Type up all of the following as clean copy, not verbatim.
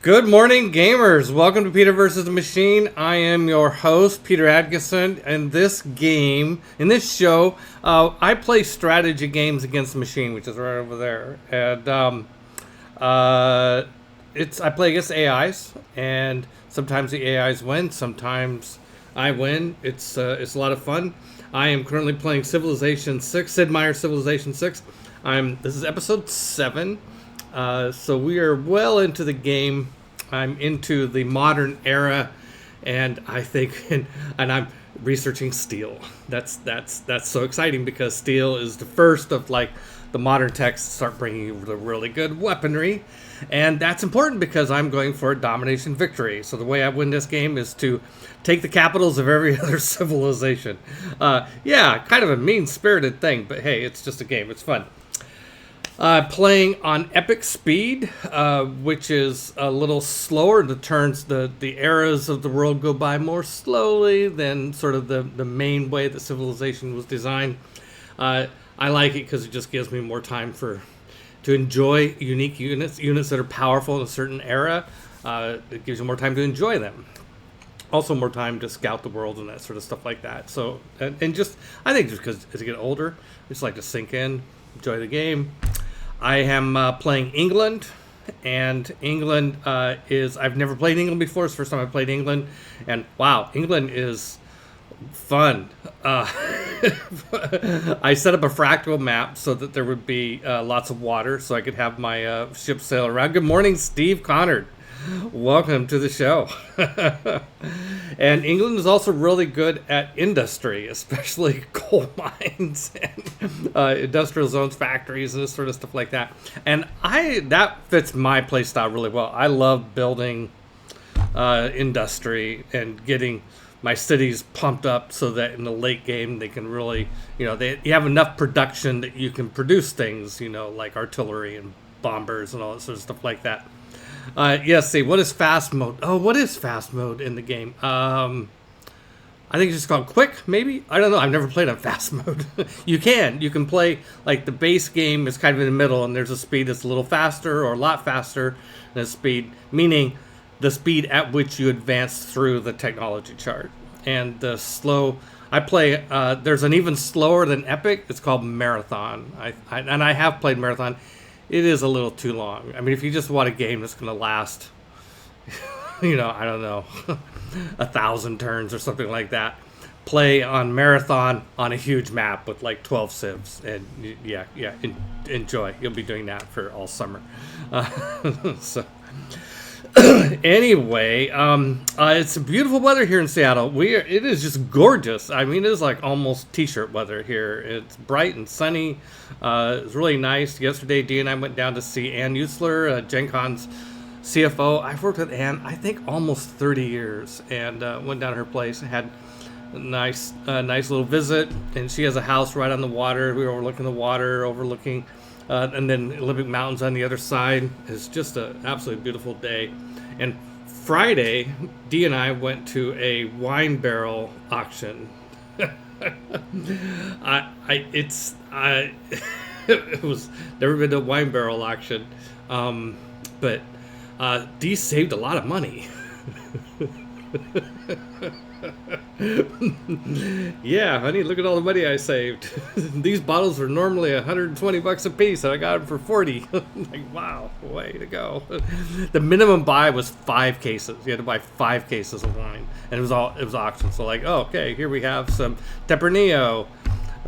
Good morning, gamers. Welcome to Peter versus the Machine. I am your host, Peter Adkison. In this show, I play strategy games against the machine, which is right over there. And I play against AIs, and sometimes the AIs win, sometimes I win. It's a lot of fun. I am currently playing Civilization 6, Sid Meier's Civilization 6. This is episode 7. So we are well into the game. I'm into the modern era, and I think, and I'm researching steel. That's so exciting because steel is the first of like the modern techs to start bringing you the really good weaponry, and that's important because I'm going for a domination victory. So the way I win this game is to take the capitals of every other civilization. Yeah, kind of a mean-spirited thing, but hey, it's just a game. It's fun. Playing on epic speed, which is a little slower. The eras of the world go by more slowly than sort of the main way that civilization was designed. I like it because it just gives me more time to enjoy unique units that are powerful in a certain era. It gives you more time to enjoy them. Also more time to scout the world and that sort of stuff like that. So, I think just because as you get older, I just like to sink in, enjoy the game. I am playing England, and England I've never played England before. It's the first time I played England, and wow, England is fun. I set up a fractal map so that there would be lots of water so I could have my ship sail around. Good morning, Steve Connard. Welcome to the show. And England is also really good at industry, especially coal mines and industrial zones, factories, and this sort of stuff like that. And that fits my play style really well. I love building industry and getting my cities pumped up so that in the late game they can really, you have enough production that you can produce things, like artillery and bombers and all that sort of stuff like that. Yes, see, what is fast mode? Oh, what is fast mode in the game? I think it's just called quick, maybe? I don't know. I've never played on fast mode. You can play, like, the base game is kind of in the middle, and there's a speed that's a little faster or a lot faster than a speed, meaning the speed at which you advance through the technology chart. And the slow... there's an even slower than Epic. It's called Marathon. I have played Marathon. It is a little too long. I mean, if you just want a game that's going to last, I don't know, 1,000 turns or something like that, play on Marathon on a huge map with like 12 civs. And enjoy. You'll be doing that for all summer. So anyway, it's beautiful weather here in Seattle. It is just gorgeous. I mean, it is like almost t-shirt weather here. It's bright and sunny. It's really nice. Yesterday, Dee and I went down to see Ann Usler, Gen Con's CFO. I've worked with Ann, I think, almost 30 years, and went down to her place and had a nice little visit. And she has a house right on the water. We were overlooking the water, and then Olympic Mountains on the other side. It's just an absolutely beautiful day. And Friday, Dee and I went to a wine barrel auction. It was never been to a wine barrel auction, but Dee saved a lot of money. Yeah, honey, look at all the money I saved. These bottles are normally $120 a piece, and I got them for 40. Like, wow, way to go. The minimum buy was 5 cases. You had to buy 5 cases of wine, and it was auction. So like, oh, okay, here we have some Tempranillo,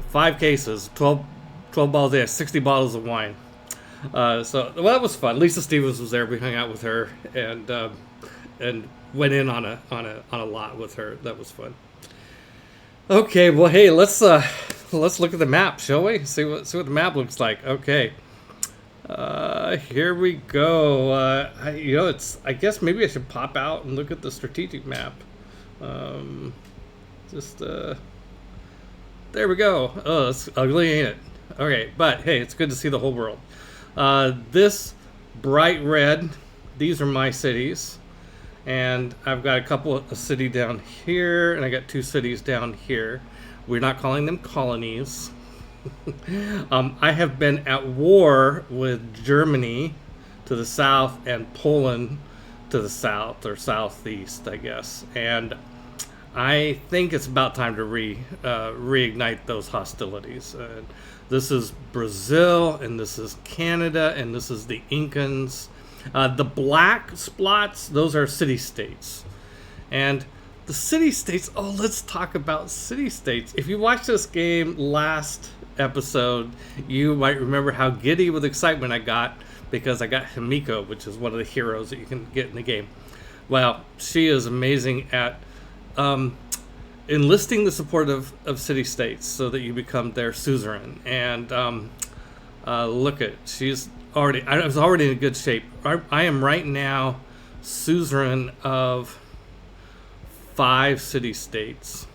5 cases, 12 bottles. They had 60 bottles of wine. So that was fun. Lisa Stevens was there. We hung out with her and went in on a lot with her. That was fun. Okay, well, hey, let's look at the map, shall we? See what the map looks like. Okay, here we go. I guess maybe I should pop out and look at the strategic map. There we go. Oh, it's ugly, ain't it? Okay, but hey, it's good to see the whole world. This bright red, these are my cities. And I've got a city down here, and I got 2 cities down here. We're not calling them colonies. I have been at war with Germany to the south and Poland to to the south or southeast, I guess. And I think it's about time to reignite those hostilities. This is Brazil, and this is Canada, and this is the Incans. The black spots, those are city-states. And the city-states, let's talk about city-states. If you watched this game last episode, you might remember how giddy with excitement I got because I got Himiko, which is one of the heroes that you can get in the game. Well, she is amazing at enlisting the support of city-states so that you become their suzerain. And look at, I was already in good shape. I am right now suzerain of 5 city-states,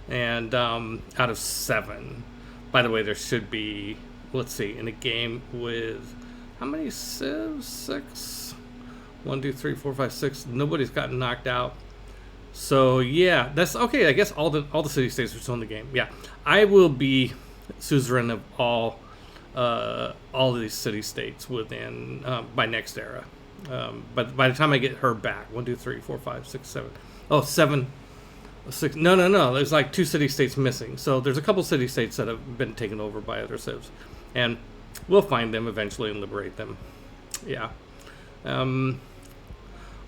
and out of 7. By the way, there should be, let's see, in a game with, how many civs? 6? 1, 2, 3, 4, 5, 6. Nobody's gotten knocked out. So yeah, that's okay. I guess all the city-states are still in the game. Yeah, I will be suzerain of all of these city-states within by next era. But by the time I get her back, 1, 2, 3, 4, 5, 6, 7. Oh, 7, 6. No. There's like 2 city-states missing. So there's a couple city-states that have been taken over by other civs, and we'll find them eventually and liberate them. Yeah.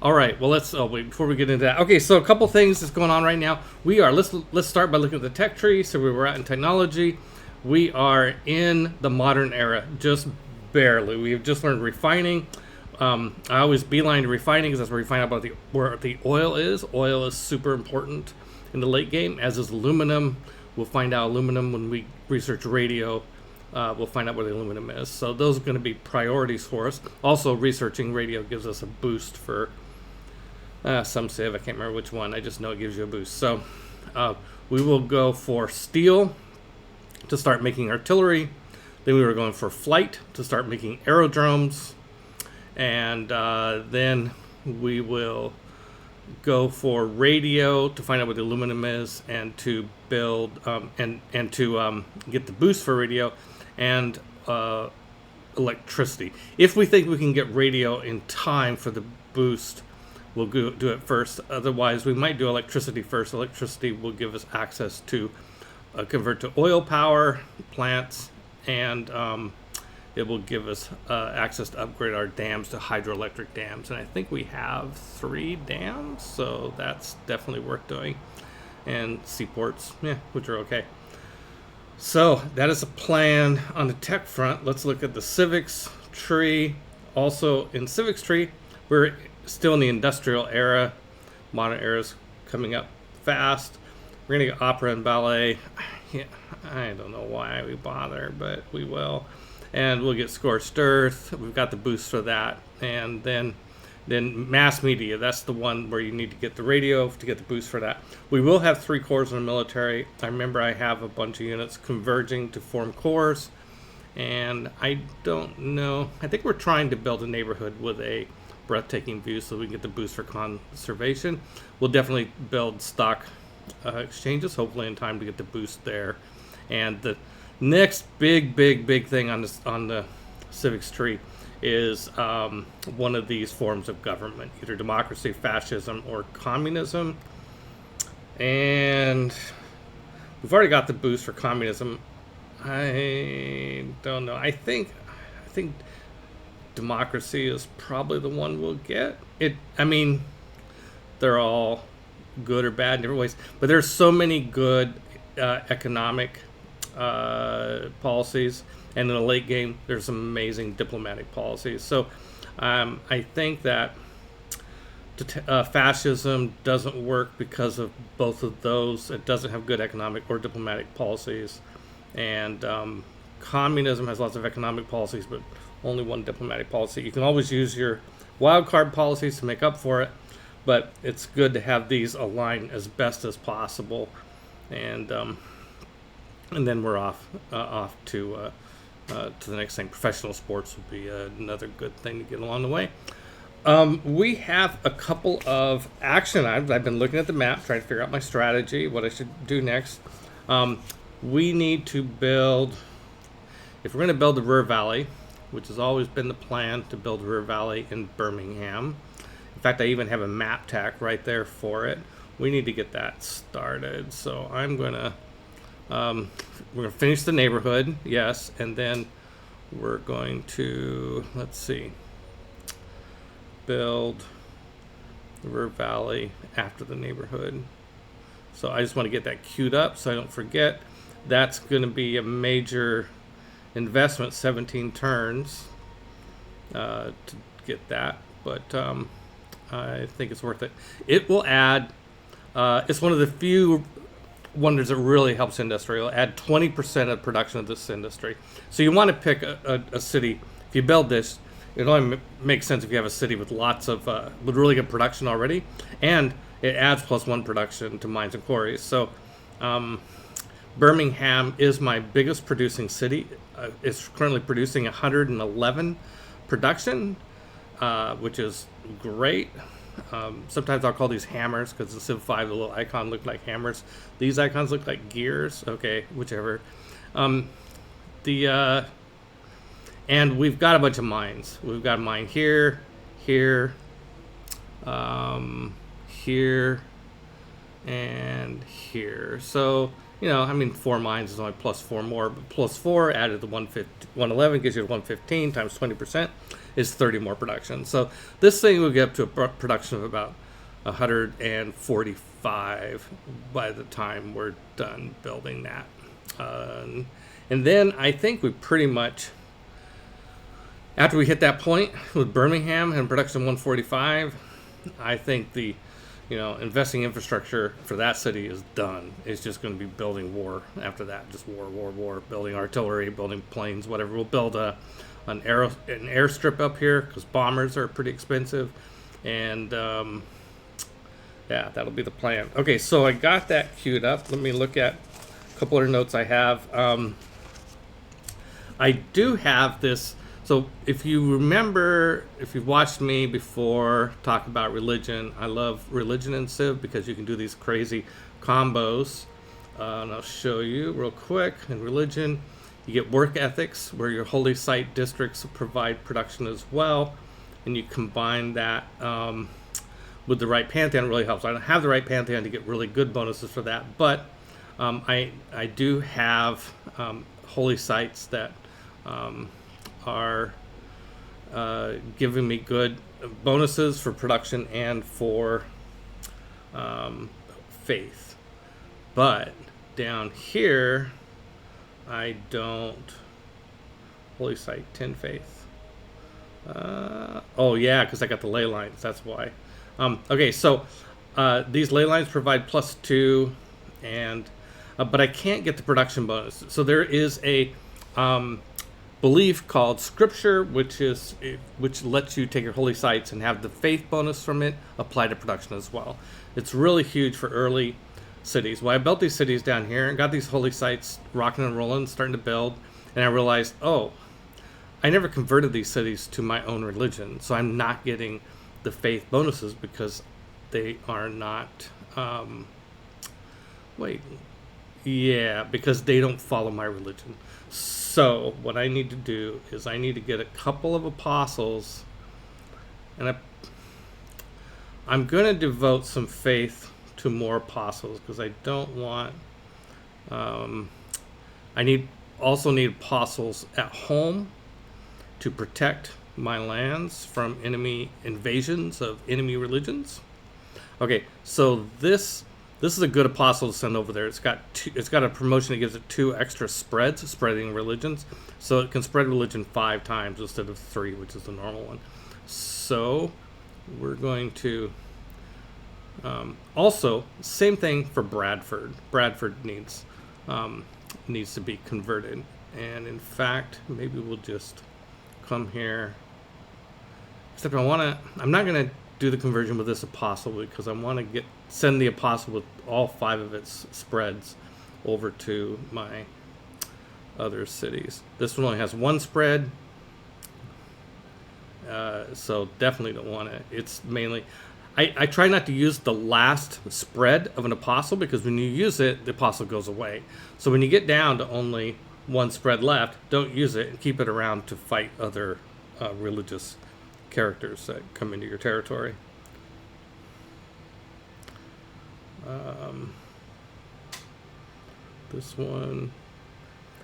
All right. Well, wait before we get into that. Okay, so a couple things that's going on right now. Let's start by looking at the tech tree. So where we're at in technology, we are in the modern era, just barely. We've just learned refining. I always beeline to refining because that's where we find out about where the oil is. Oil is super important in the late game, as is aluminum. We'll find out aluminum when we research radio. We'll find out where the aluminum is. So those are going to be priorities for us. Also, researching radio gives us a boost for some civ. I can't remember which one. I just know it gives you a boost. So we will go for steel to start making artillery. Then we were going for flight to start making aerodromes. And then we will go for radio to find out what the aluminum is, and to build and to get the boost for radio, and electricity. If we think we can get radio in time for the boost, we'll do it first. Otherwise, we might do electricity first. Electricity will give us access to convert to oil power plants, and it will give us access to upgrade our dams to hydroelectric dams. And I think we have 3 dams, so that's definitely worth doing. And seaports, which are okay. So that is a plan on the tech front. Let's look at the civics tree. Also in civics tree, we're still in the industrial era. Modern era is coming up fast. We're going to get opera and ballet. I don't know why we bother, but we will. And we'll get scorched earth. We've got the boost for that. And then mass media. That's the one where you need to get the radio to get the boost for that. We will have 3 corps in the military. I remember I have a bunch of units converging to form corps. And I don't know. I think we're trying to build a neighborhood with a breathtaking view so we can get the boost for conservation. We'll definitely build stock exchanges, hopefully in time to get the boost there. And the next big thing on the civics tree is one of these forms of government, either democracy, fascism, or communism. And we've already got the boost for communism. I don't know. I think democracy is probably the one we'll get. They're all good or bad in different ways, but there's so many good economic policies, and in the late game there's some amazing diplomatic policies. So I think that fascism doesn't work because of both of those. It doesn't have good economic or diplomatic policies, and communism has lots of economic policies but only one diplomatic policy. You can always use your wild card policies to make up for it, but it's good to have these align as best as possible. And then we're off to the next thing. Professional sports would be another good thing to get along the way. We have a couple of action items. I've been looking at the map, trying to figure out my strategy, what I should do next. We need to build, if we're going to build the Ruhr Valley, which has always been the plan to build Ruhr Valley in Birmingham. fact, I even have a map tack right there for it. We need to get that started. So I'm gonna we're gonna finish the neighborhood, yes, and then we're going to, let's see, build River Valley after the neighborhood. So I just want to get that queued up so I don't forget. That's going to be a major investment, 17 turns to get that, but I think it's worth it. It will add, it's one of the few wonders that really helps industry. It'll add 20% of production of this industry. So you want to pick a city. If you build this, it only makes sense if you have a city with lots of, with really good production already, and it adds +1 production to mines and quarries. So Birmingham is my biggest producing city. It's currently producing 111 production, which is great. Sometimes I'll call these hammers because the Civ 5, the little icon looked like hammers. These icons look like gears. Okay, whichever. And we've got a bunch of mines. We've got a mine here, here, here, and here. So, you know, I mean, 4 mines is only +4 more, but +4 added the 111 gives you 115 times 20% is 30 more production. So this thing will get up to a production of about 145 by the time we're done building that. And then I think we pretty much, after we hit that point with Birmingham and production 145, I think the, you know, investing infrastructure for that city is done. It's just going to be building war after that. Just war, building artillery, building planes, whatever. We'll build an airstrip up here because bombers are pretty expensive. And yeah, that'll be the plan. Okay, so I got that queued up. Let me look at a couple other notes I have. I do have this. So if you remember, if you've watched me before talk about religion, I love religion in Civ because you can do these crazy combos. And I'll show you real quick. In religion, you get work ethics where your holy site districts provide production as well. And you combine that with the right pantheon, it really helps. I don't have the right pantheon to get really good bonuses for that, but I do have holy sites that are giving me good bonuses for production and for faith. But down here, I don't. Holy site, 10 faith. Oh yeah, because I got the ley lines. That's why. Okay, so these ley lines provide +2, and but I can't get the production bonus. So there is a belief called scripture, which lets you take your holy sites and have the faith bonus from it apply to production as well. It's really huge for early cities. Well, I built these cities down here and got these holy sites rocking and rolling, starting to build, and I realized, oh, I never converted these cities to my own religion, so I'm not getting the faith bonuses because they are not because they don't follow my religion. So what I need to do is I need to get a couple of apostles, and I'm going to devote some faith to more apostles because I don't want I also need apostles at home to protect my lands from enemy invasions of enemy religions. Okay, so this is a good apostle to send over there. It's got a promotion that gives it 2 extra spreads, spreading religions, so it can spread religion 5 times instead of 3, which is the normal one. So we're going to also same thing for Bradford. Bradford needs to be converted, and in fact, maybe we'll just come here. Except I'm not going to do the conversion with this apostle because I want to send the apostle with all 5 of its spreads over to my other cities. This one only has 1 spread, so definitely don't want it. It's mainly, I try not to use the last spread of an apostle because when you use it, the apostle goes away. So when you get down to only 1 spread left, don't use it and keep it around to fight other religious characters that come into your territory. Um, this one.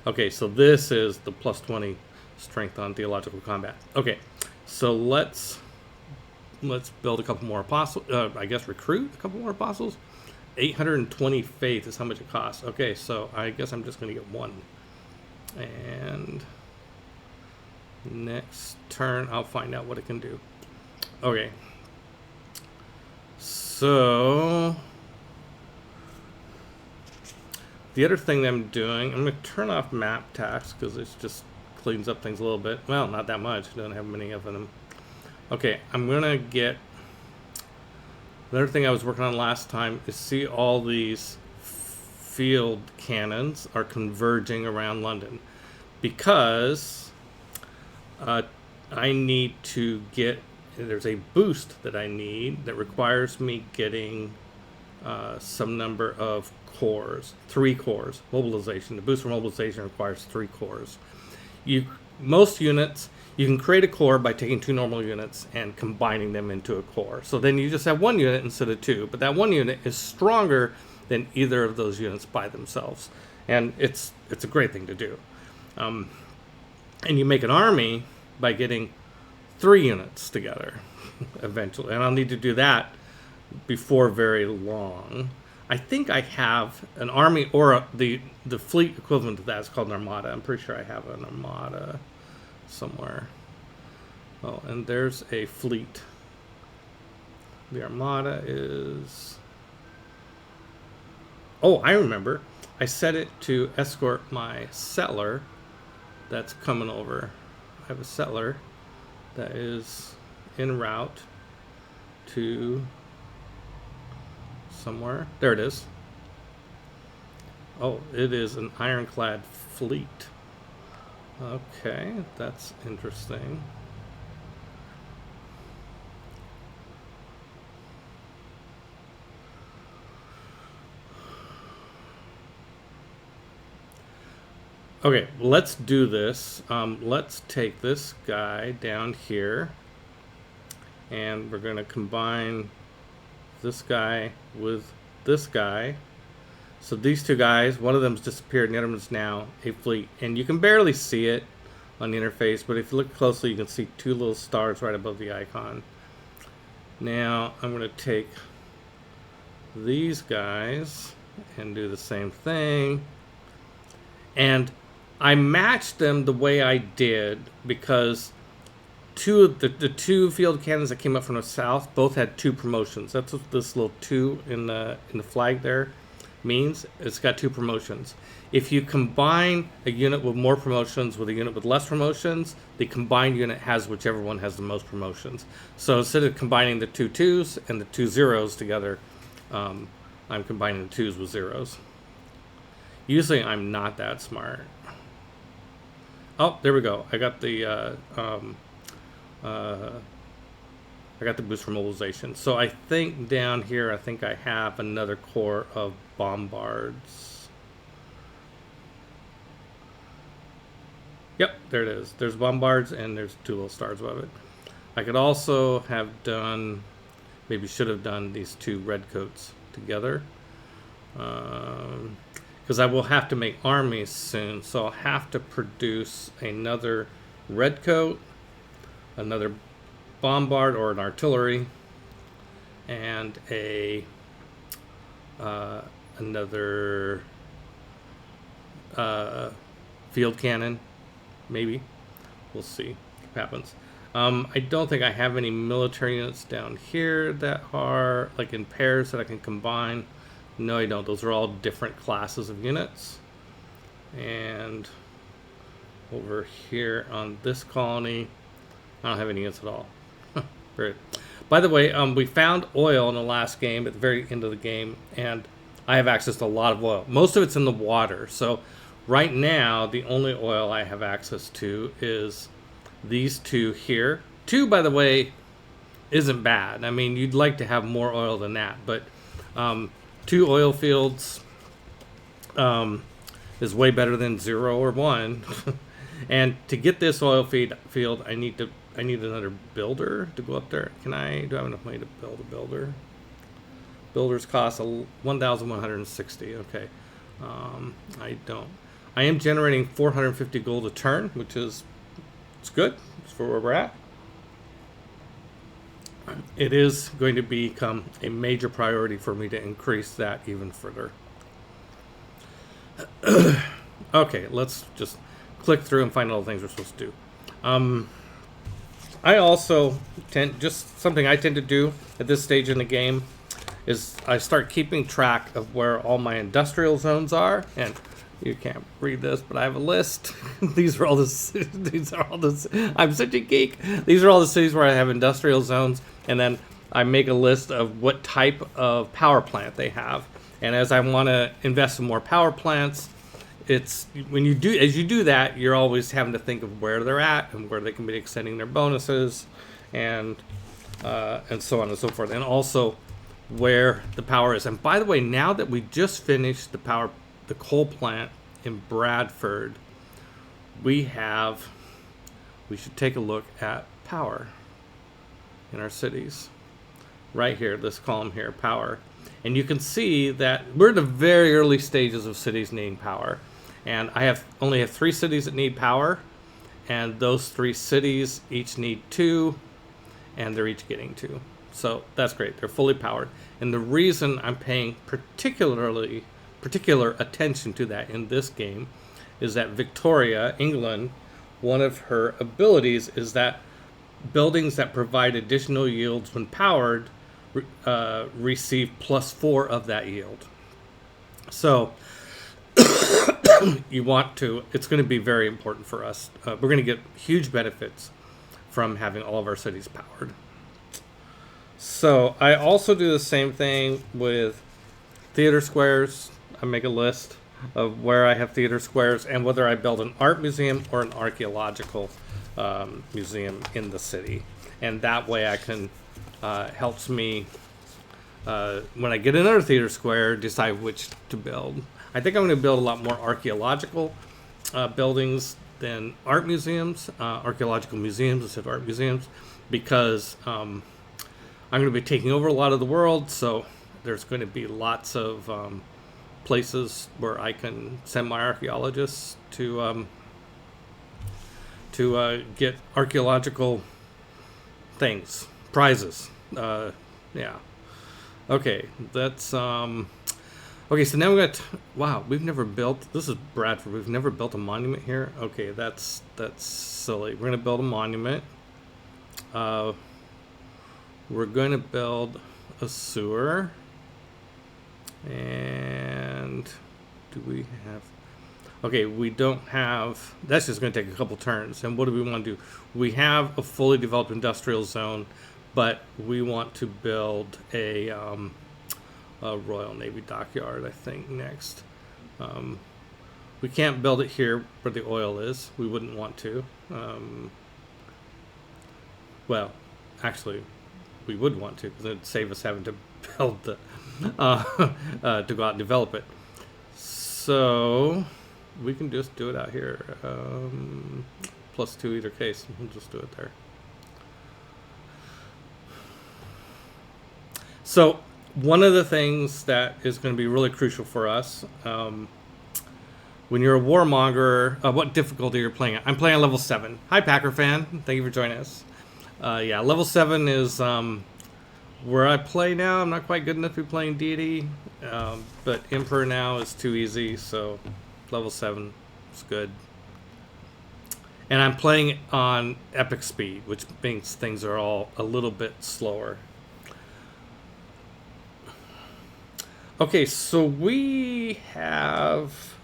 Okay, so this is the plus 20 strength on theological combat. Okay, so let's build a couple more apostles. I guess recruit a couple more apostles. 820 faith is how much it costs. Okay, so I guess I'm just going to get one. And next turn, I'll find out what it can do. Okay. So the other thing that I'm doing, I'm going to turn off map tax because it just cleans up things a little bit. Well, not that much. I don't have many of them. Okay, I'm going to get... Another thing I was working on last time is see all these field cannons are converging around London because I need to get... There's a boost that I need that requires me getting some number of cores, 3 cores. Mobilization. The boost for mobilization requires 3 cores. Most units, you can create a core by taking 2 normal units and combining them into a core. So then you just have 1 unit instead of 2, but that 1 unit is stronger than either of those units by themselves, and it's a great thing to do. And you make an army by getting 3 units together eventually, and I'll need to do that before very long. I think I have an army, or the fleet equivalent to that is called an armada. I'm pretty sure I have an armada somewhere. Oh, and there's a fleet. The armada is... Oh, I remember. I set it to escort my settler that's coming over. I have a settler that is en route to somewhere. There it is. Oh, it is an ironclad fleet. Okay, that's interesting. Okay, let's do this. Let's take this guy down here, and we're going to combine this guy with this guy. So these 2 guys, one of them's disappeared and the other one's now a fleet. And you can barely see it on the interface, but if you look closely, you can see 2 little stars right above the icon. Now I'm going to take these guys and do the same thing. And I matched them the way I did because the 2 field cannons that came up from the south both had 2 promotions. That's what this little 2 in the flag there means. It's got 2 promotions. If you combine a unit with more promotions with a unit with less promotions, the combined unit has whichever one has the most promotions. So instead of combining the 2 2s and the 2 0s together, I'm combining the 2s with 0s. Usually I'm not that smart. Oh, there we go. I got the boost for mobilization. So I think down here, I think I have another core of bombards. Yep, there it is. There's bombards and there's 2 little stars above it. I could also have done, maybe should have done these 2 redcoats together. Because I will have to make armies soon, so I'll have to produce another redcoat, another bombard or an artillery, and another field cannon, maybe. We'll see what happens. I don't think I have any military units down here that are like in pairs that I can combine. No, I don't. Those are all different classes of units. And over here on this colony, I don't have any units at all. Great. By the way, we found oil in the last game at the very end of the game, and I have access to a lot of oil. Most of it's in the water. So right now, the only oil I have access to is these 2 here. 2, by the way, isn't bad. I mean, you'd like to have more oil than that, but 2 oil fields is way better than 0 or 1. And to get this oil field, I need another builder to go up there. Do I have enough money to build a builder? Builders cost 1,160. Okay. I don't. I am generating 450 gold a turn, which is it's good. It's for where we're at. It is going to become a major priority for me to increase that even further. Okay, let's just click through and find all the things we're supposed to do. I also just something I tend to do at this stage in the game is I start keeping track of where all my industrial zones are, and you can't read this, but I have a list. These are all the. I'm such a geek. These are all the cities where I have industrial zones, and then I make a list of what type of power plant they have. And as I want to invest in more power plants, it's when you do that, you're always having to think of where they're at and where they can be extending their bonuses, and so on and so forth, and also where the power is. And by the way, now that we just finished the coal plant in Bradford, we should take a look at power in our cities. Right here, this column here, power. And you can see that we're in the very early stages of cities needing power. And I only have 3 cities that need power, and those 3 cities each need 2, and they're each getting 2. So that's great. They're fully powered. And the reason I'm paying particular attention to that in this game is that Victoria, England, one of her abilities is that buildings that provide additional yields when powered receive +4 of that yield. So it's going to be very important for us. We're going to get huge benefits from having all of our cities powered. So I also do the same thing with theater squares. I make a list of where I have theater squares and whether I build an art museum or an archaeological museum in the city. And that way I can, helps me, when I get another theater square, decide which to build. I think I'm going to build a lot more archaeological buildings than art museums, archaeological museums instead of art museums, because I'm going to be taking over a lot of the world, so there's going to be lots of places where I can send my archaeologists to get archaeological things, prizes. Yeah. Okay, that's okay. So now wow, we've never built. This is Bradford. We've never built a monument here. Okay, that's silly. We're gonna build a monument. We're going to build a sewer. And do we have... Okay, we don't have... That's just going to take a couple turns. And what do we want to do? We have a fully developed industrial zone, but we want to build a Royal Navy dockyard, I think, next. We can't build it here where the oil is. We wouldn't want to. Well, actually... we would want to, because it'd save us having to build the to go out and develop it. So we can just do it out here. +2 either case. We'll just do it there. So one of the things that is going to be really crucial for us, when you're a warmonger, what difficulty you're playing at. I'm playing on level 7. Hi, Packer fan. Thank you for joining us. Yeah, level 7 is where I play now. I'm not quite good enough to be playing deity, but Emperor now is too easy, so level 7 is good. And I'm playing on epic speed, which means things are all a little bit slower. Okay, so we have...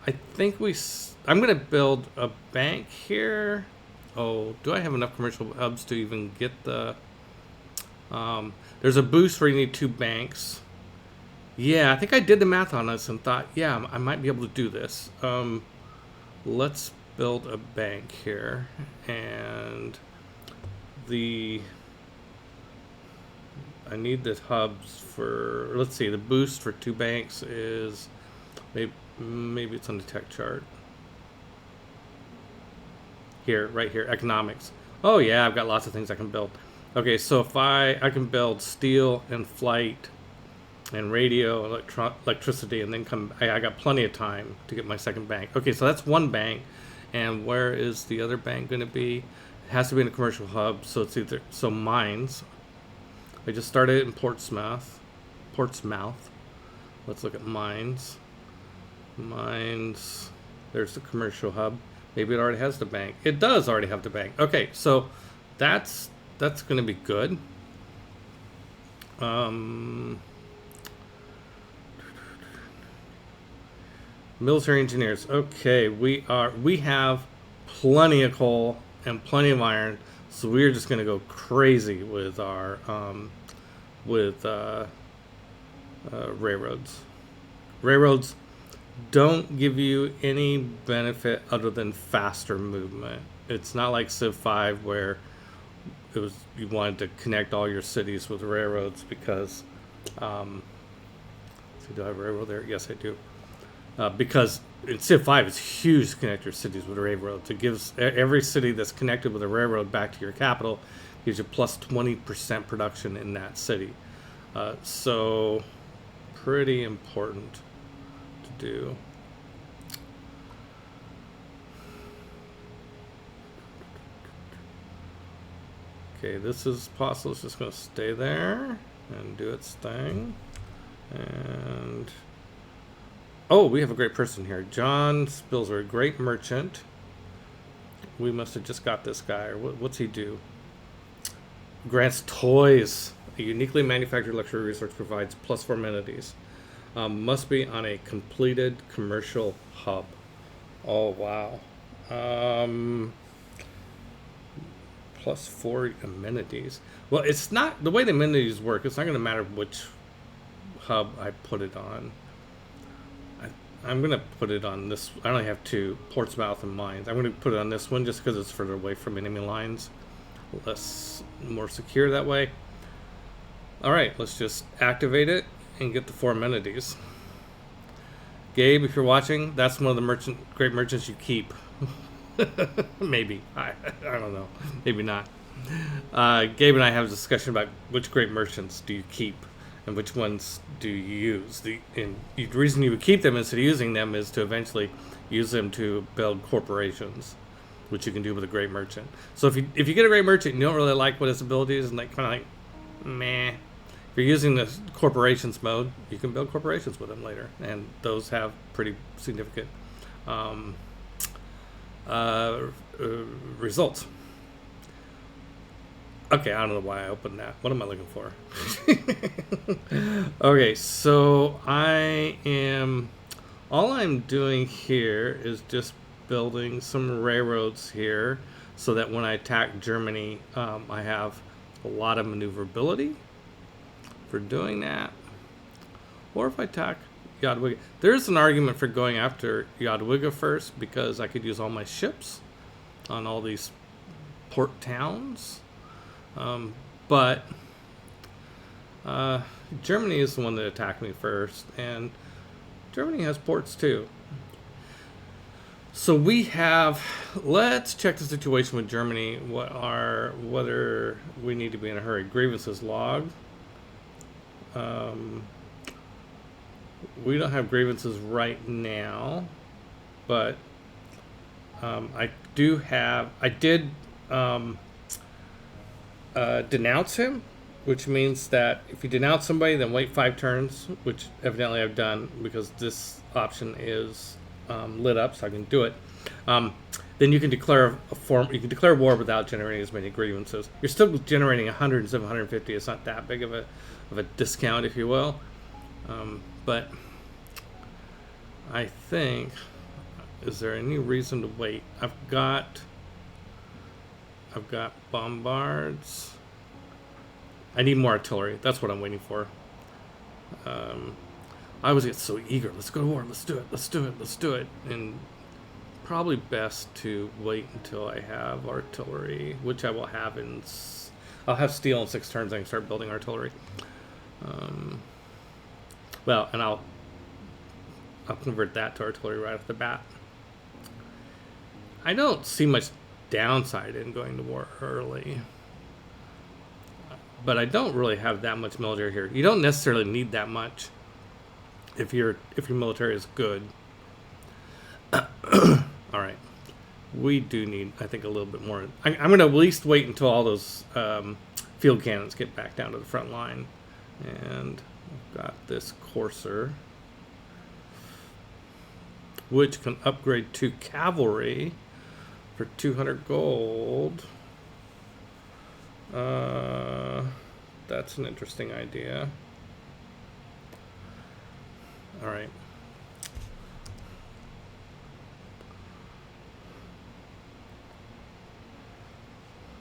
I'm going to build a bank here. Oh, do I have enough commercial hubs to even get the... there's a boost where you need 2 banks. Yeah, I think I did the math on this and thought, yeah, I might be able to do this. Let's build a bank here. And I need the hubs for... Let's see, the boost for 2 banks is... Maybe it's on the tech chart. Here, right here, economics. Oh yeah, I've got lots of things I can build. Okay, so if I can build steel and flight and radio, electricity, and then come. I got plenty of time to get my second bank. Okay, so that's one bank, and where is the other bank going to be? It has to be in a commercial hub, so it's either mines. I just started in Portsmouth. Let's look at mines. Mines. There's the commercial hub. Maybe it already has the bank. It does already have the bank. Okay, so that's going to be good. Military engineers. Okay, we have plenty of coal and plenty of iron, so we're just going to go crazy with our railroads. Railroads don't give you any benefit other than faster movement. It's not like Civ 5 where you wanted to connect all your cities with railroads because so do I have a railroad there? Yes, I do. Because in Civ 5 it's huge to connect your cities with railroads. It gives every city that's connected with a railroad back to your capital gives you plus 20% production in that city. So pretty important to do. Okay, this is possible. It's just going to stay there and do its thing. And oh, we have a great person here. John Spilsbury, great merchant. We must have just got this guy. Or what's he do? Grants toys. A uniquely manufactured luxury resource provides +4 amenities. Must be on a completed commercial hub. Oh, wow. +4 amenities. Well, it's not the way the amenities work. It's not going to matter which hub I put it on. I'm going to put it on this. I only have two, Portsmouth and Mines. I'm going to put it on this one just because it's further away from enemy lines. More secure that way. All right, let's just activate it and get the 4 amenities. Gabe, if you're watching, that's one of the great merchants you keep. Maybe. I don't know. Maybe not. Gabe and I have a discussion about which great merchants do you keep and which ones do you use. The reason you would keep them instead of using them is to eventually use them to build corporations, which you can do with a great merchant. So if you get a great merchant and you don't really like what his ability is and kind of like, meh. If you're using the corporations mode, you can build corporations with them later, and those have pretty significant results. Okay, I don't know why I opened that. What am I looking for? Okay, so all I'm doing here is just building some railroads here so that when I attack Germany, I have a lot of maneuverability for doing that. Or if I attack Jadwiga. There's an argument for going after Jadwiga first because I could use all my ships on all these port towns. But Germany is the one that attacked me first, and Germany has ports too. So let's check the situation with Germany. Whether we need to be in a hurry. Grievances log. We don't have grievances right now, but I did denounce him, which means that if you denounce somebody, then wait 5 turns, which evidently I've done because this option is lit up, so I can do it. Then you can declare you can declare war without generating as many grievances. You're still generating 100 instead of 150. It's not that big of a discount, if you will. But I think, is there any reason to wait? I've got bombards. I need more artillery. That's what I'm waiting for. I always get so eager. Let's go to war. Let's do it. And probably best to wait until I have artillery, which I will have I'll have steel in 6 turns. I can start building artillery. Well, and I'll convert that to artillery right off the bat. I don't see much downside in going to war early. but I don't really have that much military here. You don't necessarily need that much if your military is good. All right, we do need, I think, a little bit more. I'm going to at least wait until all those field cannons get back down to the front line, and I've got this courser, which can upgrade to cavalry for 200 gold. That's an interesting idea. All right.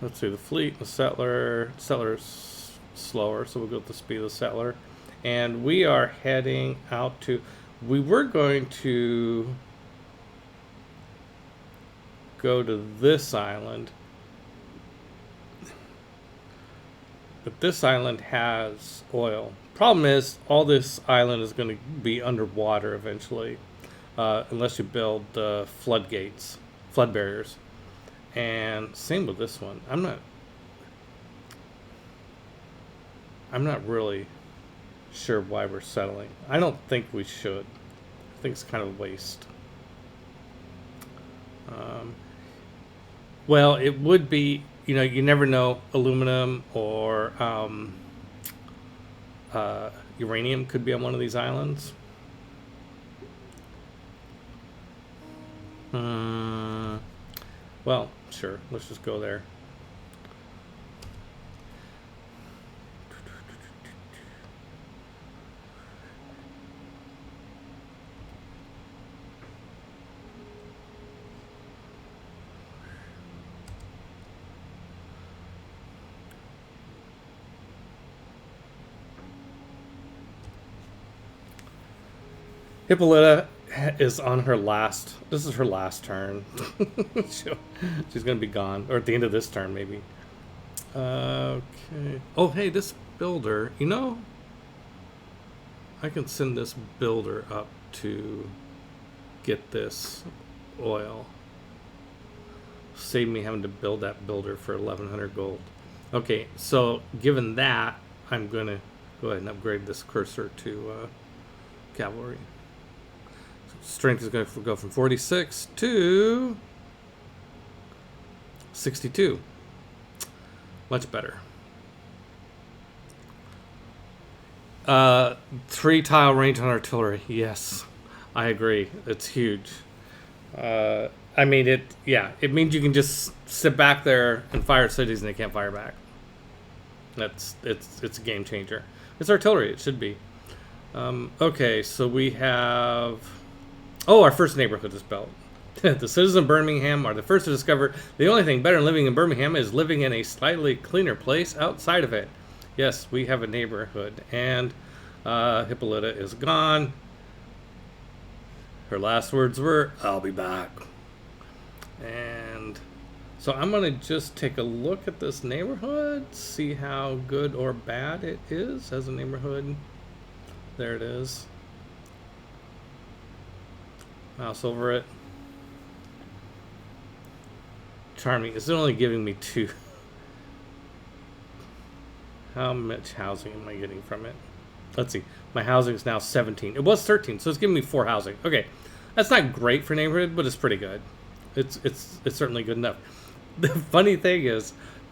Let's see, the fleet, the settler. Settler's slower, so we'll go with the speed of the settler. And we are heading out to, we were going to go to this island. But this island has oil. Problem is, all this island is going to be underwater eventually, unless you build floodgates, flood barriers. And same with this one. I'm not really sure why we're settling. I don't think we should. I think it's kind of a waste. Well, it would be, you never know, aluminum or uranium could be on one of these islands. Well, sure, let's just go there. Hippolyta is on her last. This is her last turn. She's gonna be gone, or at the end of this turn, maybe. Okay. Oh, hey, this builder. I can send this builder up to get this oil. Save me having to build that builder for 1,100 gold. Okay, so given that, I'm gonna go ahead and upgrade this cursor to cavalry. Strength is going to go from 46 to 62. Much better. 3-tile range on artillery. Yes, I agree. It's huge. I mean, it means you can just sit back there and fire cities and they can't fire back. It's a game changer. It's artillery. It should be. Okay, so we have... Oh, our first neighborhood is built. The citizens of Birmingham are the first to discover the only thing better than living in Birmingham is living in a slightly cleaner place outside of it. Yes, we have a neighborhood. And Hippolyta is gone. Her last words were, "I'll be back." And so I'm going to just take a look at this neighborhood, see how good or bad it is as a neighborhood. There it is. Mouse over it. Charming. Is it only giving me 2? How much housing am I getting from it? Let's see. My housing is now 17. It was 13, so it's giving me 4 housing. Okay, that's not great for neighborhood, but it's pretty good. It's certainly good enough. The funny thing is,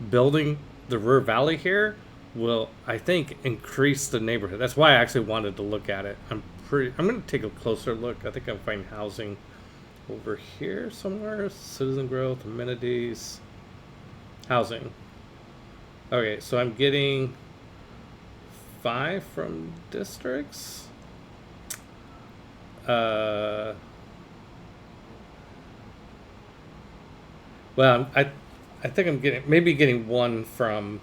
building the Ruhr Valley here will, I think, increase the neighborhood. That's why I actually wanted to look at it. I'm going to take a closer look. I think I'll find housing over here somewhere. Citizen growth, amenities, housing. Okay, so I'm getting 5 from districts. Well, I think I'm getting 1 from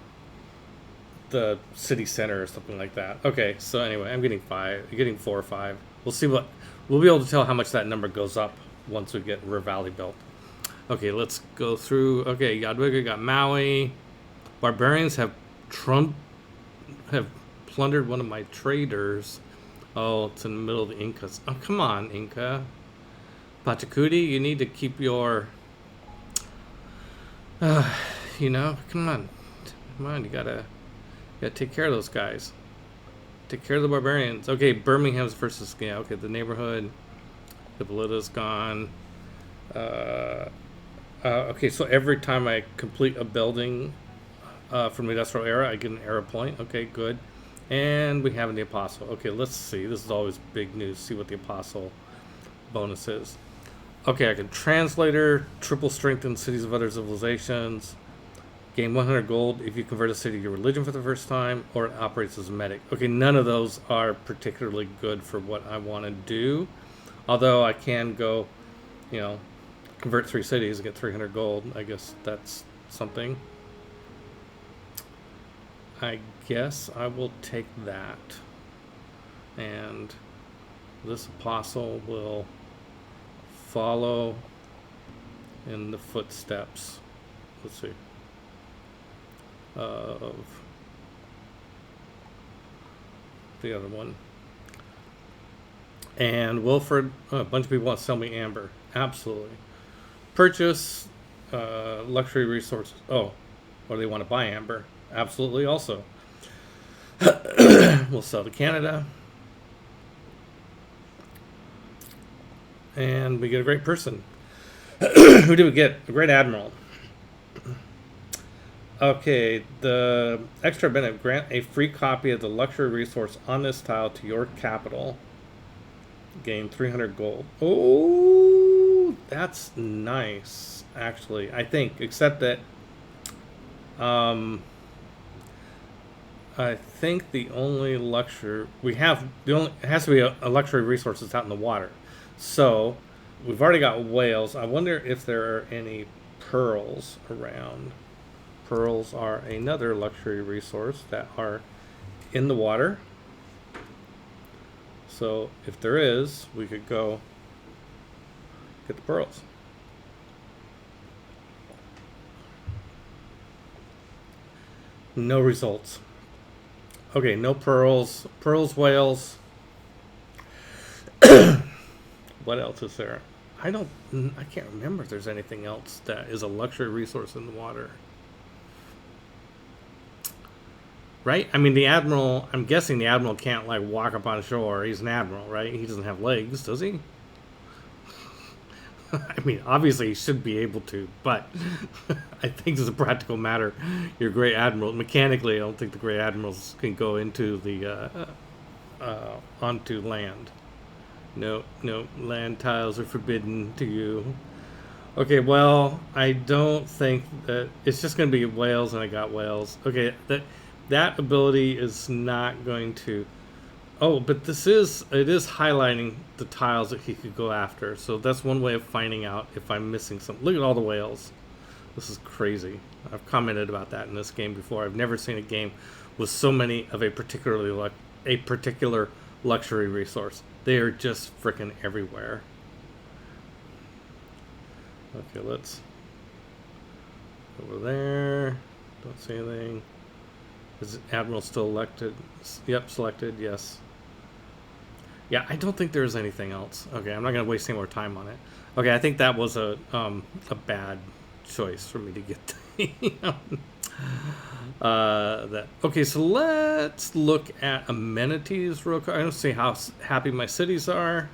the city center or something like that. Okay, so anyway, I'm getting 5. You're getting 4 or 5. We'll be able to tell how much that number goes up once we get Ruhr Valley built. Okay, let's go through. Okay, Jadwiga got Maui. Barbarians have plundered one of my traders. Oh, it's in the middle of the Incas. Oh, come on, Inca. Pachacuti, you need to keep your... come on. Come on, you gotta Yeah, take care of those guys. Take care of the barbarians. Okay, Birmingham's versus, yeah, okay, the neighborhood. Hippolyta's gone. Okay, so every time I complete a building from the industrial era, I get an era point. Okay, good. And we have the apostle. Okay, let's see. This is always big news. See what the apostle bonus is. Okay, I can translator, triple strengthen cities of other civilizations, gain 100 gold if you convert a city to religion for the first time, or it operates as a medic. Okay, none of those are particularly good for what I want to do. Although I can go, you know, convert 3 cities and get 300 gold. I guess that's something. I guess I will take that. And this apostle will follow in the footsteps. Let's see. Of the other one. And Wilfred, a bunch of people want to sell me amber. Absolutely. Purchase luxury resources. Oh, or they want to buy amber. Absolutely also. We'll sell to Canada. And we get a great person. Who do we get? A great admiral. Okay, the extra benefit, grant a free copy of the luxury resource on this tile to your capital. Gain 300 gold. Oh, that's nice, actually. I think, except that I think the only luxury we have, it has to be a luxury resource that's out in the water. So we've already got whales. I wonder if there are any pearls around. Pearls are another luxury resource that are in the water. So if there is, we could go get the pearls. No results. Okay, no pearls. Pearls, whales. What else is there? I can't remember if there's anything else that is a luxury resource in the water. Right? I mean, the admiral, I'm guessing the admiral can't, like, walk up on shore. He's an admiral, right? He doesn't have legs, does he? I mean, obviously he should be able to, but I think as a practical matter, your great admiral, mechanically, I don't think the great admirals can go into the, onto land. No, land tiles are forbidden to you. Okay, well, I don't think that, it's just going to be whales, and I got whales. Okay, that ability is not going to. Oh, but it is highlighting the tiles that he could go after. So that's one way of finding out if I'm missing something. Look at all the whales. This is crazy. I've commented about that in this game before. I've never seen a game with so many of a particular luxury resource. They are just freaking everywhere. Okay, let's over there. Don't see anything. Is Admiral still elected? Yep, selected, yes. Yeah, I don't think there's anything else. Okay, I'm not going to waste any more time on it. Okay, I think that was a bad choice for me to get that. Okay, so let's look at amenities real quick. I don't see how happy my cities are.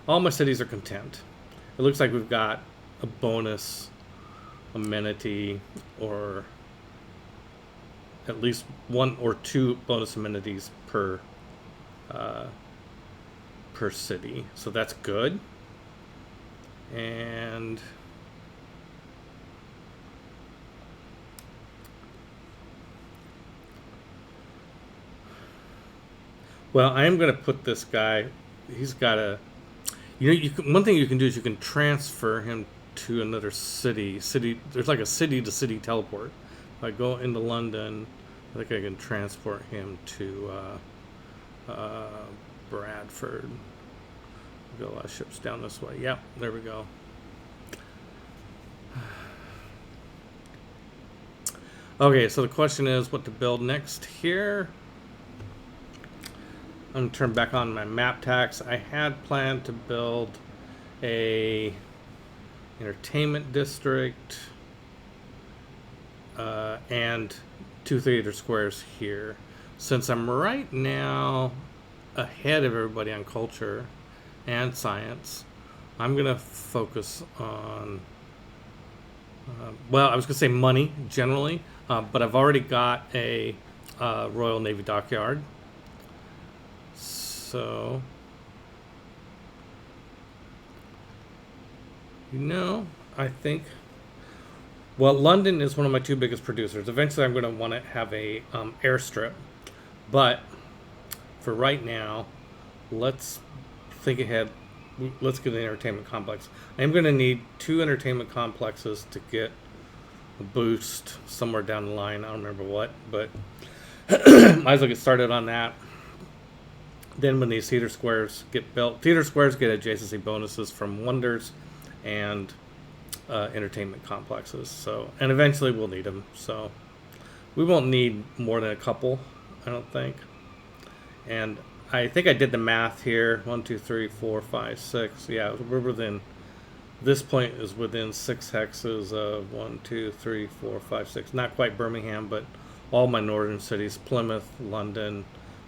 All my cities are content. It looks like we've got a bonus amenity, or at least 1 or 2 bonus amenities per city, so that's good. And well, I am going to put this guy. He's got a. One thing you can do is you can transfer him to another city. There's like a city-to-city teleport. If I go into London, I think I can transport him to Bradford. We've got a lot of ships down this way. Yep, there we go. Okay, so the question is what to build next here. I'm going to turn back on my map tax. I had planned to build a entertainment district and 2 theater squares here. Since I'm right now ahead of everybody on culture and science, I'm going to focus on, well, I was going to say money generally, but I've already got a Royal Navy dockyard. So, I think, well, London is one of my 2 biggest producers. Eventually, I'm going to want to have a airstrip. But for right now, let's think ahead. Let's get an entertainment complex. I am going to need 2 entertainment complexes to get a boost somewhere down the line. I don't remember what, but might as well get started on that. Then when these theater squares get built, theater squares get adjacency bonuses from wonders and entertainment complexes. So, and eventually we'll need them. So we won't need more than a couple, I don't think. And I think I did the math here. 1, 2, 3, 4, 5, 6. Yeah, we're within. This point is within 6 hexes of 1, 2, 3, 4, 5, 6. Not quite Birmingham, but all my northern cities: Plymouth, London,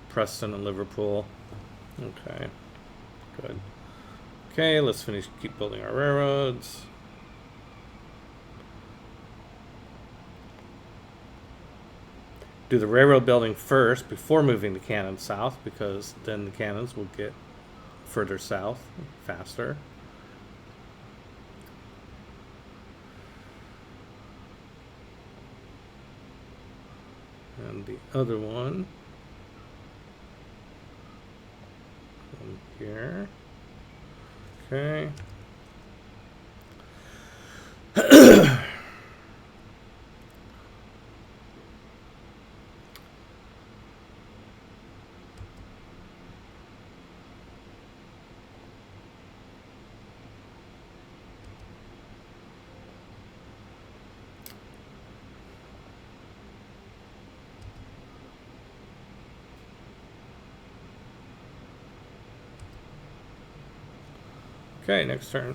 Preston, and Liverpool. Okay, good. Okay, let's finish. Keep building our railroads. Do the railroad building first before moving the cannons south, because then the cannons will get further south faster. And the other one from here. Okay. Okay, next turn.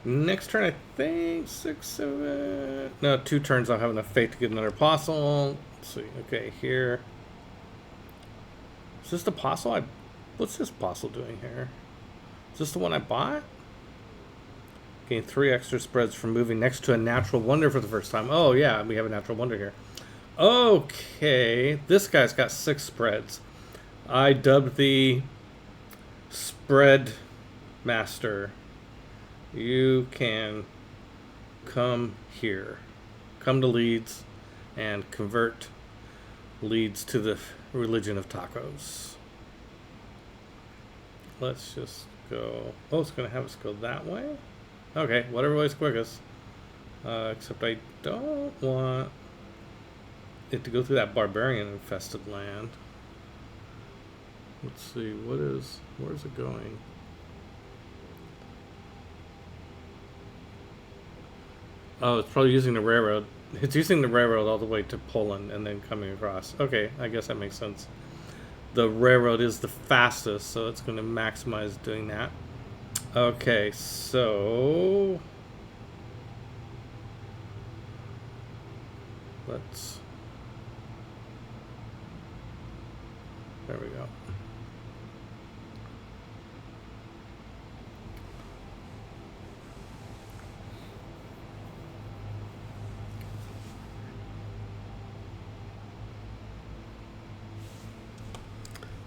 Next turn, I think 6, 7. No, 2 turns. I'll have enough faith to get another apostle. Let's see. Okay, here. Is this the apostle? What's this apostle doing here? Is this the one I bought? Gain 3 extra spreads from moving next to a natural wonder for the first time. Oh yeah, we have a natural wonder here. Okay, this guy's got 6 spreads. I dubbed the spread master. You can come here. Come to Leeds and convert Leeds to the religion of tacos. Let's just go. Oh, it's going to have us go that way? Okay, whatever way's quickest. Except I don't want it to go through that barbarian infested land. Let's see, where's it going? Oh, it's probably using the railroad. It's using the railroad all the way to Poland and then coming across. Okay, I guess that makes sense. The railroad is the fastest, so it's going to maximize doing that. Okay, so let's. There we go.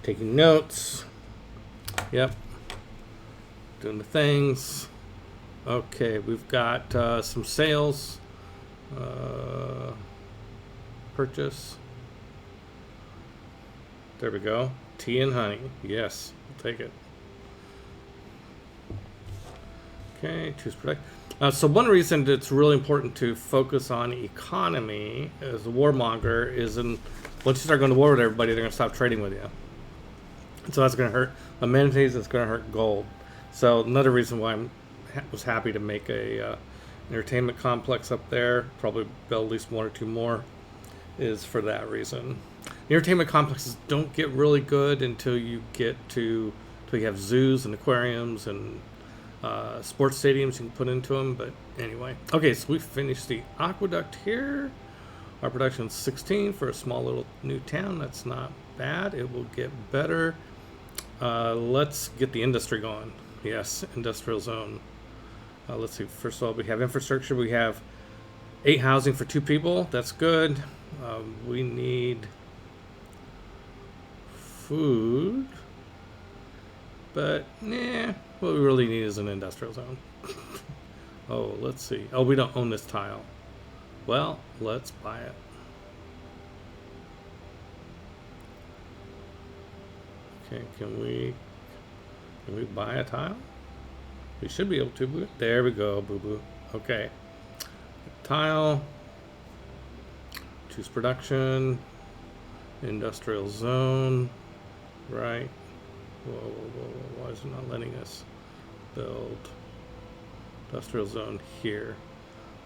Taking notes. Yep. Doing the things. Okay, we've got some sales. Purchase. There we go. Tea and honey. Yes, we'll take it. Okay, choose product. So one reason it's really important to focus on economy as a warmonger is once you start going to war with everybody, they're going to stop trading with you. So that's going to hurt amenities. It's going to hurt gold. So another reason why I was happy to make a entertainment complex up there, probably build at least 1 or 2 more, is for that reason. The entertainment complexes don't get really good until you get to So you have zoos and aquariums and sports stadiums you can put into them. But anyway, okay, so we finished the aqueduct here. Our production is 16 for a small little new town. That's not bad. It will get better. Let's get the industry going. Yes, industrial zone. Let's see. First of all, we have infrastructure. We have 8 housing for 2 people. That's good. We need food. But, what we really need is an industrial zone. Oh, let's see. Oh, we don't own this tile. Well, let's buy it. Okay, can we buy a tile? We should be able to. There we go, boo-boo. Okay. Tile. Choose production. Industrial zone. Right. Whoa. Why is it not letting us build industrial zone here?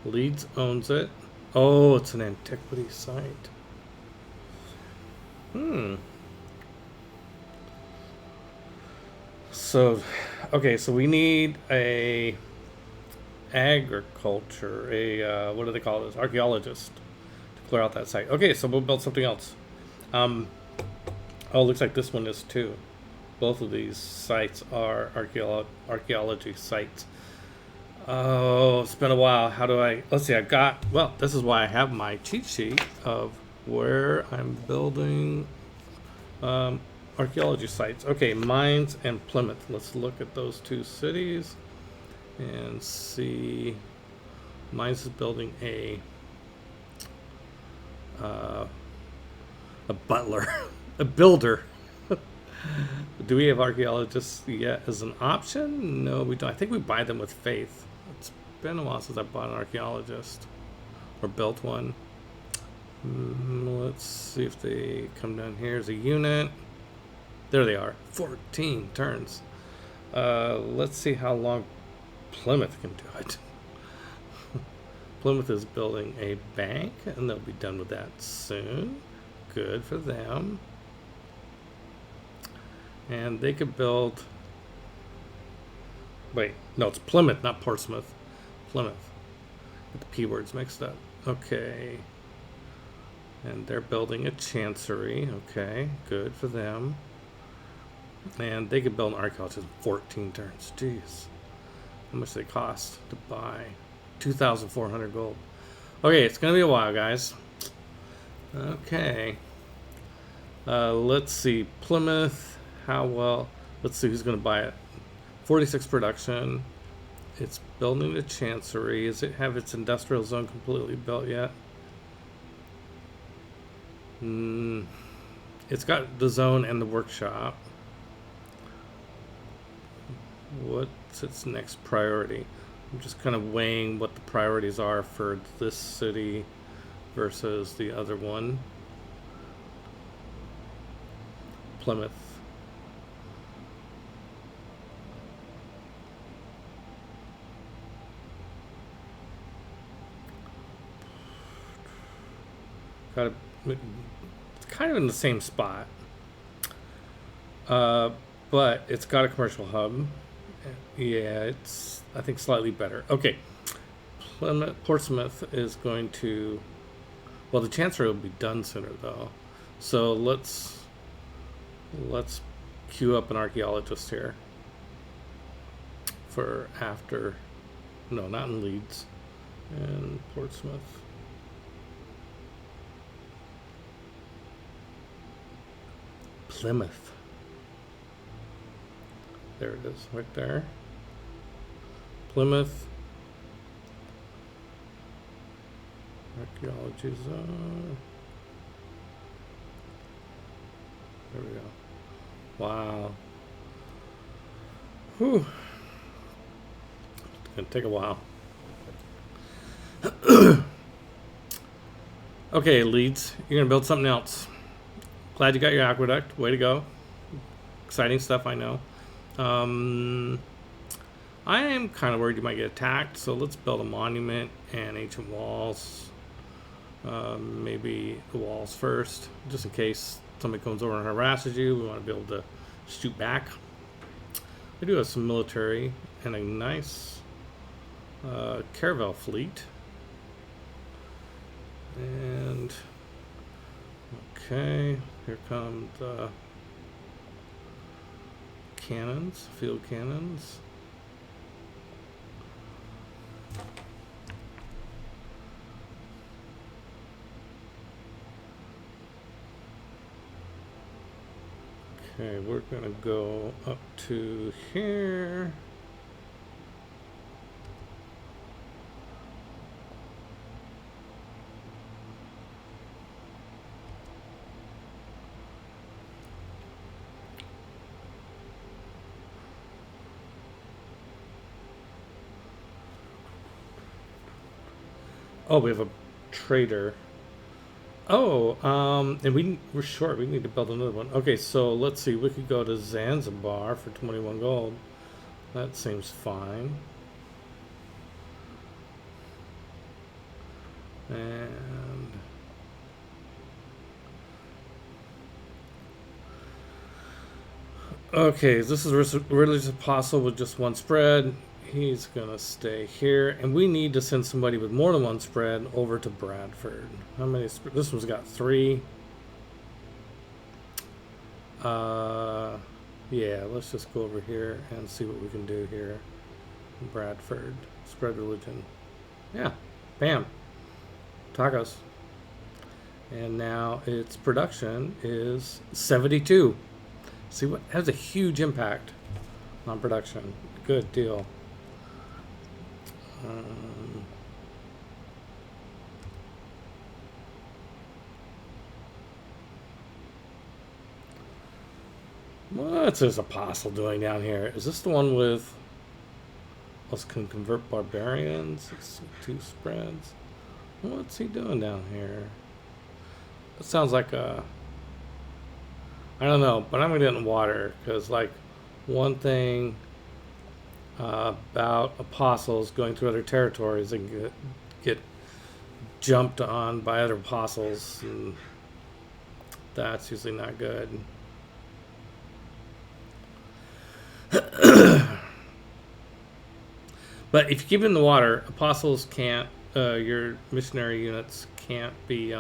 Leeds owns it. Oh, it's an antiquity site. So, okay, so we need a agriculture, what do they call this? Archaeologist to clear out that site. Okay, so we'll build something else. Oh, looks like this one is too. Both of these sites are archaeology sites. Oh, it's been a while. How do I... Let's see, well, this is why I have my cheat sheet of where I'm building archaeology sites. Okay, Mines and Plymouth. Let's look at those 2 cities and see. Mines is building a butler, a builder. Do we have archaeologists yet as an option? No, we don't. I think we buy them with faith. It's been a while since I bought an archaeologist or built one. Let's see if they come down here as a unit. There they are. 14 turns. Let's see how long Plymouth can do it. Plymouth is building a bank, and they'll be done with that soon. Good for them. And they could build... Wait, no, it's Plymouth, not Portsmouth. Plymouth. With the P words mixed up. Okay. And they're building a chancery. Okay, good for them. And they could build an archaeologist in 14 turns. Jeez. How much they cost to buy? 2,400 gold. Okay, it's going to be a while, guys. Okay. Let's see. Plymouth. How well? Let's see who's going to buy it. 46 production. It's building the chancery. Does it have its industrial zone completely built yet? It's got the zone and the workshop. What's its next priority? I'm just kind of weighing what the priorities are for this city versus the other one. Plymouth. It's kind of in the same spot, but it's got a commercial hub. Yeah, it's, I think, slightly better. Okay, Portsmouth is going to... Well, the Chancery will be done sooner, though. So let's queue up an archaeologist here for after... No, not in Leeds. And Portsmouth. Plymouth. There it is, right there. Plymouth. Archaeology zone. There we go. Wow. Whew. It's gonna take a while. Okay, Leeds, you're gonna build something else. Glad you got your aqueduct. Way to go. Exciting stuff, I know. I am kind of worried you might get attacked, so let's build a monument and ancient walls. Maybe the walls first, just in case somebody comes over and harasses you. We want to be able to shoot back. We do have some military and a nice caravel fleet. And okay, here come the cannons, field cannons. Okay, we're gonna go up to here. Oh, we have a trader. Oh, and we're short. We need to build another one. Okay, so let's see. We could go to Zanzibar for 21 gold. That seems fine. And okay, this is a religious apostle with just one spread. He's gonna stay here, and we need to send somebody with more than one spread over to Bradford. How many? This one's got 3. Yeah, let's just go over here and see what we can do here. Bradford, spread religion. Yeah, bam, tacos. And now its production is 72. See what has a huge impact on production. Good deal. What's this apostle doing down here? Is this the one with us can convert barbarians? It's 2 spreads. What's he doing down here? It sounds like a, I don't know, but I'm gonna get in water because like one thing about apostles going through other territories and get jumped on by other apostles, and that's usually not good. But if you keep it in the water, apostles can't, your missionary units can't be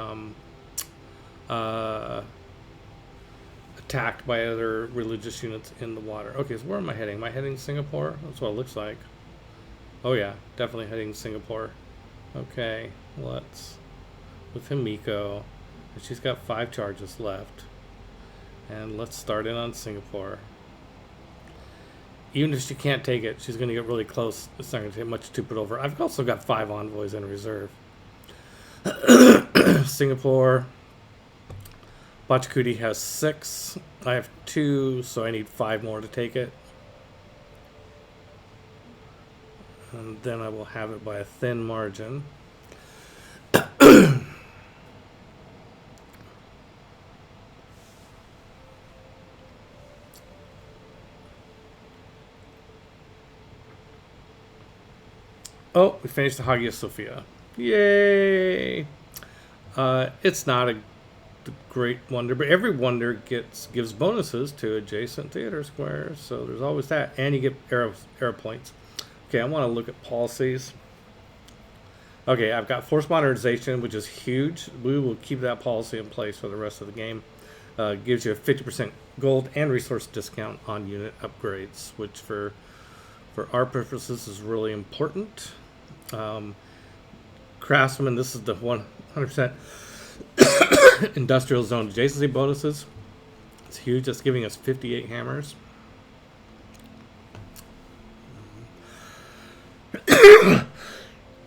attacked by other religious units in the water. Okay, so where am I heading? Am I heading Singapore? That's what it looks like. Oh yeah, definitely heading Singapore. Okay, let's, with Himiko, and she's got 5 charges left. And let's start in on Singapore. Even if she can't take it, she's going to get really close. It's not going to take much to put over. I've also got 5 envoys in reserve. Singapore. Pachacuti has 6. I have 2, so I need 5 more to take it. And then I will have it by a thin margin. Oh, we finished the Hagia Sophia. Yay! It's not a great wonder, but every wonder gives bonuses to adjacent theater squares, so there's always that, and you get arrow points. Okay, I want to look at policies. Okay, I've got force modernization, which is huge. We will keep that policy in place for the rest of the game. Gives you a 50% gold and resource discount on unit upgrades, which for our purposes is really important. Craftsman, this is the 100% industrial zone adjacency bonuses. It's huge. It's giving us 58 hammers.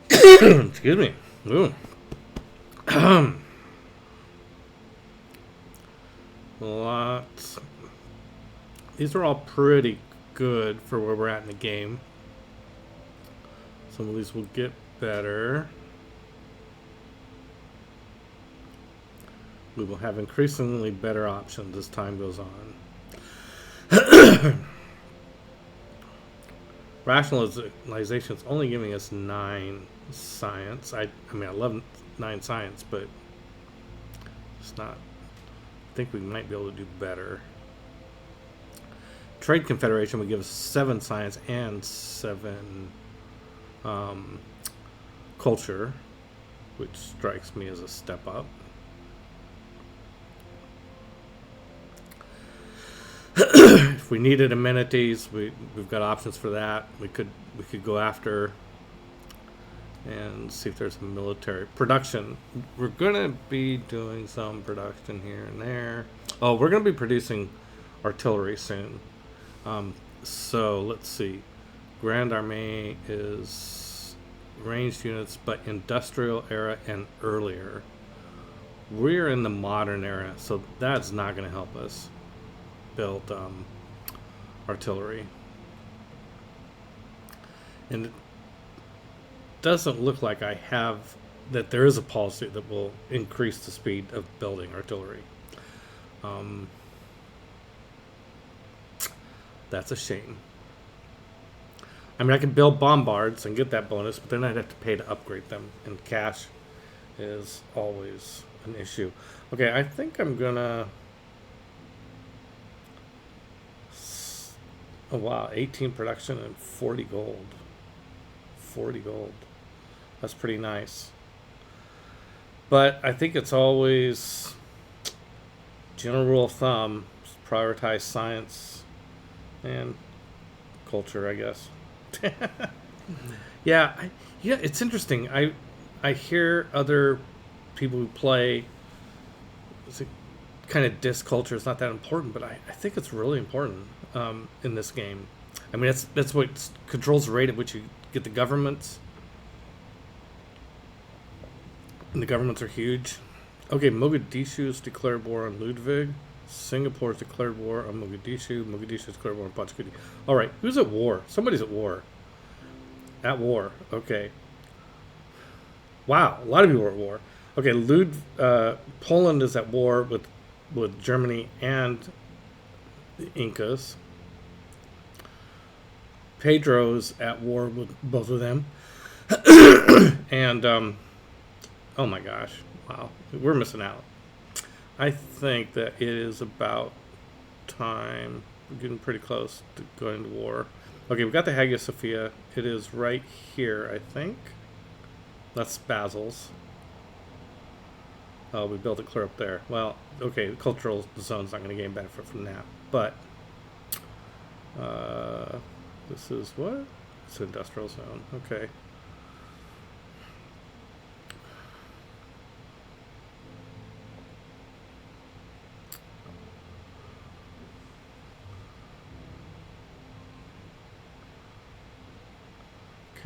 Excuse me. Ooh. Lots. These are all pretty good for where we're at in the game. Some of these will get better. We will have increasingly better options as time goes on. Rationalization is only giving us 9 science. I mean, I love 9 science, but it's not. I think we might be able to do better. Trade Confederation would give us 7 science and 7 culture, which strikes me as a step up. If we needed amenities, we've got options for that. We could go after and see if there's a military production. We're gonna be doing some production here and there. Oh, we're gonna be producing artillery soon. So let's see. Grand Armée is ranged units, but industrial era and earlier. We're in the modern era, so that's not going to help us build artillery. And it doesn't look like that there is a policy that will increase the speed of building artillery. That's a shame. I mean, I can build bombards and get that bonus, but then I'd have to pay to upgrade them, and cash is always an issue. Okay, I think I'm gonna... Oh wow, 18 production and 40 gold. 40 gold. That's pretty nice. But I think it's always general rule of thumb, prioritize science and culture, I guess. Yeah, it's interesting. I hear other people who play kind of diss culture is not that important, but I think it's really important in this game. I mean, that's what controls the rate at which you get the governments. And the governments are huge. Okay, Mogadishu's declared war on Ludwig. Singapore's declared war on Mogadishu. Mogadishu's declared war on Pachkuti. All right, who's at war? Somebody's at war. At war. Okay. Wow, a lot of people are at war. Okay, Poland is at war with Germany and the Incas. Pedro's at war with both of them. And oh my gosh, wow, we're missing out. I think that it is about time. We're getting pretty close to going to war. Okay, we got the Hagia Sophia. It is right here, I think. That's Basil's. Oh, we built it clear up there. Well, okay, the cultural zone's not going to gain benefit from that. But this is what? It's an industrial zone. Okay.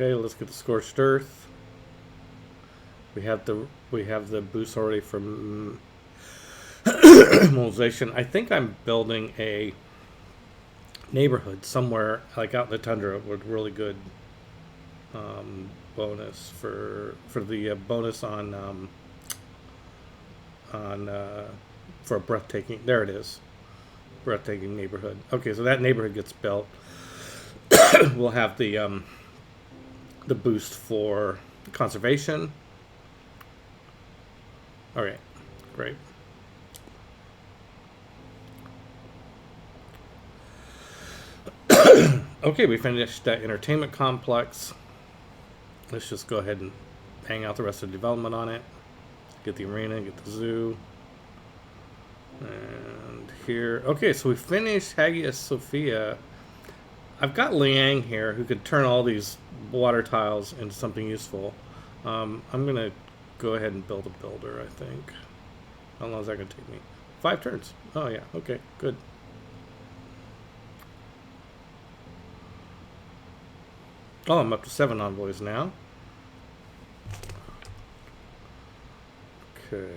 Okay, let's get the scorched earth. We have the boost already from mobilization. I think I'm building a neighborhood somewhere like out in the tundra with really good bonus for the bonus on for a breathtaking. There it is, breathtaking neighborhood. Okay, so that neighborhood gets built. We'll have the boost for conservation. All right, great. Okay, we finished that entertainment complex. Let's just go ahead and hang out the rest of the development on it. Get the arena, get the zoo. And here, okay, so we finished Hagia Sophia. I've got Liang here who could turn all these water tiles into something useful. I'm going to go ahead and build a builder, I think. How long is that going to take me? 5 turns. Oh, yeah. Okay, good. Oh, I'm up to 7 envoys now. Okay.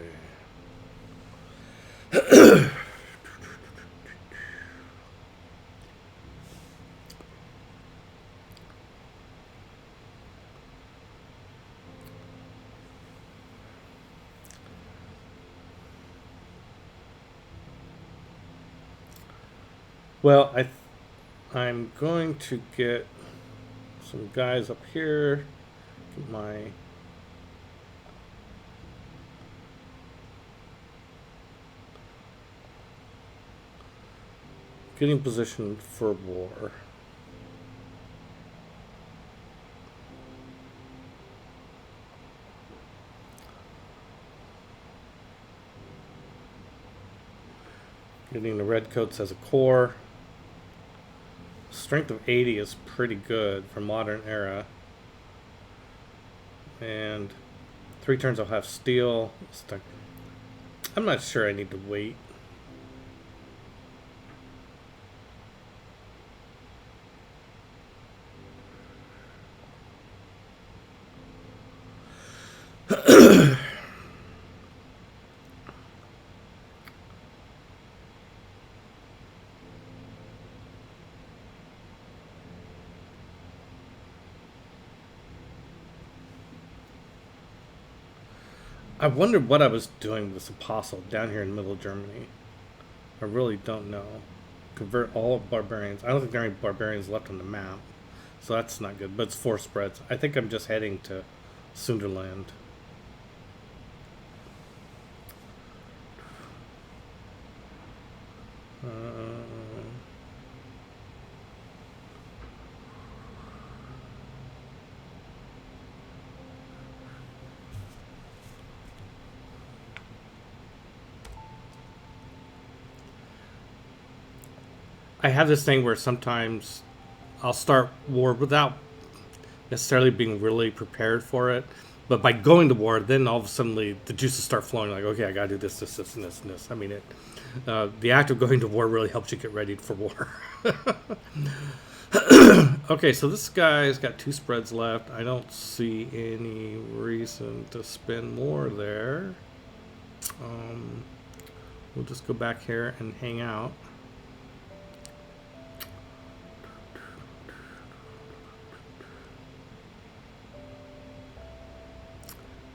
Well, I'm going to get some guys up here. Get my Getting positioned for war. Getting the redcoats as a core. Strength of 80 is pretty good for modern era. And 3 turns I'll have steel. I'm not sure I need to wait. I wondered what I was doing with this apostle down here in middle Germany. I really don't know. Convert all barbarians. I don't think there are any barbarians left on the map. So that's not good, but it's 4 spreads. I think I'm just heading to Sunderland. I have this thing where sometimes I'll start war without necessarily being really prepared for it. But by going to war, then all of a sudden the juices start flowing. Like, okay, I got to do this, this, this, and this, and this. I mean, the act of going to war really helps you get ready for war. Okay, so this guy's got 2 spreads left. I don't see any reason to spend more there. We'll just go back here and hang out.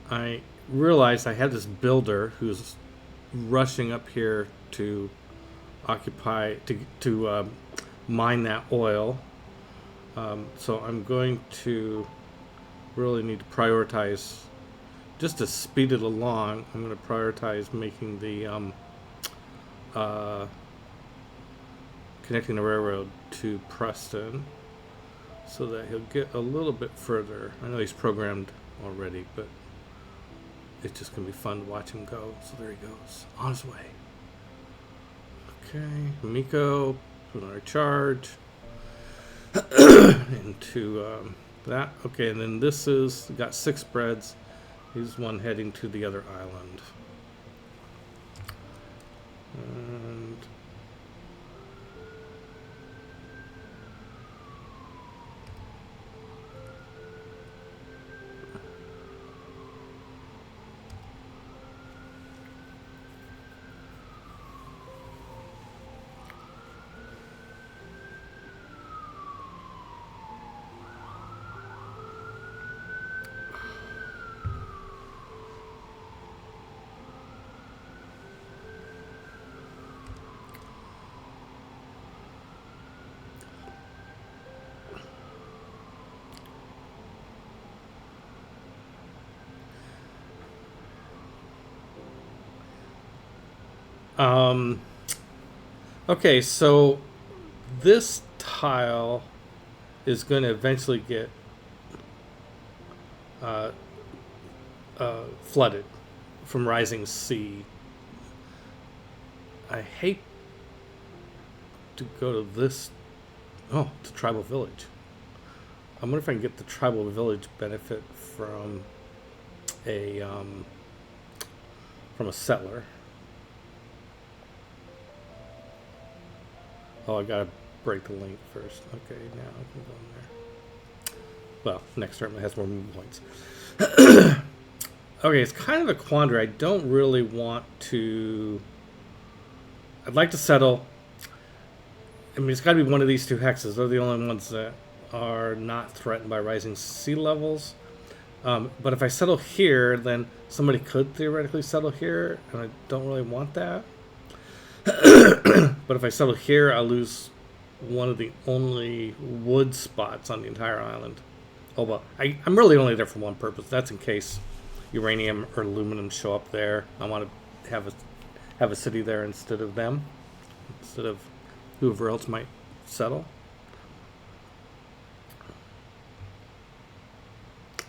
I realized I had this builder who's rushing up here to occupy to mine that oil. So I'm going to really need to prioritize, just to speed it along. I'm going to prioritize making the connecting the railroad to Preston, so that he'll get a little bit further. I know he's programmed already, but it's just going to be fun to watch him go. So there he goes, on his way. Okay, Miko, put on our charge. Into that. Okay, and then this is, got 6 spreads. He's one heading to the other island. And okay, so this tile is going to eventually get flooded from rising sea. I hate to go to this. Oh, it's a tribal village. I wonder if I can get the tribal village benefit from a settler. Oh, I gotta break the link first. Okay, now I can go in there. Well, next turn it has more movement points. Okay, it's kind of a quandary. I don't really want to. I'd like to settle. I mean, it's got to be one of these 2 hexes. They're the only ones that are not threatened by rising sea levels. But if I settle here, then somebody could theoretically settle here, and I don't really want that. But if I settle here, I'll lose one of the only wood spots on the entire island. Oh well, I'm really only there for one purpose. That's in case uranium or aluminum show up there. I want to have a city there instead of them, instead of whoever else might settle.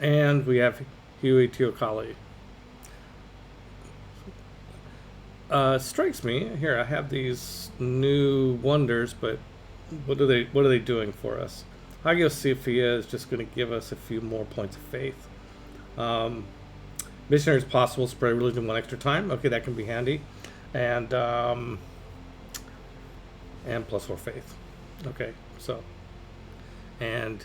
And we have Huey Teocalli. Strikes me here. I have these new wonders, but what are they doing for us? Hagia Sophia is just going to give us a few more points of faith. Missionary is possible. Spread religion one extra time. Okay, that can be handy, and plus 4 faith. Okay, so and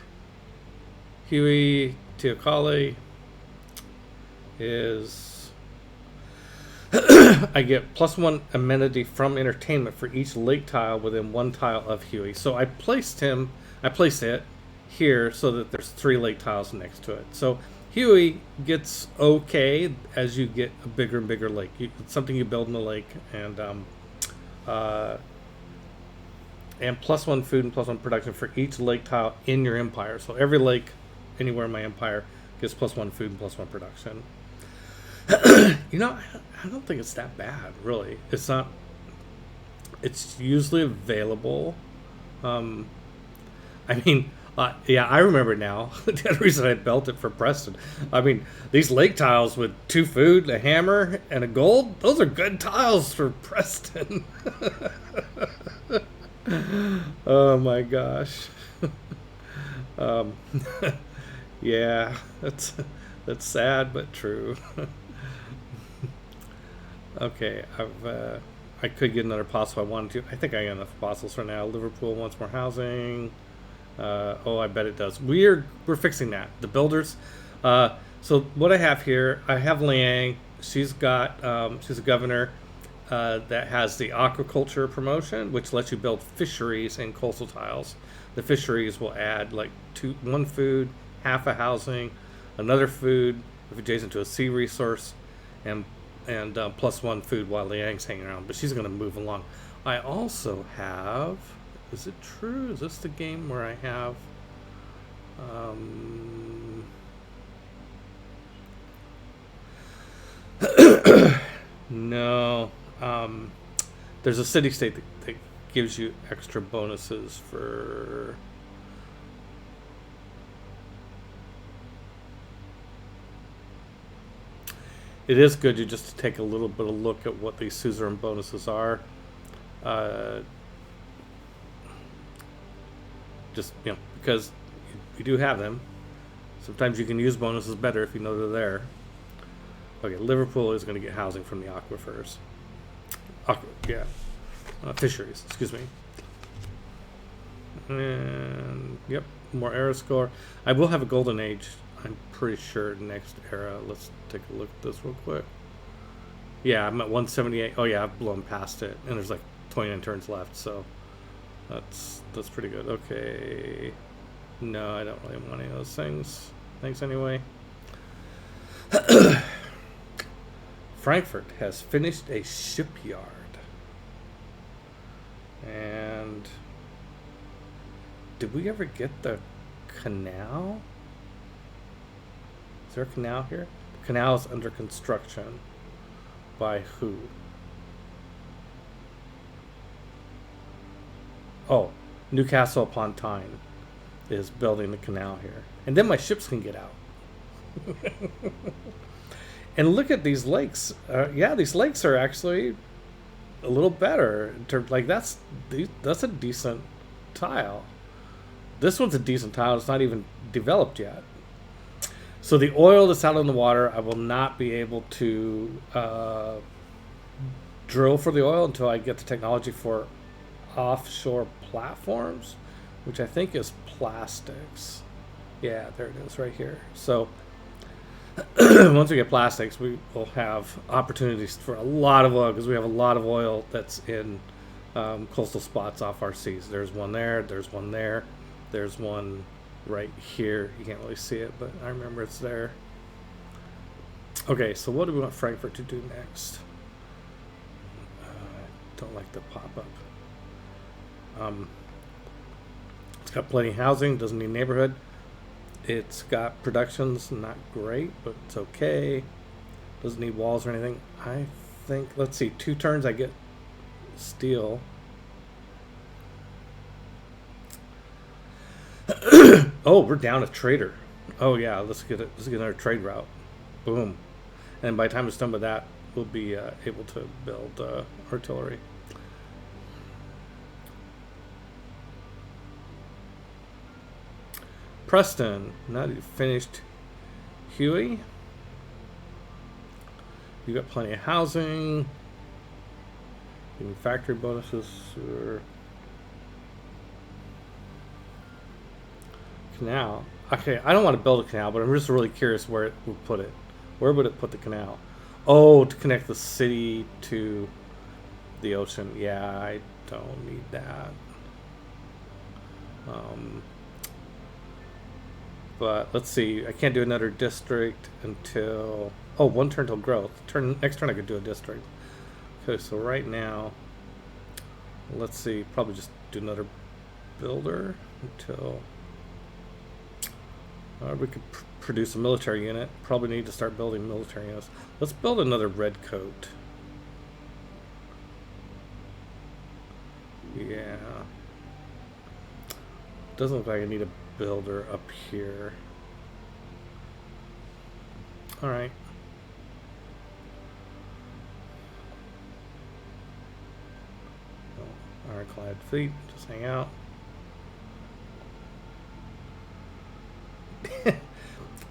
Huey Teocalli is I get +1 amenity from entertainment for each lake tile within 1 tile of Huey. So I placed it here so that there's 3 lake tiles next to it. So Huey gets okay as you get a bigger and bigger lake. It's something you build in the lake, and +1 food and +1 production for each lake tile in your empire. So every lake anywhere in my empire gets +1 food and +1 production. I don't think it's that bad, really. It's not. It's usually available. Yeah, I remember now. The other reason I built it for Preston. I mean, these lake tiles with 2 food, a hammer, and a gold, those are good tiles for Preston. Oh my gosh. Yeah, that's sad but true. Okay, I could get another apostle if I wanted to. I think I got enough apostles for now. Liverpool wants more housing. I bet it does. We're fixing that. The builders. So what I have here, I have Liang. She's a governor that has the aquaculture promotion, which lets you build fisheries and coastal tiles. The fisheries will add like 1 food, half a housing, another food if adjacent to a sea resource, and +1 food while Liang's hanging around. But she's going to move along. I also have. Is it true? Is this the game where I have? No. There's a city state that gives you extra bonuses for. It is good to just take a little bit of look at what these suzerain bonuses are. Because you do have them. Sometimes you can use bonuses better if you know they're there. Okay, Liverpool is going to get housing from the aquifers. Fisheries, excuse me. And, yep, more era score. I will have a golden age, I'm pretty sure, next era. Let's take a look at this real quick. Yeah, I'm at 178. Oh, yeah, I've blown past it. And there's like 29 turns left, so that's pretty good. Okay. No, I don't really want any of those things. Thanks anyway. Frankfurt has finished a shipyard. And did we ever get the canal? Is there a canal here? The canal is under construction. By who? Oh, Newcastle upon Tyne is building the canal here. And then my ships can get out. And look at these lakes. These lakes are actually a little better in terms, like that's a decent tile. This one's a decent tile. It's not even developed yet. So the oil that's out in the water, I will not be able to drill for the oil until I get the technology for offshore platforms, which I think is plastics. Yeah, there it is right here. So once we get plastics, we will have opportunities for a lot of oil, because we have a lot of oil that's in coastal spots off our seas. There's one there, there's one there, there's one right here. You can't really see it, but I remember it's there. Okay, so what do we want Frankfurt to do next? Don't like the pop-up. It's got plenty of housing, doesn't need neighborhood. It's got productions, not great, but it's okay. Doesn't need walls or anything. I think, let's see, 2 turns I get steel. Oh, we're down a trader. Oh yeah, let's get it. Let's get another trade route. Boom. And by the time it's done with that, we'll be able to build artillery. Preston, not finished. Huey, you got plenty of housing. Giving factory bonuses or canal. Okay, I don't want to build a canal, but I'm just really curious where it would put it. Where would it put the canal? Oh, to connect the city to the ocean. Yeah, I don't need that. Um, but let's see. I can't do another district until one turn till growth. Next turn I could do a district. Okay, so right now, let's see. Probably just do another builder until we could produce a military unit. Probably need to start building military units. Let's build another red coat. Yeah. Doesn't look like I need a builder up here. Alright. Ironclad fleet, just hang out.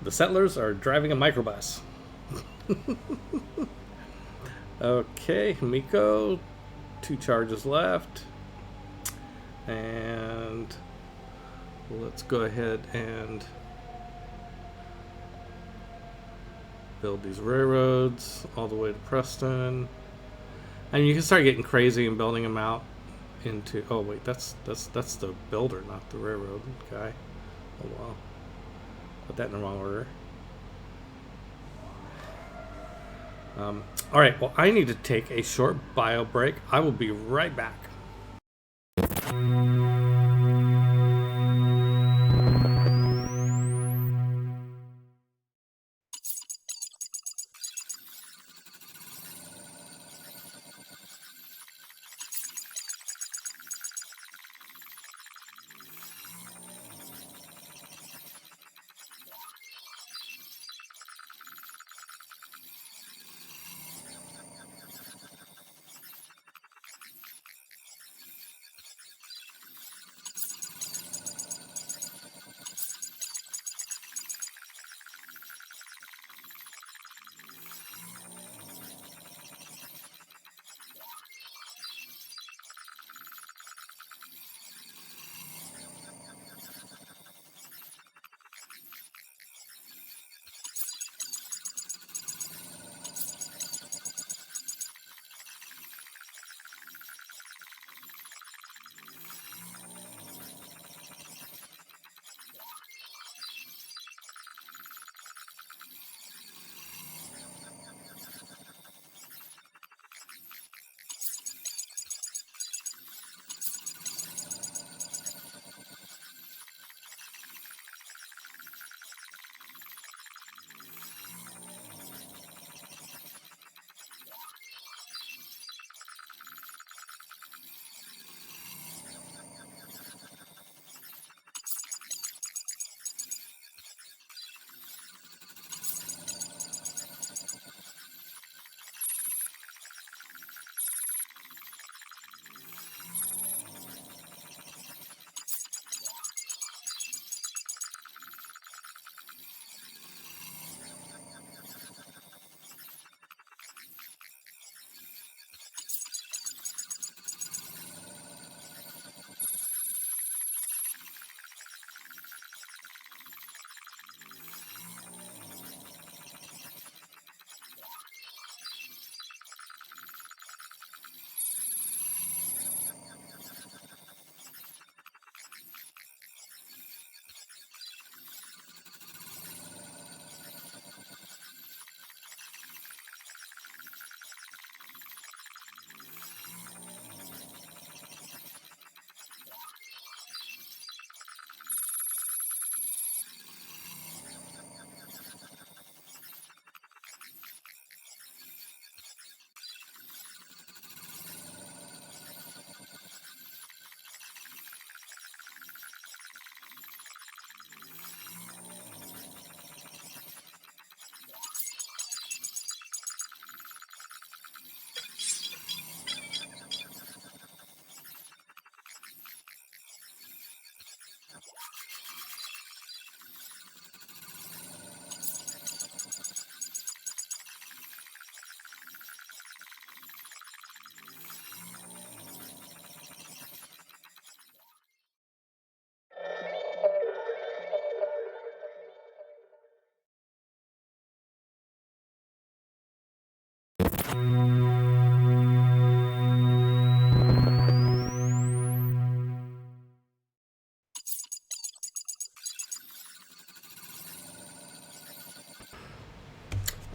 The settlers are driving a microbus. Okay, Miko, 2 charges left. And let's go ahead and build these railroads all the way to Preston. And you can start getting crazy and building them out into. Oh wait, that's the builder, not the railroad guy. Oh well, put that in the wrong order. All right, well, I need to take a short bio break. I will be right back.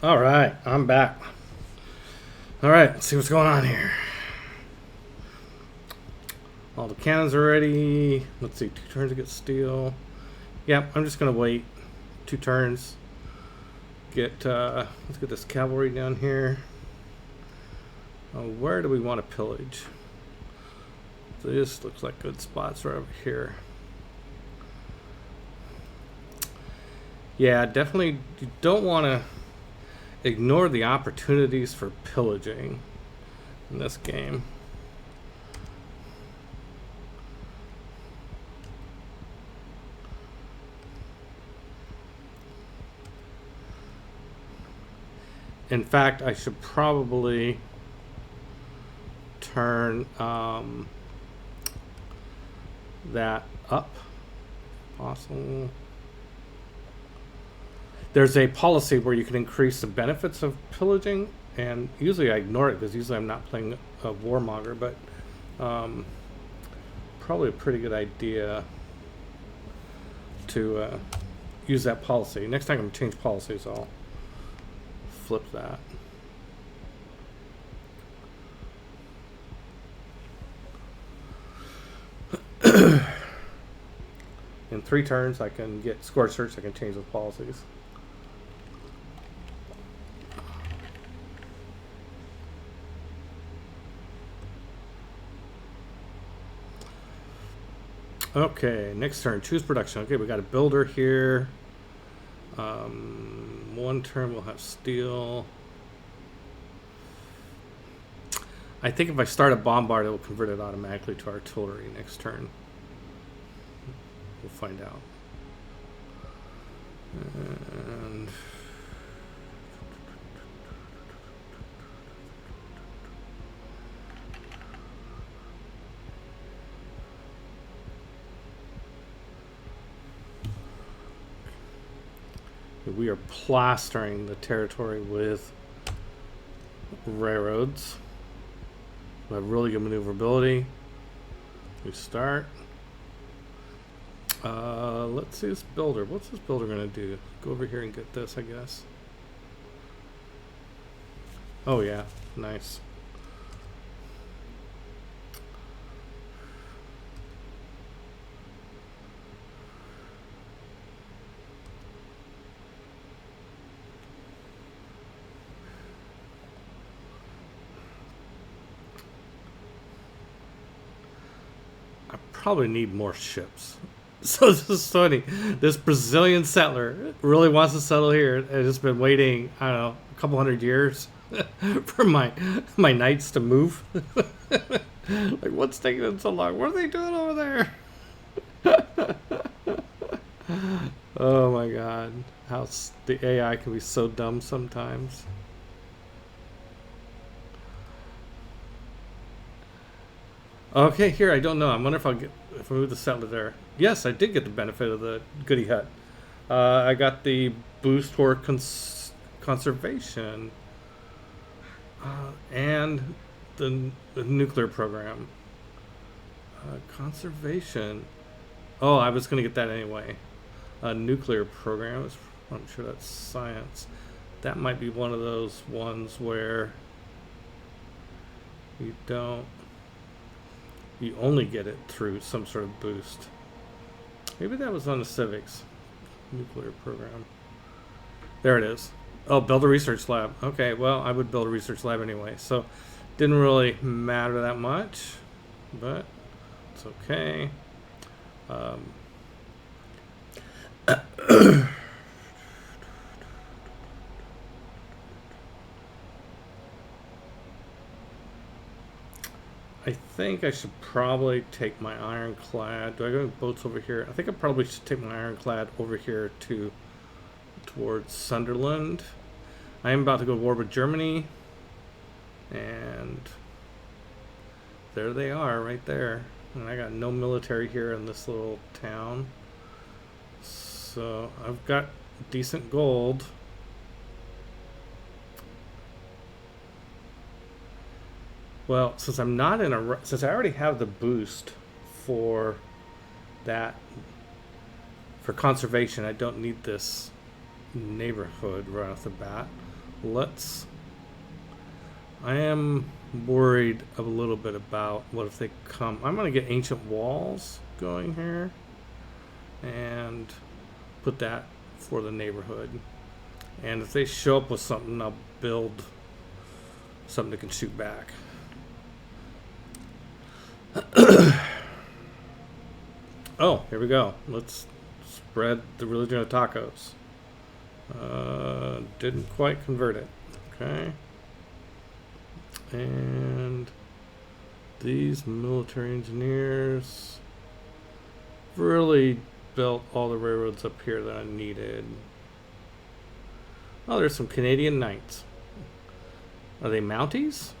All right, I'm back. All right, let's see what's going on here. All the cannons are ready. Let's see, 2 turns to get steel. Yep, I'm just gonna wait 2 turns. Let's get this cavalry down here. Where do we want to pillage? This looks like good spots right over here. Yeah, definitely you don't want to ignore the opportunities for pillaging in this game. In fact, I should probably turn that up. Possible. There's a policy where you can increase the benefits of pillaging, and usually I ignore it because usually I'm not playing a warmonger, but probably a pretty good idea to use that policy. Next time I'm going to change policies, I'll flip that. In 3 turns, I can get score search. I can change those policies. Okay, next turn, choose production. Okay, we got a builder here. 1 turn we'll have steel. I think if I start a bombard, it will convert it automatically to artillery next turn. We'll find out. And we are plastering the territory with railroads. We have really good maneuverability. We start. Let's see this builder. What's this builder gonna do? Go over here and get this, I guess. Oh yeah, nice. I probably need more ships. So this is funny. This Brazilian settler really wants to settle here and has been waiting, I don't know, a couple hundred years for my knights to move. Like, what's taking them so long? What are they doing over there? Oh my god. How the AI can be so dumb sometimes. Okay, here, I don't know. I wonder if if I move the settler there. Yes, I did get the benefit of the goody hut. I got the boost for conservation and the nuclear program. Conservation. Oh, I was going to get that anyway. Nuclear program. I'm sure that's science. That might be one of those ones where you don't. You only get it through some sort of boost. Maybe that was on the civics. Nuclear program. There it is. Oh, build a research lab. Okay, well, I would build a research lab anyway, so didn't really matter that much, but it's okay. I think I should probably take my ironclad. Do I go boats over here? I think I probably should take my ironclad over here towards Sunderland. I am about to go to war with Germany, and there they are right there. And I got no military here in this little town, so I've got decent gold. Well, since I'm not in a, since I already have the boost for that, for conservation, I don't need this neighborhood right off the bat. let's. I am worried a little bit about what if they come. I'm going to get ancient walls going here and put that for the neighborhood. And if they show up with something, I'll build something that can shoot back. Oh, here we go. Let's spread the religion of tacos. Didn't quite convert it. Okay. And these military engineers really built all the railroads up here that I needed. Oh, there's some Canadian Knights. Are they Mounties?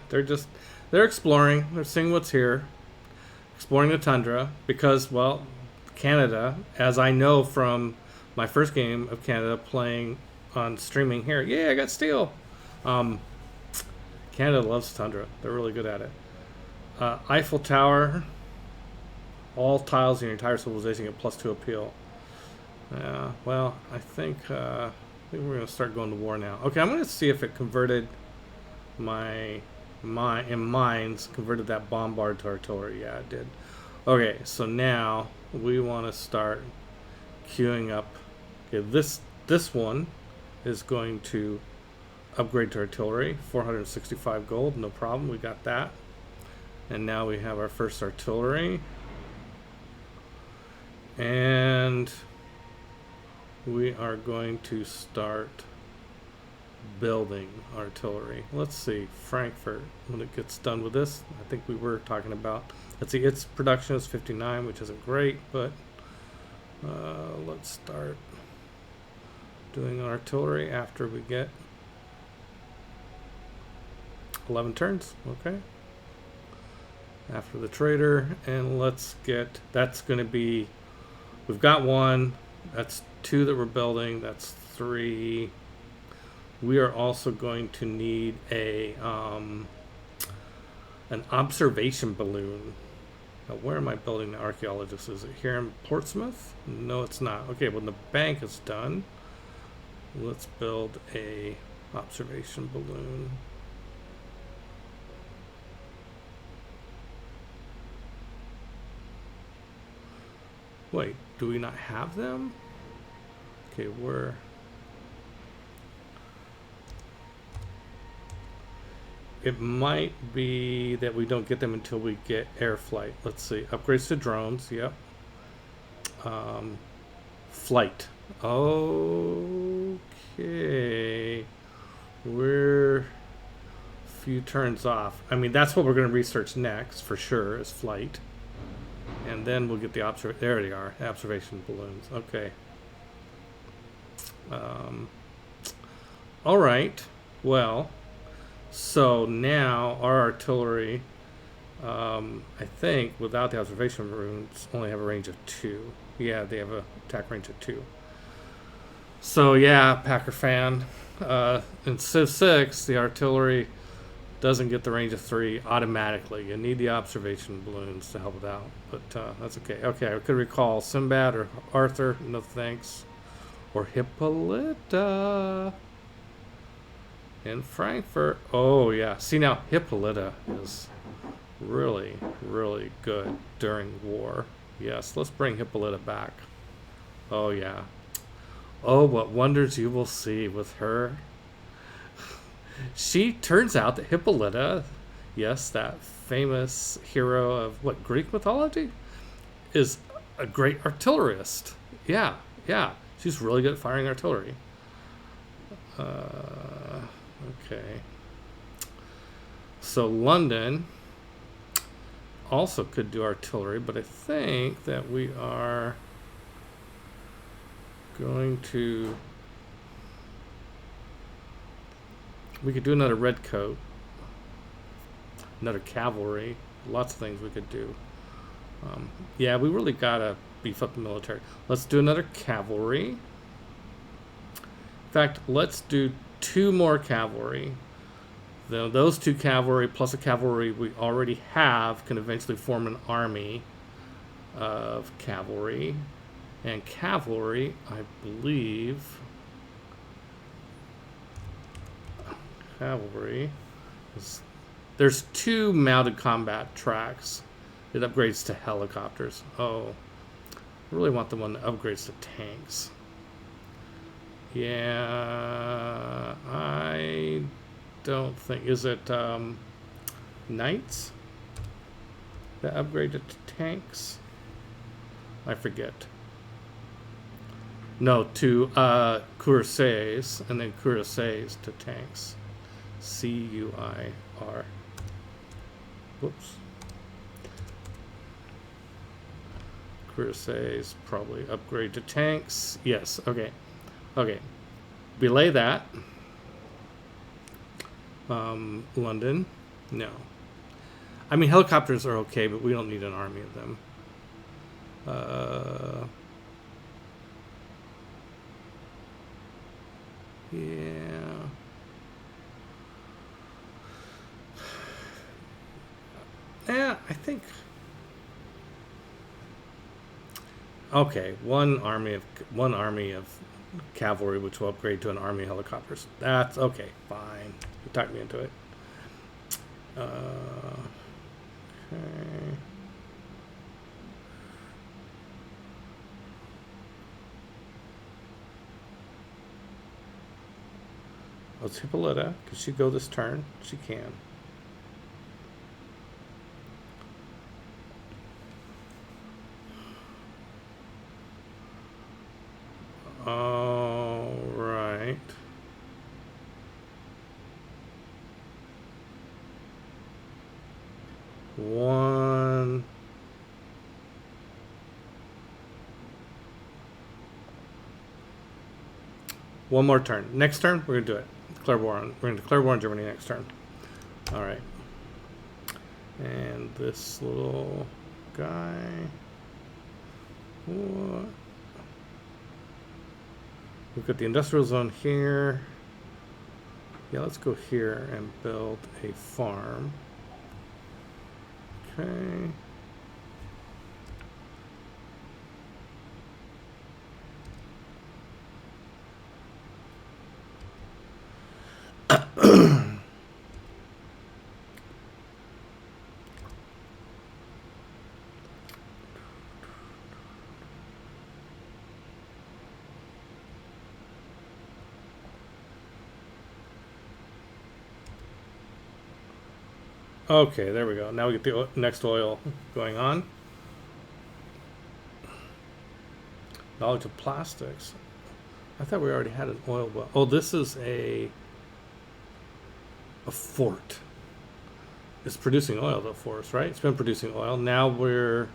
They're exploring. They're seeing what's here. Exploring the tundra because, well, Canada, as I know from my first game of Canada playing on streaming here. Yeah, I got steel. Canada loves tundra. They're really good at it. Eiffel Tower. All tiles in your entire civilization get +2 appeal. Well, I think we're going to start going to war now. Okay, I'm going to see if it converted my mines, converted that bombard to artillery. Yeah, it did. Okay, so now we want to start queuing up. Okay, this one is going to upgrade to artillery. 465 gold, no problem. We got that. And now we have our first artillery. And we are going to start building artillery. Let's see, Frankfurt, when it gets done with this, I think we were talking about, let's see, its production is 59, which isn't great, but let's start doing artillery after we get 11 turns. Okay, after the trader, and let's get, that's going to be, we've got one, that's 2 that we're building, that's 3. We are also going to need a an observation balloon. Now, where am I building the archaeologist? Is it here in Portsmouth? No, it's not. Okay, when the bank is done, let's build a observation balloon. Wait, do we not have them? Okay, we're... It might be that we don't get them until we get air flight. Let's see. Upgrades to drones. Yep. Flight. Okay. We're a few turns off. I mean, that's what we're going to research next for sure, is flight. And then we'll get the observation. There they are. Observation balloons. Okay. All right. Well... So now our artillery, I think, without the observation balloons, only have a range of 2. Yeah, they have a attack range of 2. So yeah, Packer fan. In Civ 6, the artillery doesn't get the range of 3 automatically. You need the observation balloons to help it out, but that's okay. Okay, I could recall Sinbad or Arthur. No thanks. Or Hippolyta. In Frankfurt. Oh, yeah. See, now, Hippolyta is really, really good during war. Yes, let's bring Hippolyta back. Oh, yeah. Oh, what wonders you will see with her. She turns out that Hippolyta, yes, that famous hero of, what, Greek mythology, is a great artillerist. Yeah, yeah. She's really good at firing artillery. Okay. So London also could do artillery, but I think that we are going to... We could do another red coat, another cavalry, lots of things we could do. Yeah, we really gotta beef up the military. Let's do another cavalry. In fact, let's do 2 more cavalry. Those 2 cavalry plus a cavalry we already have can eventually form an army of cavalry. And cavalry, I believe, cavalry is, there's 2 mounted combat tracks. It upgrades to helicopters. Oh, I really want the one that upgrades to tanks. Yeah, I don't think, is it knights that upgraded to tanks? I forget. No, to cuirassiers, and then cuirassiers to tanks. C-U-I-R. Whoops. Cuirassiers probably upgrade to tanks. Yes, okay. Okay. Belay that. London. No. I mean, helicopters are okay, but we don't need an army of them. Yeah. Yeah, I think. Okay, one army of cavalry, which will upgrade to an army of helicopters. That's okay. Fine. You talked me into it. Okay. Let's Hippolyta. Can she go this turn? She can. All right. One more turn. Next turn, we're gonna do it. We're gonna declare war on Germany next turn. All right. And this little guy. What? We've got the industrial zone here. Yeah, let's go here and build a farm. Okay. Okay, there we go. Now we get the next oil going on. Knowledge of plastics. I thought we already had an oil well. Oh, this is a fort. It's producing oil though for us, right? It's been producing oil. Now we're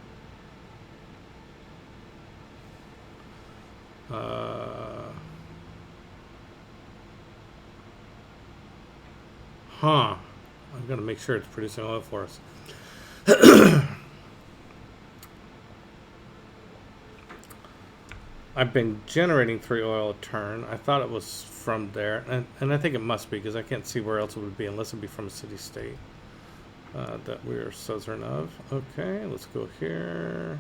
I'm gonna make sure it's producing oil for us. I've been generating 3 oil a turn. I thought it was from there, and I think it must be because I can't see where else it would be unless it be from a city-state that we are suzerain of. Okay, let's go here,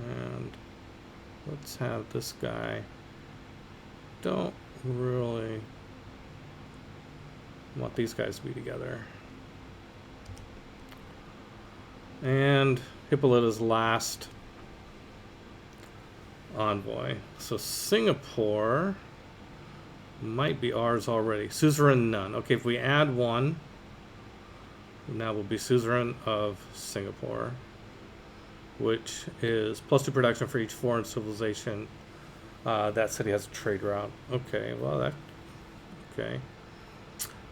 and let's have this guy. Don't really want these guys to be together. And Hippolyta's last envoy. So Singapore might be ours already. Suzerain none. Okay, if we add 1, now we'll be suzerain of Singapore, which is +2 production for each foreign civilization. That city has a trade route. Okay, well that. Okay.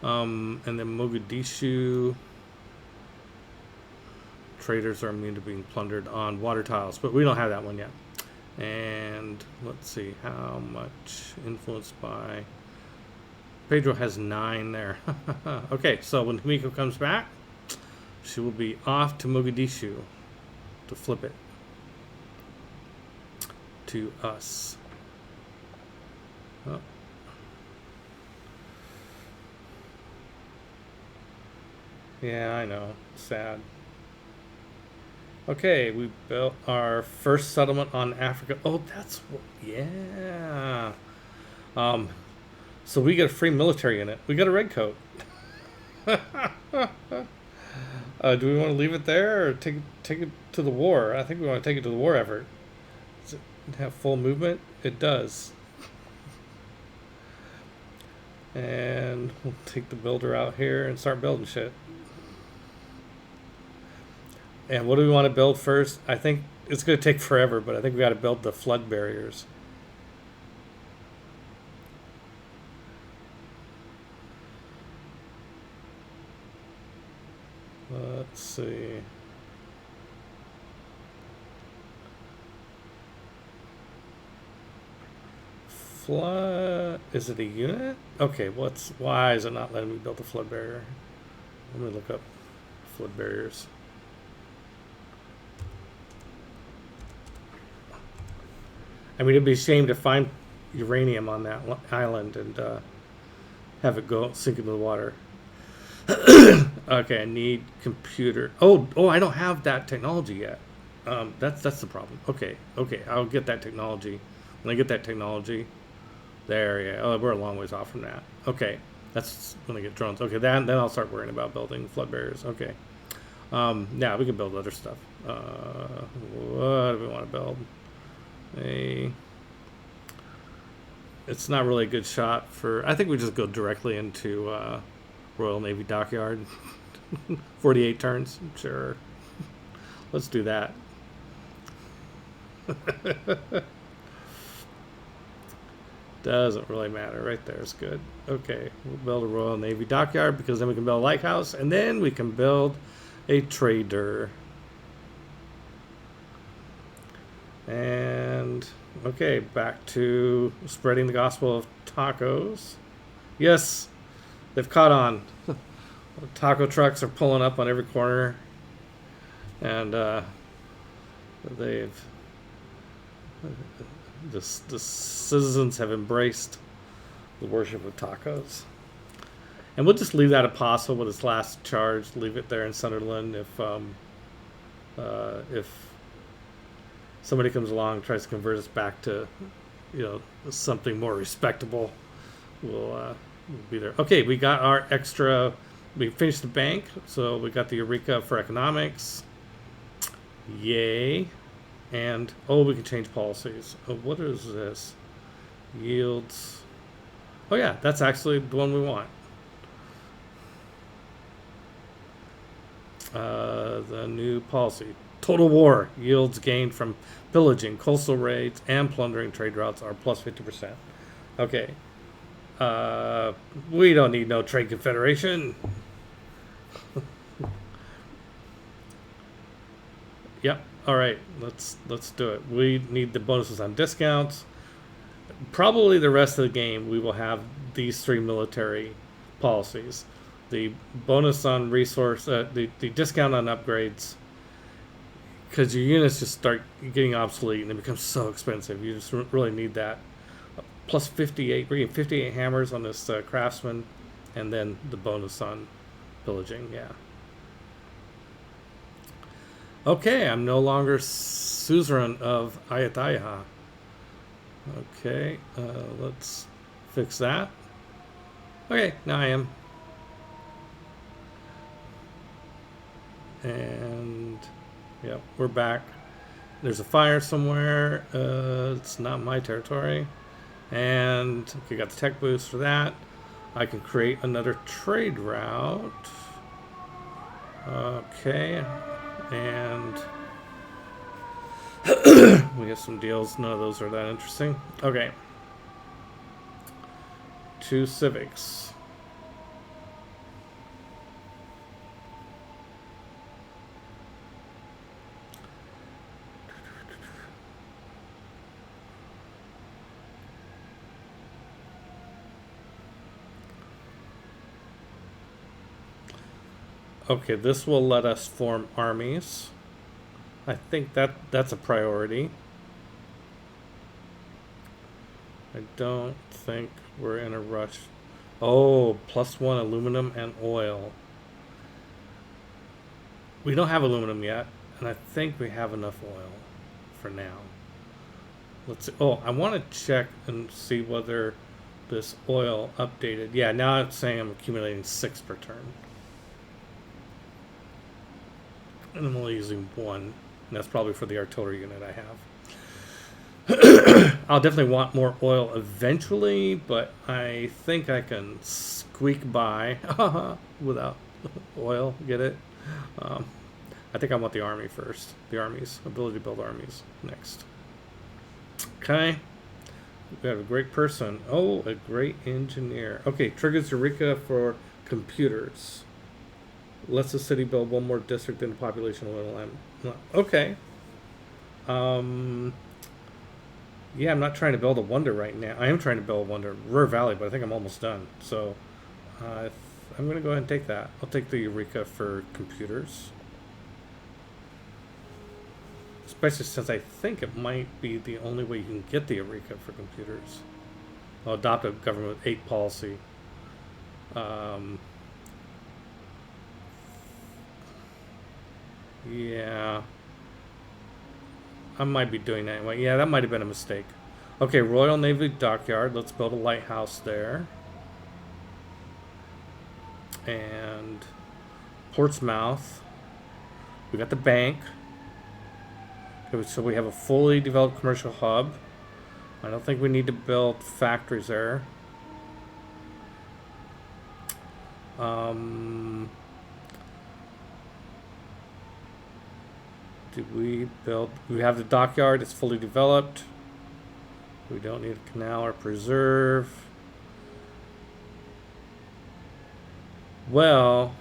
And then Mogadishu. Traders are immune to being plundered on water tiles, but we don't have that one yet. And let's see how much influenced by. Pedro has 9 there. Okay, so when Himiko comes back, she will be off to Mogadishu to flip it to us. Oh. Yeah, I know. Sad. Okay, we built our first settlement on Africa. Oh, yeah. Um, so we get a free military unit. We got a red coat. Do we want to leave it there or take it to the war? I think we want to take it to the war effort. Does it have full movement? It does. And we'll take the builder out here and start building shit. And what do we want to build first? I think it's going to take forever, but I think we got to build the flood barriers. Let's see. Flood. Is it a unit? Okay, why is it not letting me build the flood barrier? Let me look up flood barriers. I mean, it'd be a shame to find uranium on that island and have it go sink into the water. Okay, I need computer. Oh, I don't have that technology yet. That's the problem. Okay, I'll get that technology. When I get that technology, there, yeah. Oh, we're a long ways off from that. Okay, that's when I get drones. Okay, then I'll start worrying about building flood barriers. Okay. Yeah, we can build other stuff. What do we want to build? It's not really a good shot for. I think we just go directly into Royal Navy Dockyard. 48 turns, sure. Let's do that. Doesn't really matter. Right there is good. Okay, we'll build a Royal Navy Dockyard because then we can build a lighthouse and then we can build a trader. And okay, back to spreading the gospel of tacos. Yes, they've caught on. Taco trucks are pulling up on every corner, and they've the citizens have embraced the worship of tacos. And we'll just leave that apostle with his last charge. Leave it there in Sunderland. If somebody comes along and tries to convert us back to, something more respectable, we'll be there. Okay, we got our extra. We finished the bank, so we got the Eureka for economics. Yay. And, we can change policies. What is this? Yields. Oh, yeah, that's actually the one we want. The new policy. Total war. Yields gained from pillaging, coastal raids, and plundering trade routes are plus 50%. Okay. We don't need no trade confederation. Yep. All right. Let's do it. We need the bonuses on discounts. Probably the rest of the game we will have these three military policies. The bonus on resource, the discount on upgrades, because your units just start getting obsolete and they become so expensive. You just really need that. Plus 58, we're getting 58 hammers on this craftsman, and then the bonus on pillaging. Yeah. Okay, I'm no longer suzerain of Ayutthaya. Okay, let's fix that. Okay, now I am. And, yep, we're back. There's a fire somewhere. It's not my territory. And, okay, got the tech boost for that. I can create another trade route. Okay. And we have some deals. None of those are that interesting. Okay. 2 civics. Okay, this will let us form armies. I think that's a priority. I don't think we're in a rush. Oh, +1 aluminum and oil. We don't have aluminum yet, and I think we have enough oil for now. Let's see. Oh, I want to check and see whether this oil updated. Yeah, now it's saying I'm accumulating 6 per turn. And I'm only using 1, and that's probably for the artillery unit I have. I'll definitely want more oil eventually, but I think I can squeak by without oil. Get it? I think I want the army first. The armies. Ability to build armies next. Okay. We have a great person. Oh, a great engineer. Okay, triggers Eureka for computers. Lets the city build one more district in the population will. Okay. Yeah, I'm not trying to build a wonder right now. I am trying to build a wonder, Ruhr Valley, but I think I'm almost done. So, I'm going to go ahead and take that. I'll take the Eureka for computers. Especially since I think it might be the only way you can get the Eureka for computers. I'll adopt a government 8 policy. Yeah. I might be doing that anyway. Yeah, that might have been a mistake. Okay, Royal Navy Dockyard. Let's build a lighthouse there. And Portsmouth. We got the bank. Okay, so we have a fully developed commercial hub. I don't think we need to build factories there. Did we build? We have the dockyard. It's fully developed. We don't need a canal or preserve. Well,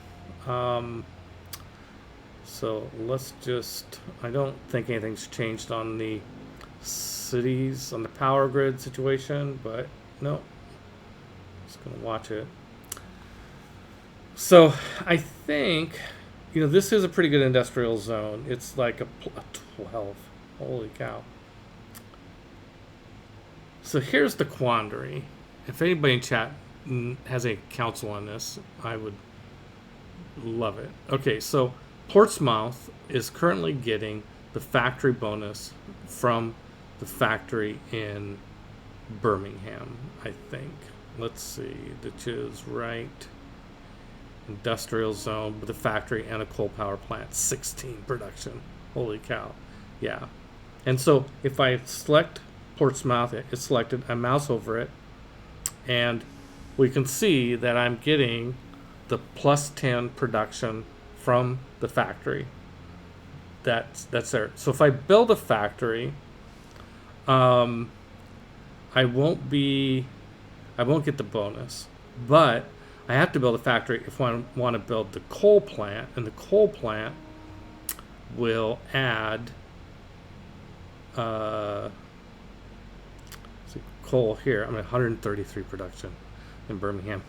so let's just. I don't think anything's changed on the cities, on the power grid situation, but no. Just gonna watch it. So I think. This is a pretty good industrial zone. It's like a 12. Holy cow. So here's the quandary. If anybody in chat has a counsel on this, I would love it. Okay, so Portsmouth is currently getting the factory bonus from the factory in Birmingham, I think. Let's see, which is right. Industrial zone with a factory and a coal power plant. 16 production. Holy cow. Yeah. And so if I select Portsmouth, it's selected, I mouse over it, and we can see that I'm getting the plus 10 production from the factory. That's there. So if I build a factory, I won't get the bonus, but I have to build a factory if I want to build the coal plant, and the coal plant will add coal here. I'm at 133 production in Birmingham.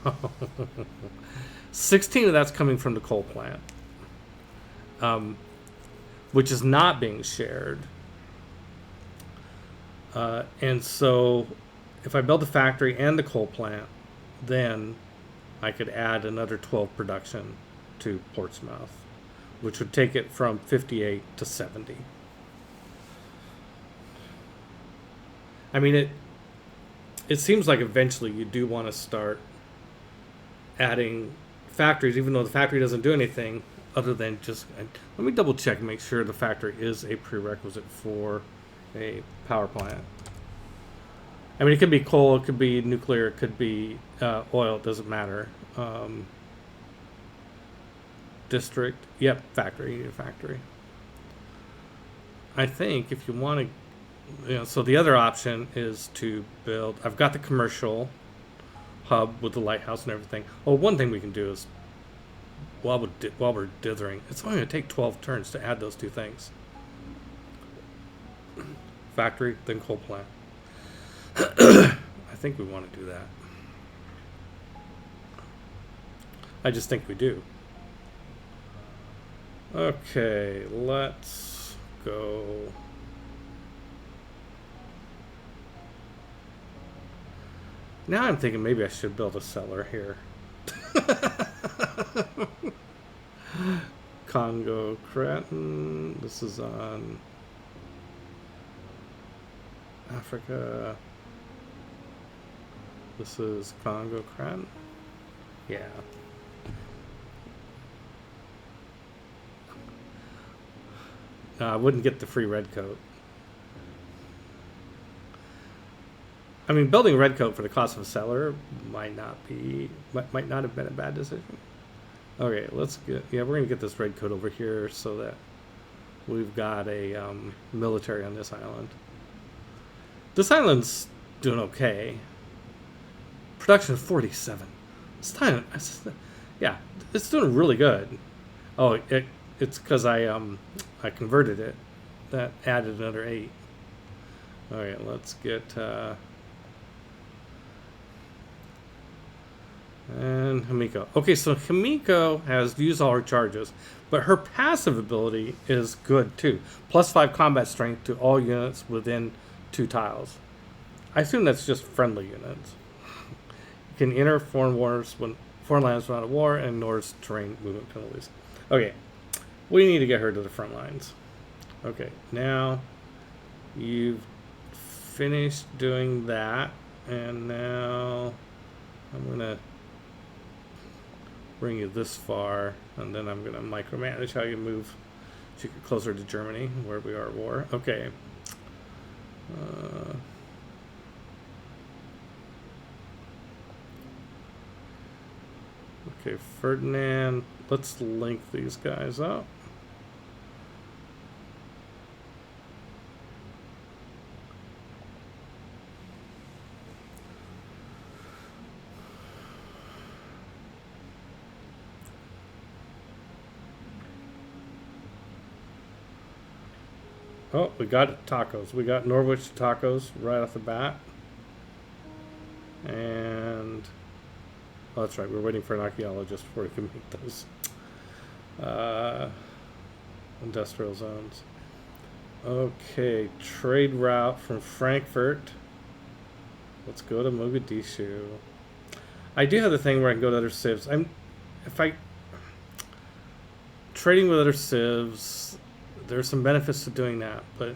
16 of that's coming from the coal plant, which is not being shared. And so if I build the factory and the coal plant, then I could add another 12 production to Portsmouth, which would take it from 58 to 70. I mean, it seems like eventually you do want to start adding factories, even though the factory doesn't do anything other than just... Let me double check and make sure the factory is a prerequisite for a power plant. I mean, it could be coal, it could be nuclear, it could be oil, it doesn't matter. District, yep, factory, you need a factory. I think if you want to, so the other option is to build, I've got the commercial hub with the lighthouse and everything. Oh, one thing we can do is, while we're dithering, it's only going to take 12 turns to add those two things. Factory, then coal plant. I think we want to do that. I just think we do. Okay, let's go. Now I'm thinking maybe I should build a cellar here. Congo Cretin. This is on Africa. This is Congo Cretin. Yeah. I wouldn't get the free red coat. I mean, building a red coat for the cost of a seller might not have been a bad decision. Okay, let's get, yeah, we're gonna get this red coat over here so that we've got a military on this island. This island's doing okay. Production 47. Yeah, it's doing really good. Oh, it's because I converted it. That added another 8. All right, let's get and Himiko. Okay, so Himiko has used all her charges, but her passive ability is good too. +5 combat strength to all units within 2 tiles. I assume that's just friendly units. You can enter foreign lands when out of war and ignores terrain movement penalties. Okay, we need to get her to the front lines. Okay, now you've finished doing that, and now I'm gonna bring you this far, and then I'm gonna micromanage how you move to get closer to Germany, where we are at war. Okay. Okay, Ferdinand. Let's link these guys up. Oh, we got tacos. We got Norwich tacos right off the bat. And oh, that's right. We're waiting for an archaeologist before we can make those industrial zones. Okay, trade route from Frankfurt. Let's go to Mogadishu. I do have the thing where I can go to other civs. Trading with other civs, there's some benefits to doing that, but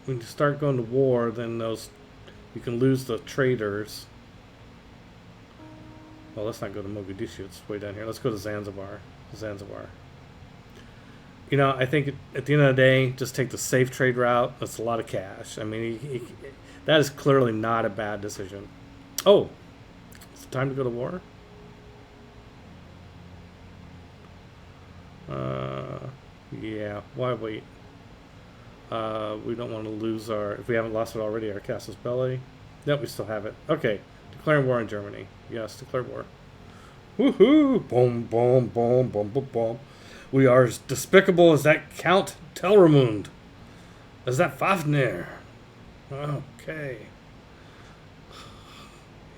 when you start going to war, then you can lose the traders. Well, let's not go to Mogadishu. It's way down here. Let's go to Zanzibar. You know, I think at the end of the day, just take the safe trade route. That's a lot of cash. I mean, that is clearly not a bad decision. Oh, it's time to go to war? Yeah, why wait? We don't want to lose if we haven't lost it already, our Casus Belli. Nope, we still have it. Okay, declaring war on Germany. Yes, declare war. Woohoo! Boom, boom, boom, boom, boom, boom. We are as despicable as that Count Telramund. As that Fafnir. Okay.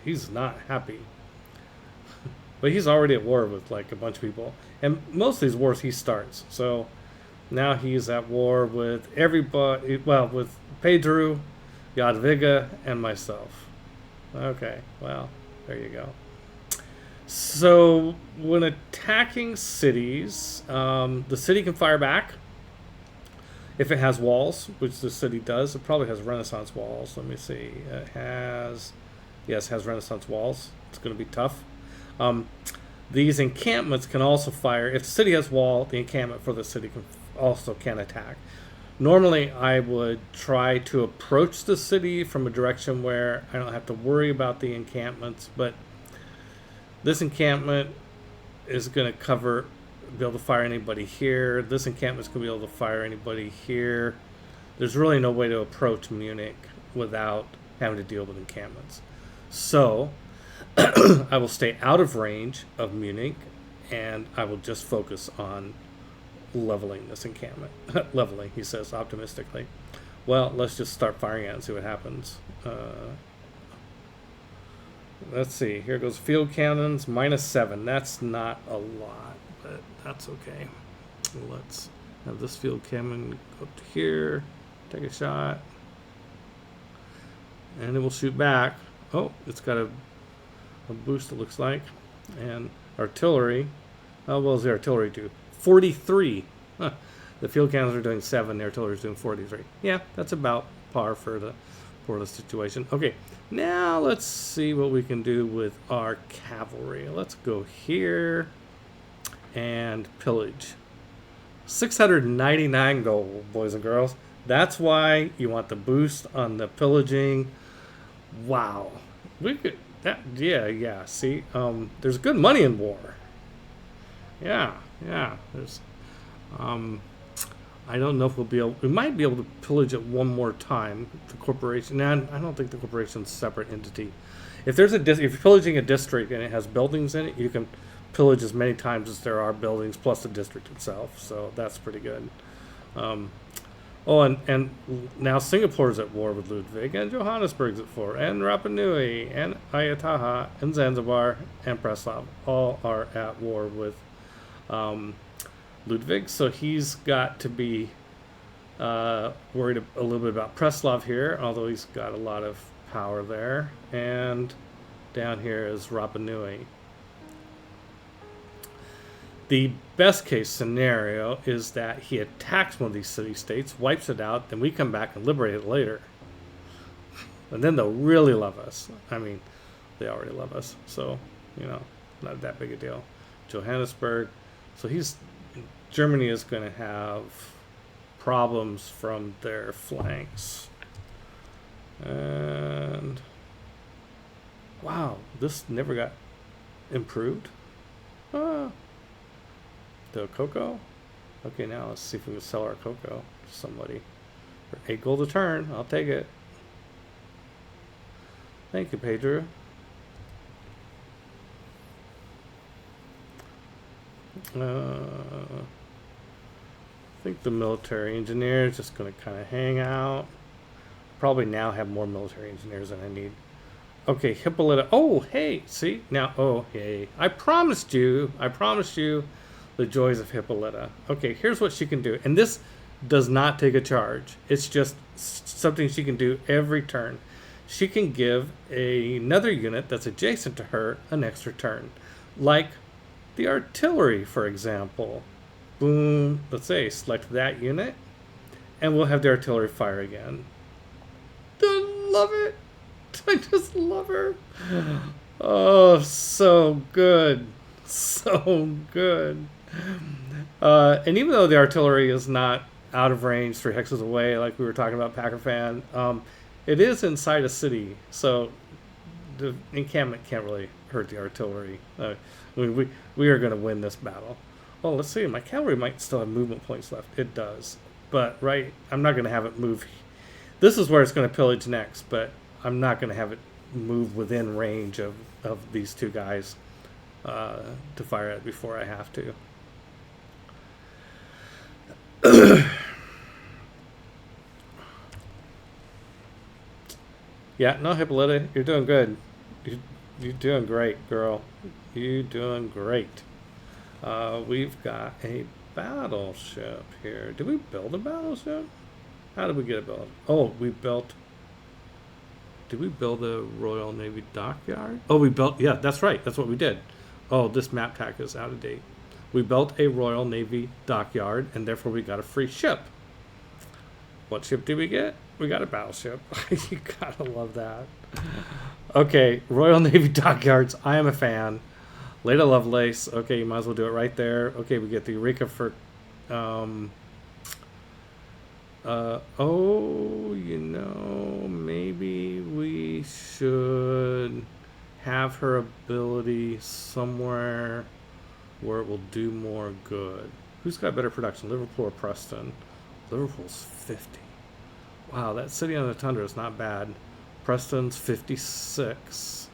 He's not happy. But he's already at war with like a bunch of people. And most of these wars he starts. So now he's at war with everybody. Well, with Pedro, Jadwiga, and myself. Okay, well, there you go. So when attacking cities, the city can fire back if it has walls, which the city does. It probably has Renaissance walls. Let me see. It has Renaissance walls. It's going to be tough. These encampments can also fire. If the city has wall, the encampment for the city can attack. Normally, I would try to approach the city from a direction where I don't have to worry about the encampments, but this encampment is going to be able to fire anybody here. This encampment is going to be able to fire anybody here. There's really no way to approach Munich without having to deal with encampments. So I will stay out of range of Munich, and I will just focus on leveling this encampment. Leveling, he says optimistically. Well, let's just start firing at it and see what happens. Let's see. Here goes field cannons, -7. That's not a lot, but that's okay. Let's have this field cannon go up to here, take a shot, and it will shoot back. Oh, it's got a boost, it looks like. And artillery. How well does the artillery do? 43. Huh. The field cannons are doing 7, the artillery is doing 43. Yeah, that's about par for the situation. Okay, now let's see what we can do with our cavalry. Let's go here and pillage. 699 gold, boys and girls. That's why you want the boost on the pillaging. Wow, we could that yeah. See, there's good money in war. Yeah. There's I don't know if we might be able to pillage it one more time. The corporation, I don't think the corporation's a separate entity. If if you're pillaging a district and it has buildings in it, you can pillage as many times as there are buildings plus the district itself. So that's pretty good. And now Singapore's at war with Ludwig, and Johannesburg's at war, and Rapa Nui, and Ayataha, and Zanzibar, and Preslav all are at war with Ludwig. So he's got to be worried a little bit about Preslav here, although he's got a lot of power there. And down here is Rapa Nui. The best case scenario is that he attacks one of these city-states, wipes it out, then we come back and liberate it later. And then they'll really love us. I mean, they already love us. So, not that big a deal. Johannesburg. So Germany is going to have problems from their flanks. And wow, this never got improved. The cocoa? Okay, now let's see if we can sell our cocoa to somebody. For 8 gold a turn, I'll take it. Thank you, Pedro. I think the military engineer is just going to kind of hang out. Probably now have more military engineers than I need. Okay, Hippolyta. Oh, hey, see? Now, oh, hey. I promised you the joys of Hippolyta. Okay, here's what she can do. And this does not take a charge. It's just something she can do every turn. She can give another unit that's adjacent to her an extra turn. Like the artillery, for example. Boom. Let's say select that unit. And we'll have the artillery fire again. I love it. I just love her. Oh, so good. So good. And even though the artillery is not out of range 3 hexes away, like we were talking about Packer Fan, it is inside a city, so the encampment can't really hurt the artillery. We are going to win this battle. Oh, let's see. My cavalry might still have movement points left. It does. But, I'm not going to have it move. This is where it's going to pillage next, but I'm not going to have it move within range of these two guys to fire at before I have to. Yeah, no, Hippolyta, you're doing good. You're doing great, girl. You're doing great. We've got a battleship here. Did we build a battleship? How did we get it built? Oh, did we build a Royal Navy dockyard? Oh, yeah, that's right. That's what we did. Oh, this map pack is out of date. We built a Royal Navy dockyard, and therefore we got a free ship. What ship did we get? We got a battleship. You gotta love that. Okay, Royal Navy dockyards. I am a fan. Leda Lovelace. Okay, you might as well do it right there. Okay, we get the Eureka for... maybe we should have her ability somewhere where it will do more good. Who's got better production, Liverpool or Preston? Liverpool's 50. Wow, that city on the tundra is not bad. Preston's 56.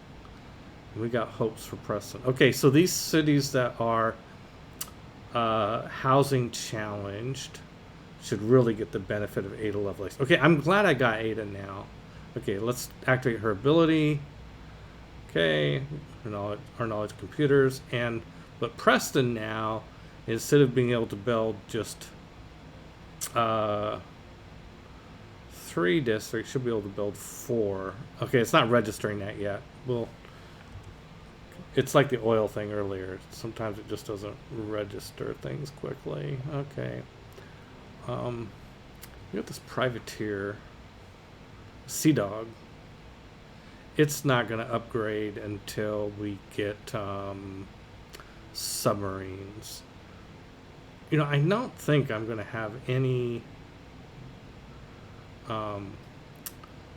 We got hopes for Preston. Okay, so these cities that are housing challenged should really get the benefit of Ada Lovelace. Okay, I'm glad I got Ada now. Okay, let's activate her ability. Okay, our knowledge computers. But Preston now, instead of being able to build just 3 districts, should be able to build 4. Okay, it's not registering that yet. It's like the oil thing earlier. Sometimes it just doesn't register things quickly. Okay. We got this privateer, Sea Dog. It's not going to upgrade until we get submarines. You know, I don't think I'm going to have any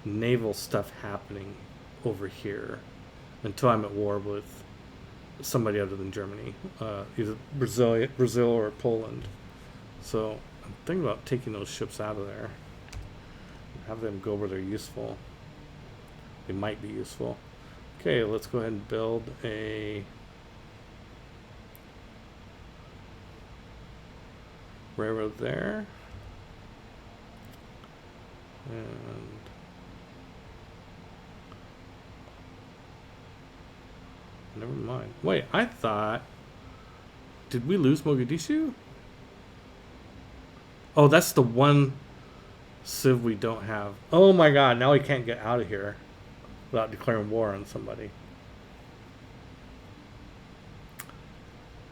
naval stuff happening over here until I'm at war with somebody other than Germany, either Brazil or Poland. So I'm thinking about taking those ships out of there, have them go where they're useful. They might be useful. Okay, let's go ahead and build a railroad there. And never mind. Wait, I thought... Did we lose Mogadishu? Oh, that's the one civ we don't have. Oh my god, now we can't get out of here without declaring war on somebody.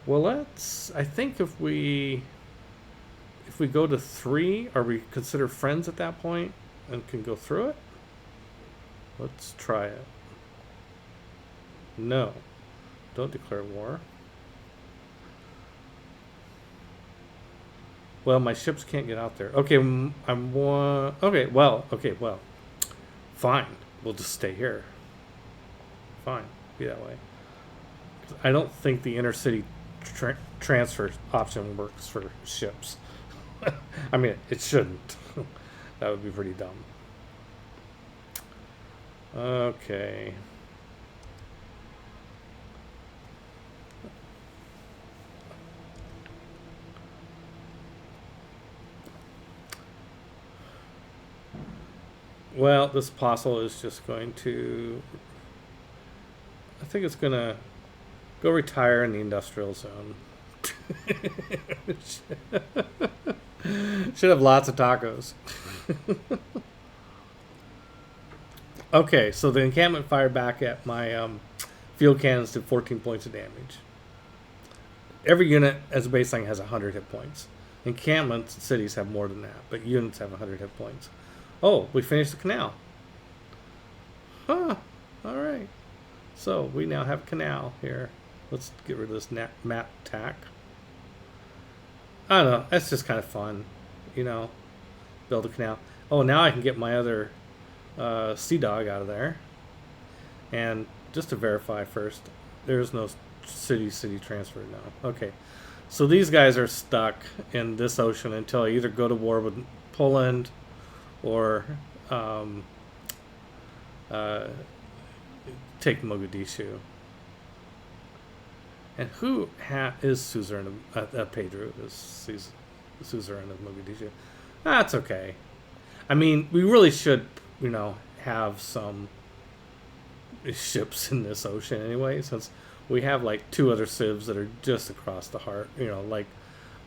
Well, let's... I think if we go to 3, are we considered friends at that point and can go through it? Let's try it. No. Don't declare war. Well, my ships can't get out there. Okay, I'm one... Okay, well. Fine. We'll just stay here. Fine. Be that way. I don't think the intercity transfer option works for ships. I mean, it shouldn't. That would be pretty dumb. Okay. Well, this apostle is just going to... I think it's going to go retire in the industrial zone. Should have lots of tacos. Okay, so the encampment fired back at my field cannons did 14 points of damage. Every unit as a baseline has 100 hit points. Encampments and cities have more than that, but units have 100 hit points. Oh, we finished the canal. Huh. Alright. So, we now have canal here. Let's get rid of this map tack. I don't know. That's just kind of fun. You know, build a canal. Oh, now I can get my other Sea Dog out of there. And just to verify first, there's no city transfer now. Okay. So these guys are stuck in this ocean until I either go to war with Poland or take Mogadishu. And who is suzerain of Pedro is suzerain of Mogadishu? That's okay. I mean, we really should, you know, have some ships in this ocean anyway, since we have like 2 other civs that are just across the heart. You know, like,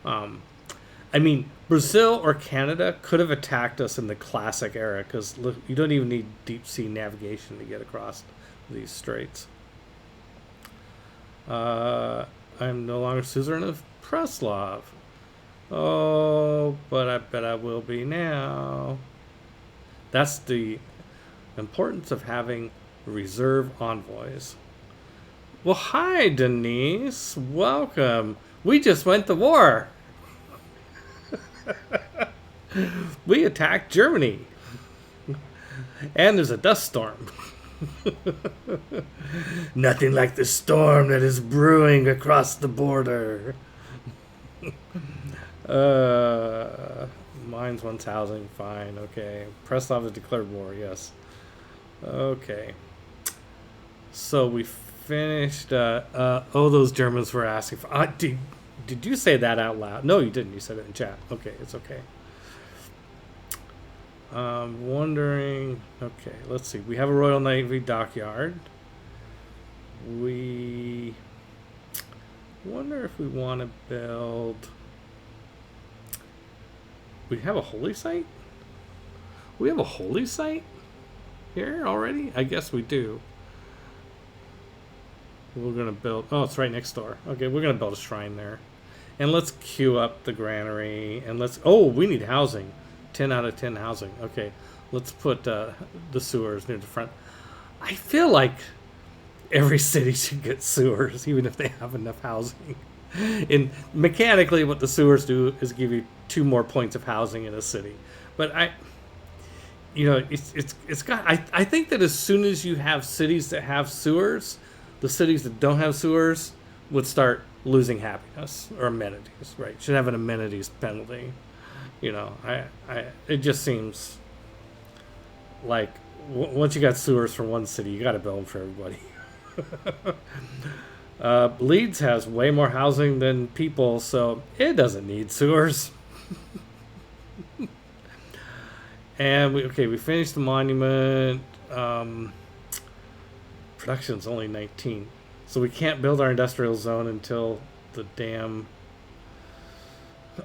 I mean, Brazil or Canada could have attacked us in the classic era, because you don't even need deep sea navigation to get across these straits. I'm no longer suzerain of Preslav. Oh, but I bet I will be now. That's the importance of having reserve envoys. Well, hi, Denise. Welcome. We just went to war. We attacked Germany. And there's a dust storm. Nothing like the storm that is brewing across the border. Mine's 1,000. Fine. Okay. Preslav has declared war. Yes. Okay. So we finished. Those Germans were asking for. Did you say that out loud? No, you didn't. You said it in chat. Okay, it's okay. Wondering. Okay, let's see. We have a Royal Navy dockyard. We wonder if we want to build. We have a holy site? We have a holy site here already? I guess we do. We're gonna build. Oh, it's right next door. Okay, we're gonna build a shrine there, and let's queue up the granary. And let's. Oh, we need housing. 10 out of 10 housing. Okay, let's put the sewers near the front. I feel like every city should get sewers, even if they have enough housing. And mechanically, what the sewers do is give you 2 more points of housing in a city. But it's got. I think that as soon as you have cities that have sewers, the cities that don't have sewers would start losing happiness or amenities. Right? Should have an amenities penalty. It just seems like once you got sewers for one city, you got to build them for everybody. Leeds has way more housing than people, so it doesn't need sewers. And we finished the monument. Production's only 19, so we can't build our industrial zone until the damn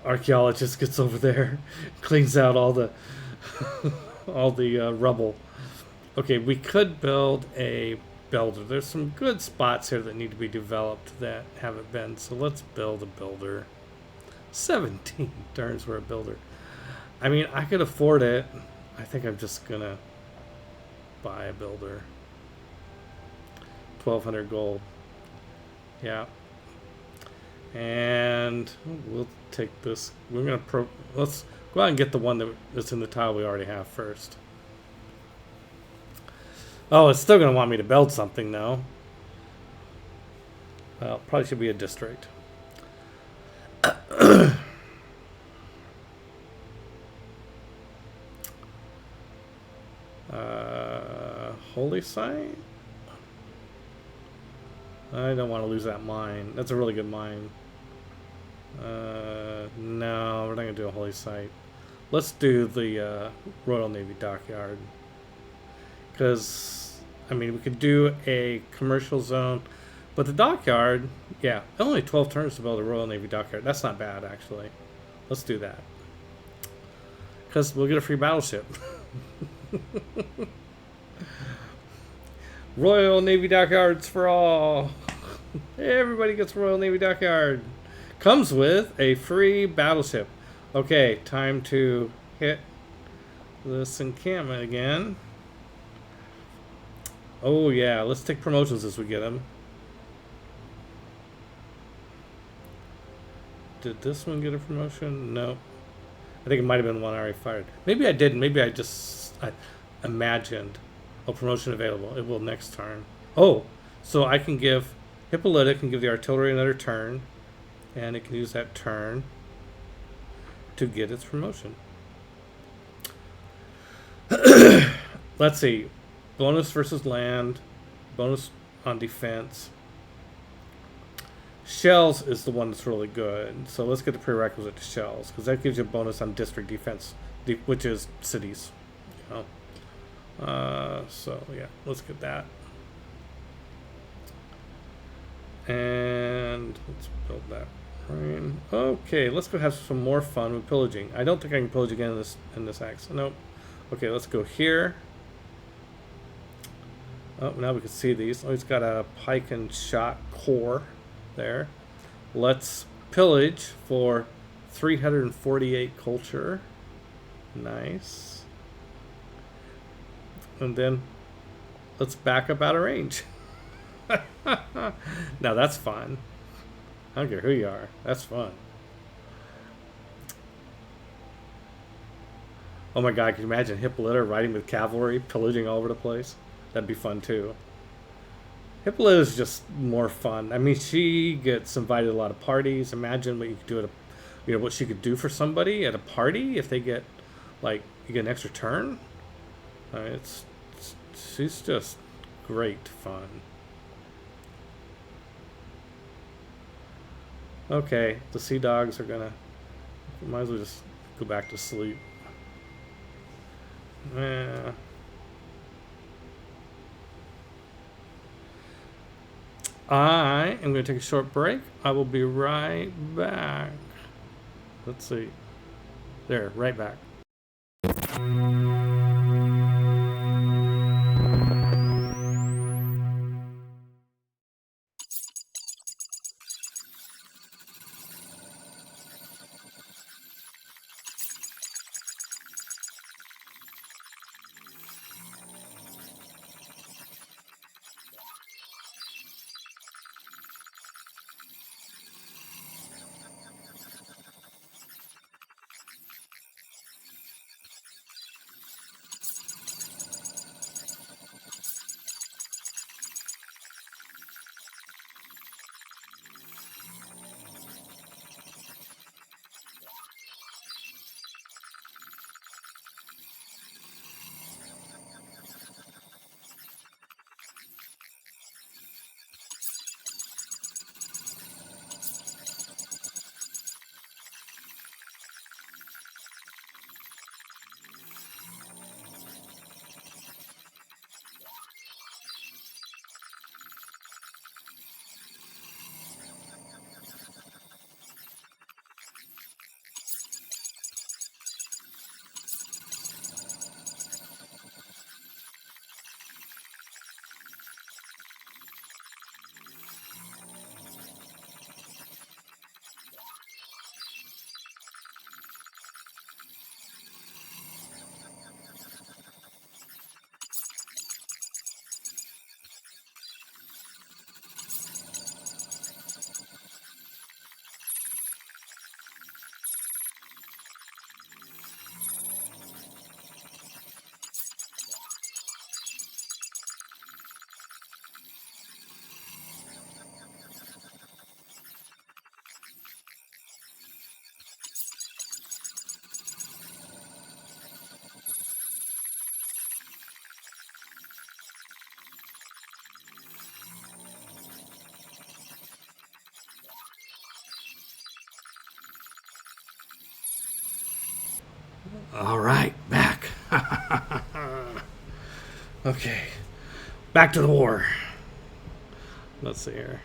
archaeologist gets over there, cleans out all the all the rubble. Okay, we could build a builder. There's some good spots here that need to be developed that haven't been, so let's build a builder. 17 turns for a builder. I mean, I could afford it. I think I'm just gonna buy a builder. 1200 gold. Yeah. And we'll take this. Let's go out and get the one that's in the tile we already have first. Oh, it's still going to want me to build something, though. Well, probably should be a district. Holy site? I don't want to lose that mine. That's a really good mine. No, we're not going to do a holy site. Let's do the Royal Navy dockyard. Because, I mean, we could do a commercial zone. But the dockyard, yeah, only 12 turns to build a Royal Navy dockyard. That's not bad, actually. Let's do that. Because we'll get a free battleship. Royal Navy dockyards for all. Everybody gets Royal Navy dockyard. Comes with a free battleship. Okay, time to hit this encampment again. Oh yeah, let's take promotions as we get them. Did this one get a promotion? No. I think it might have been the one I already fired. Maybe I didn't. Maybe I imagined a promotion available. It will next turn. Oh, so I can give Hippolyta can give the artillery another turn, and it can use that turn to get its promotion. Let's see. Bonus versus land. Bonus on defense. Shells is the one that's really good. So let's get the prerequisite to shells, because that gives you a bonus on district defense, which is cities. You know? So yeah, let's get that. And let's build that. Okay, let's go have some more fun with pillaging. I don't think I can pillage again in this axe. Nope. Okay, let's go here. Oh, now we can see these. Oh, he's got a pike and shot core there. Let's pillage for 348 culture. Nice. And then let's back up out of range. Now that's fun. I don't care who you are. That's fun. Oh my god, can you imagine Hippolyta riding with cavalry, pillaging all over the place? That'd be fun too. Hippolyta is just more fun. I mean, she gets invited to a lot of parties. Imagine what you could do at what she could do for somebody at a party if they get, like, you get an extra turn. She's just great fun. Okay, the sea dogs are gonna. Might as well just go back to sleep. Yeah. I am going to take a short break. I will be right back. Let's see. There, right back. All right, back. Okay, back to the war. Let's see here.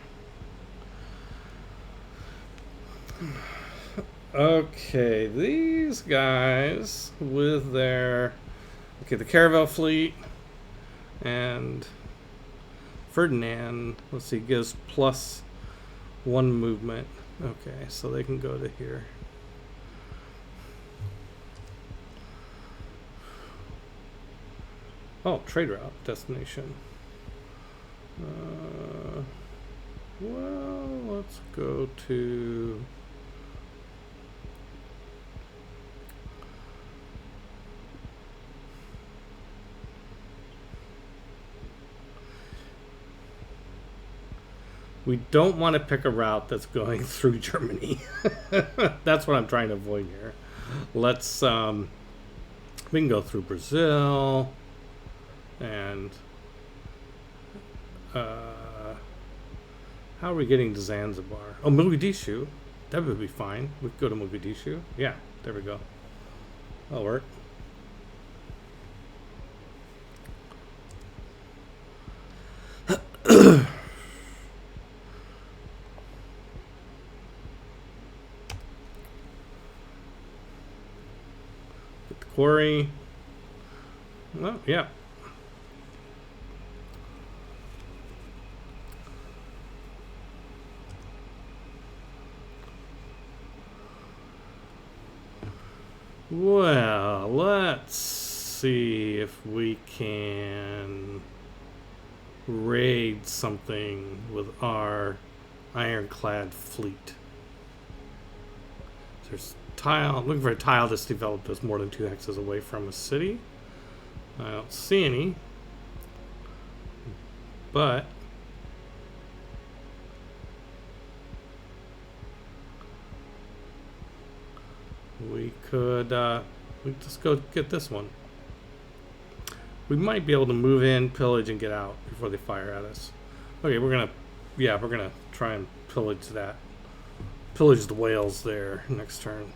Okay, these guys with their the Caravel fleet and Ferdinand. Let's see, gives +1 movement. Okay, so they can go to here. Oh, trade route destination. Well, let's go to. We don't want to pick a route that's going through Germany. That's what I'm trying to avoid here. Let's we can go through Brazil and how are we getting to Zanzibar? Oh, Mogadishu. That would be fine. We could go to Mogadishu. Yeah, there we go. That'll work. Get the quarry. Oh, yeah. Well, let's see if we can raid something with our ironclad fleet. There's tile. I'm looking for a tile that's developed that's more than 2 hexes away from a city. I don't see any, but we could we just go get this one. We might be able to move in, pillage, and get out before they fire at us. Okay, we're gonna try and pillage that. Pillage the whales there next turn.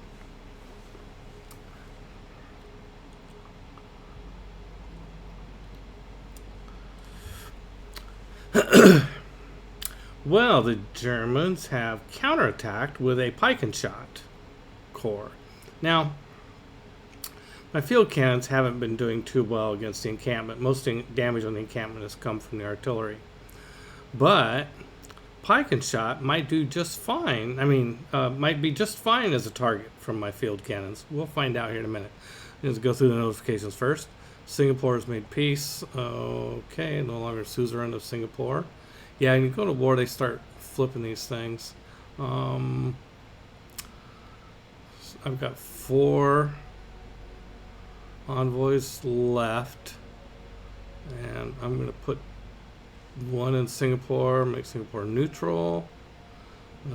Well, the Germans have counterattacked with a pike and shot corps. Now, my field cannons haven't been doing too well against the encampment. Most damage on the encampment has come from the artillery. But pike and shot might do just fine. I mean, might be just fine as a target from my field cannons. We'll find out here in a minute. Let's go through the notifications first. Singapore has made peace. Okay, no longer suzerain of Singapore. Yeah, when you go to war, they start flipping these things. I've got 4 envoys left, and I'm going to put 1 in Singapore, make Singapore neutral,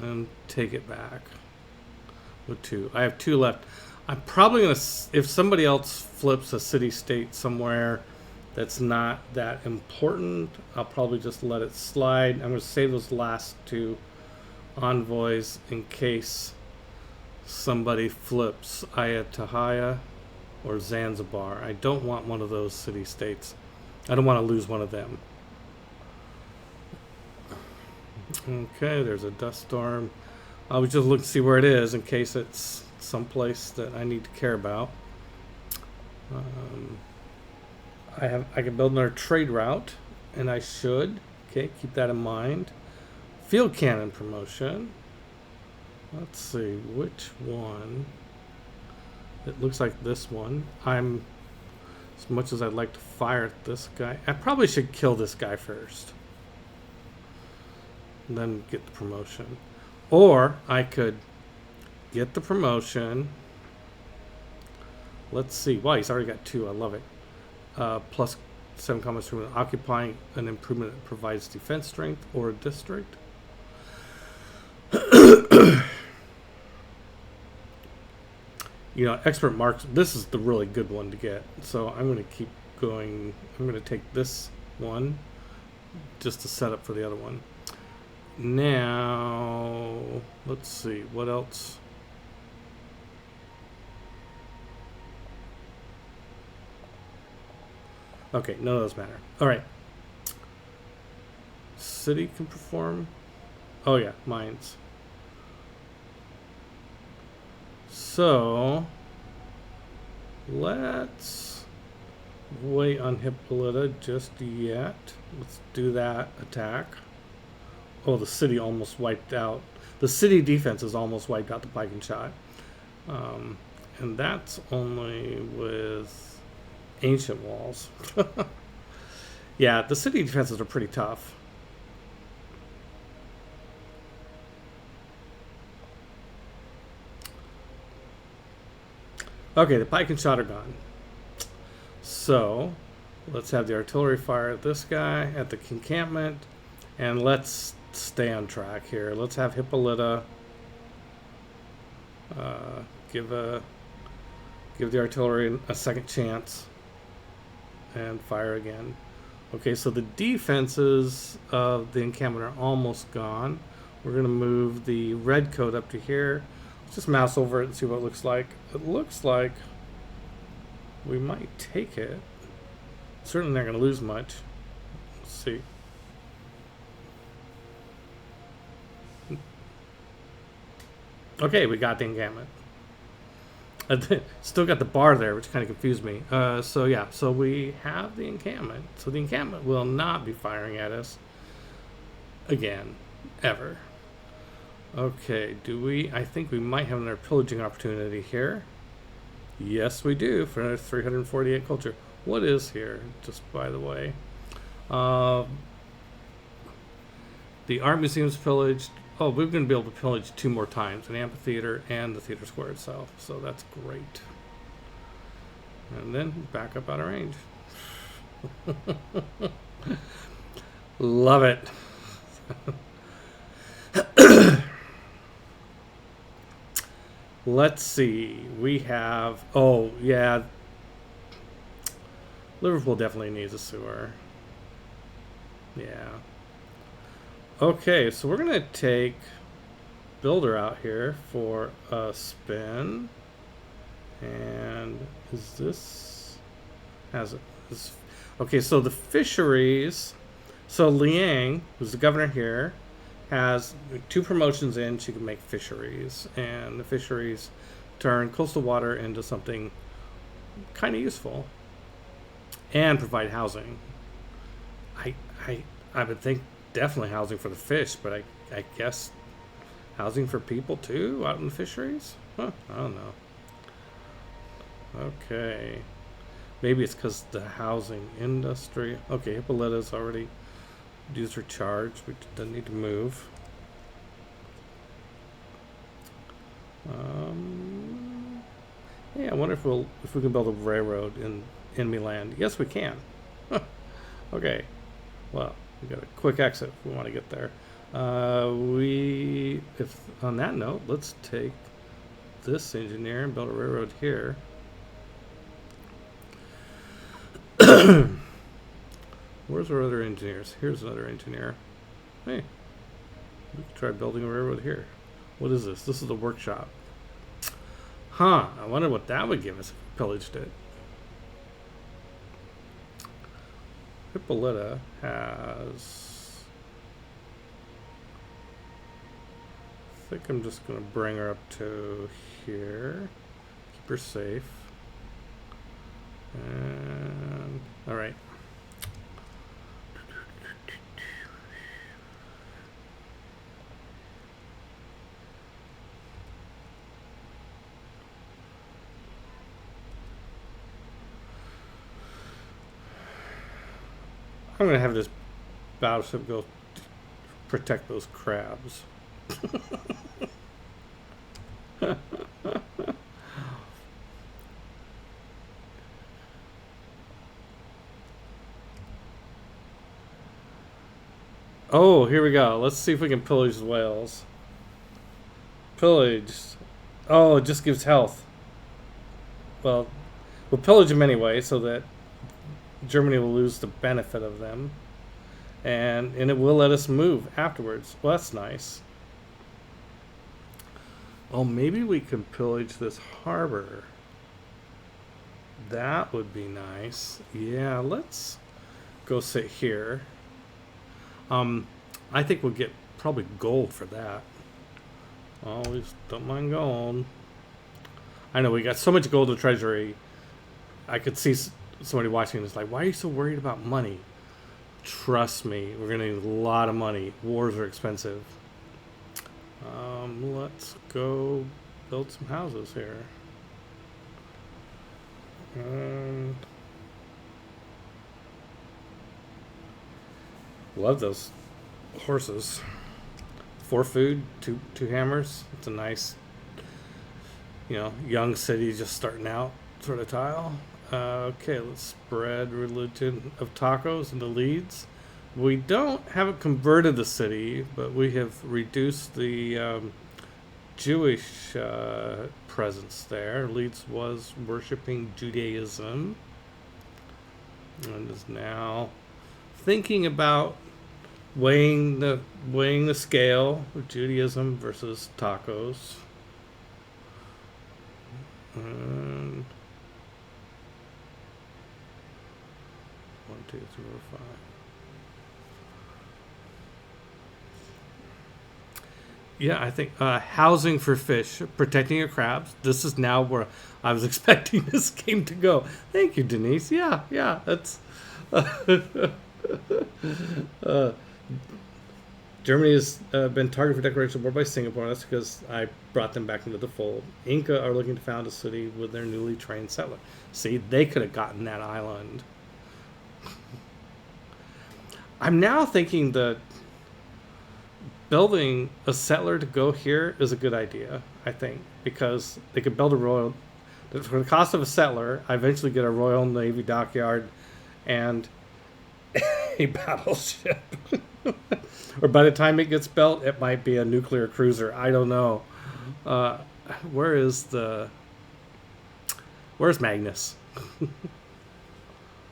and take it back with 2. I have 2 left. I'm probably going to, if somebody else flips a city-state somewhere that's not that important, I'll probably just let it slide. I'm going to save those last 2 envoys in case somebody flips Ayutthaya or Zanzibar. I don't want one of those city-states. I don't want to lose one of them. Okay, there's a dust storm. I was just looking to see where it is in case it's someplace that I need to care about. I can build another trade route, and I should. Okay, keep that in mind. Field cannon promotion. Let's see which one. It looks like this one. As much as I'd like to fire at this guy, I probably should kill this guy first, and then get the promotion. Or I could get the promotion. Let's see. Wow, he's already got 2. I love it. Plus 7 comments from occupying an improvement that provides defense strength or a district. You know, expert marks. This is the really good one to get. So I'm going to keep going. I'm going to take this one just to set up for the other one. Now, let's see what else. Okay, none of those matter. All right. City can perform. Oh yeah, mines. So let's wait on Hippolyta just yet. Let's do that attack. Oh, the city almost wiped out. The city defense is almost wiped out the pike and shot. And that's only with ancient walls. Yeah, the city defenses are pretty tough. Okay, the pike and shot are gone. So let's have the artillery fire at this guy at the encampment, and let's stay on track here. Let's have Hippolyta give the artillery a second chance and fire again. Okay, so the defenses of the encampment are almost gone. We're going to move the red coat up to here. Let's just mouse over it and see what it looks like. It looks like we might take it. Certainly not going to lose much. Let's see. Okay, we got the encampment. Still got the bar there, which kind of confused me. So yeah, so we have the encampment. So the encampment will not be firing at us again, ever. Okay, do we? I think we might have another pillaging opportunity here. Yes, we do, for another 348 culture. What is here, just by the way? The art museum's pillaged. Oh, we're going to be able to pillage 2 more times, an amphitheater and the theater square itself. So that's great. And then back up out of range. Love it. Let's see. We have... Oh, yeah. Liverpool definitely needs a sewer. Yeah. Okay, so we're going to take Builder out here for a spin. And is this... Has it... This, okay, so the fisheries... So Liang, who's the governor here, has 2 promotions in. She can make fisheries. And the fisheries turn coastal water into something kind of useful. And provide housing. I would think definitely housing for the fish, but I guess housing for people too out in the fisheries? Huh, I don't know. Okay. Maybe it's because the housing industry. Okay, Hippolyta's already used her charge, which doesn't need to move. Yeah, I wonder if we can build a railroad in enemy land. Yes, we can. Okay. Well, we got a quick exit if we want to get there. If on that note, let's take this engineer and build a railroad here. Where's our other engineers? Here's another engineer. Hey, we could try building a railroad here. What is this? This is the workshop. Huh, I wonder what that would give us if we pillaged it. Hippolyta has... I think I'm just going to bring her up to here. Keep her safe. And... Alright. I'm going to have this battleship go protect those crabs. Oh, here we go. Let's see if we can pillage the whales. Pillage. Oh, it just gives health. Well, we'll pillage them anyway so that Germany will lose the benefit of them. And it will let us move afterwards. Well, that's nice. Oh, maybe we can pillage this harbor. That would be nice. Yeah, let's go sit here. Um, I think we'll get probably gold for that. Always don't mind gold. I know we got so much gold in the treasury. I could see somebody watching this like, why are you so worried about money? Trust me, we're gonna need a lot of money. Wars are expensive. Let's go build some houses here. Love those horses. 4 food, two hammers. It's a nice, young city just starting out sort of tile. Okay, let's spread religion of tacos into Leeds. We don't haven't converted the city, but we have reduced the Jewish presence there. Leeds was worshiping Judaism and is now thinking about weighing the scale of Judaism versus tacos. And 1, 2, 3, 4, 5. Yeah, I think housing for fish, protecting your crabs. This is now where I was expecting this game to go. Thank you, Denise. Yeah, that's. Germany has been targeted for declaration of war by Singapore. That's because I brought them back into the fold. Inca are looking to found a city with their newly trained settler. See, they could have gotten that island. I'm now thinking that building a settler to go here is a good idea, I think, because they could build a royal. For the cost of a settler, I eventually get a Royal Navy dockyard and a battleship. Or by the time it gets built, it might be a nuclear cruiser. I don't know. Where's Magnus?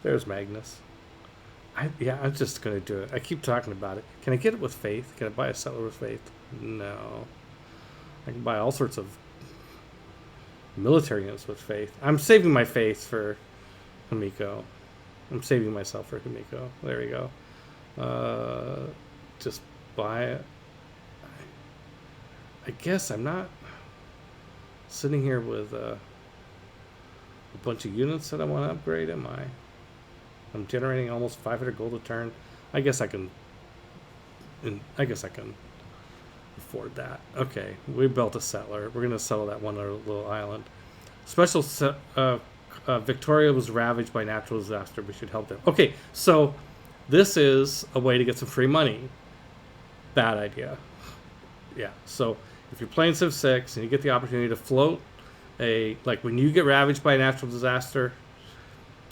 There's Magnus. I'm just going to do it. I keep talking about it. Can I get it with faith? Can I buy a settler with faith? No. I can buy all sorts of military units with faith. I'm saving my faith for Himiko. I'm saving myself for Himiko. There we go. Just buy it. I guess I'm not sitting here with a bunch of units that I want to upgrade, am I? I'm generating almost 500 gold a turn. I guess I can afford that. Okay, we built a settler. We're gonna settle that one little island. Victoria was ravaged by natural disaster. We should help them. Okay, so this is a way to get some free money. Bad idea. Yeah, so if you're playing Civ 6 and you get the opportunity to float when you get ravaged by a natural disaster,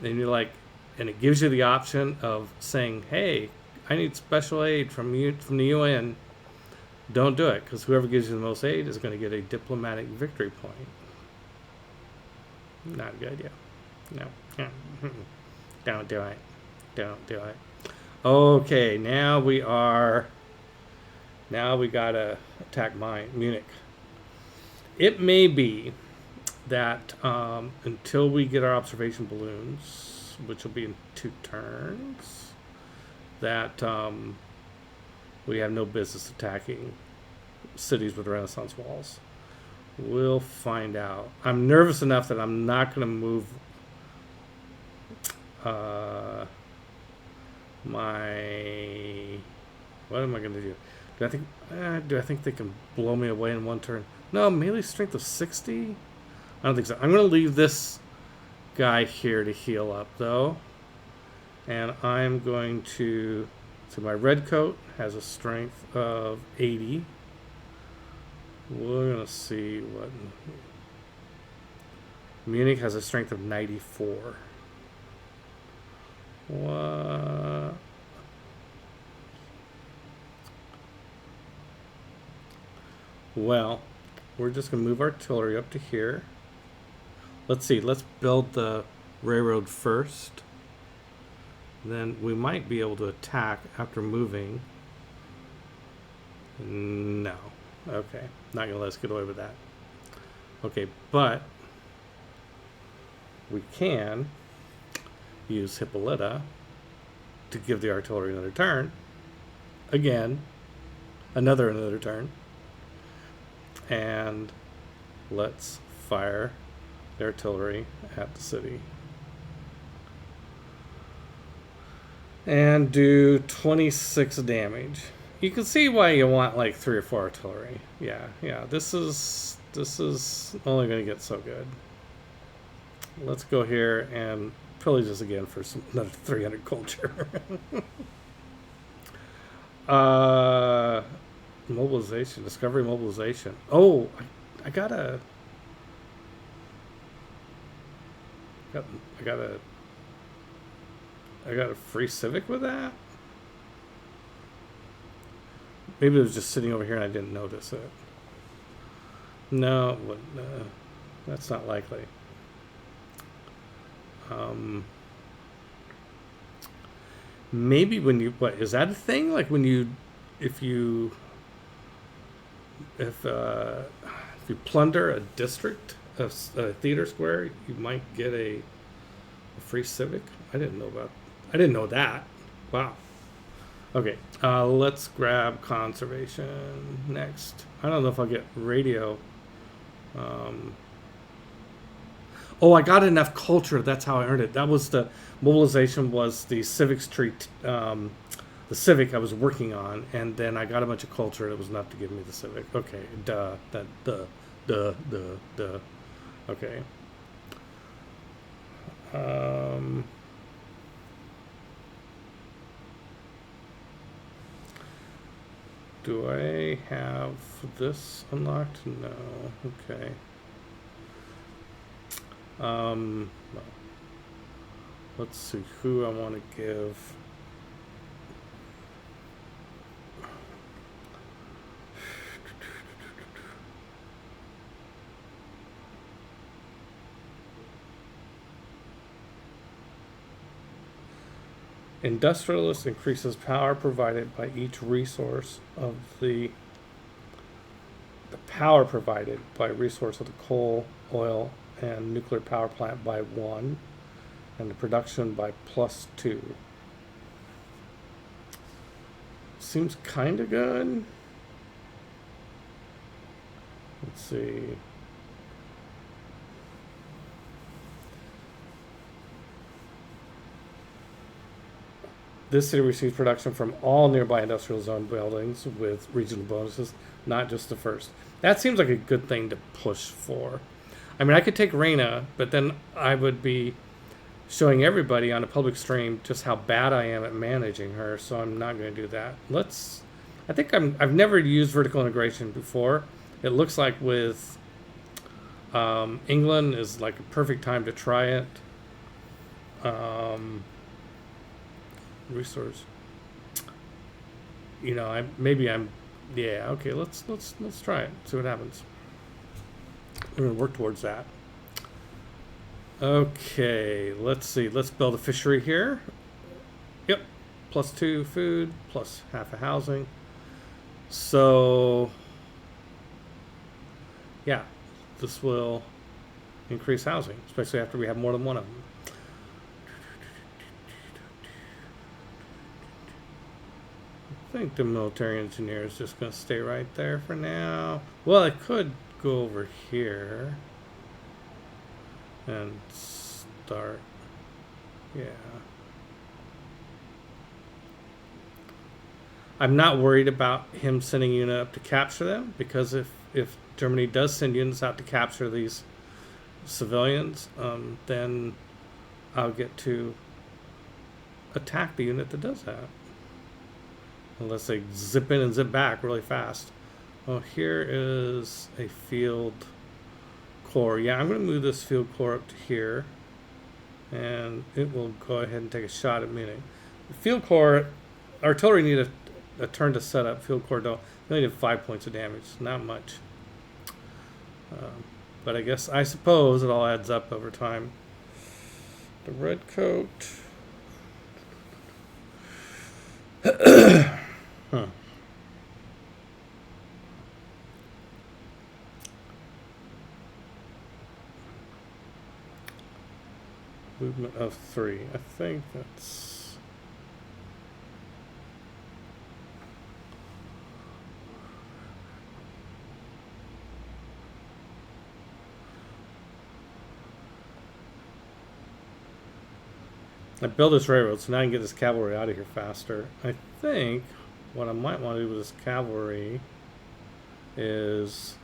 and you're like, and it gives you the option of saying, hey, I need special aid from the UN, don't do it, because whoever gives you the most aid is going to get a diplomatic victory point. Not a good idea. No. Don't do it. Don't do it. Okay, now we gotta attack Munich. It may be that until we get our observation balloons, which will be in 2 turns, that we have no business attacking cities with Renaissance walls. We'll find out. I'm nervous enough that I'm not going to move what am I going to do? Do I think they can blow me away in 1 turn? No, melee strength of 60? I don't think so. I'm going to leave this guy here to heal up, though. And I'm going to... So my red coat has a strength of 80. We're going to see what... Munich has a strength of 94. What? Well, we're just going to move artillery up to here. Let's see. Let's build the railroad first. Then we might be able to attack after moving. No. Okay. Not going to let us get away with that. Okay, but we can use Hippolyta to give the artillery another turn. Again, another turn. And let's fire the artillery at the city. And do 26 damage. You can see why you want like 3 or 4 artillery. Yeah. This is only going to get so good. Let's go here and pillage this again for another 300 culture. Mobilization, discovery mobilization. Oh, I got a free civic with that. Maybe it was just sitting over here and I didn't notice it. No, that's not likely. Maybe when you, what is that a thing? Like when you, if you plunder a district, a theater square, you might get a free civic. I didn't know that. Wow. Okay, let's grab conservation next. I don't know if I'll get radio. Oh, I got enough culture. That's how I earned it. That was the mobilization, was the civics tree, the civic I was working on, and then I got a bunch of culture. It was enough to give me the civic. Okay, duh. Okay. Do I have this unlocked? No. Okay. Well, let's see who I want to give. Industrialist increases power provided by each resource of the power provided by resource of the coal, oil, and nuclear power plant by 1, and the production by +2. Seems kind of good. Let's see. This city receives production from all nearby industrial zone buildings with regional bonuses, not just the first. That seems like a good thing to push for. I mean, I could take Reina, but then I would be showing everybody on a public stream just how bad I am at managing her, so I'm not going to do that. I've never used vertical integration before. It looks like with England is like a perfect time to try it. Resource. Yeah, okay, let's try it. See what happens. We're going to work towards that. Okay, let's see. Let's build a fishery here. Yep. +2 food, plus half a housing. So, yeah, this will increase housing, especially after we have more than one of them. I think the military engineer is just going to stay right there for now. Well, I could go over here and start. Yeah. I'm not worried about him sending units up to capture them, because if Germany does send units out to capture these civilians, then I'll get to attack the unit that does that. Unless they zip in and zip back really fast. Oh, here is a field core. Yeah, I'm going to move this field core up to here. And it will go ahead and take a shot at Munich. The field core, artillery need a turn to set up. Field core don't. They only did 5 points of damage. Not much. But I suppose it all adds up over time. The red coat. Huh. Movement of 3. I think that's... I built this railroad, so now I can get this cavalry out of here faster. I think what I might want to do with this cavalry is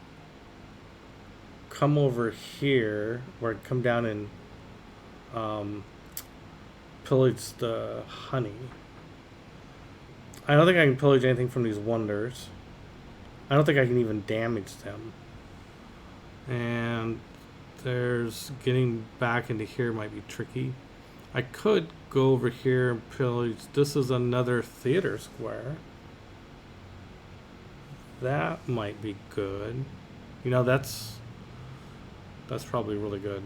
come over here, where I come down and pillage the honey. I don't think I can pillage anything from these wonders. I don't think I can even damage them. And there's getting back into here might be tricky. I could go over here and pillage. This is another theater square. That might be good. You know, that's probably really good.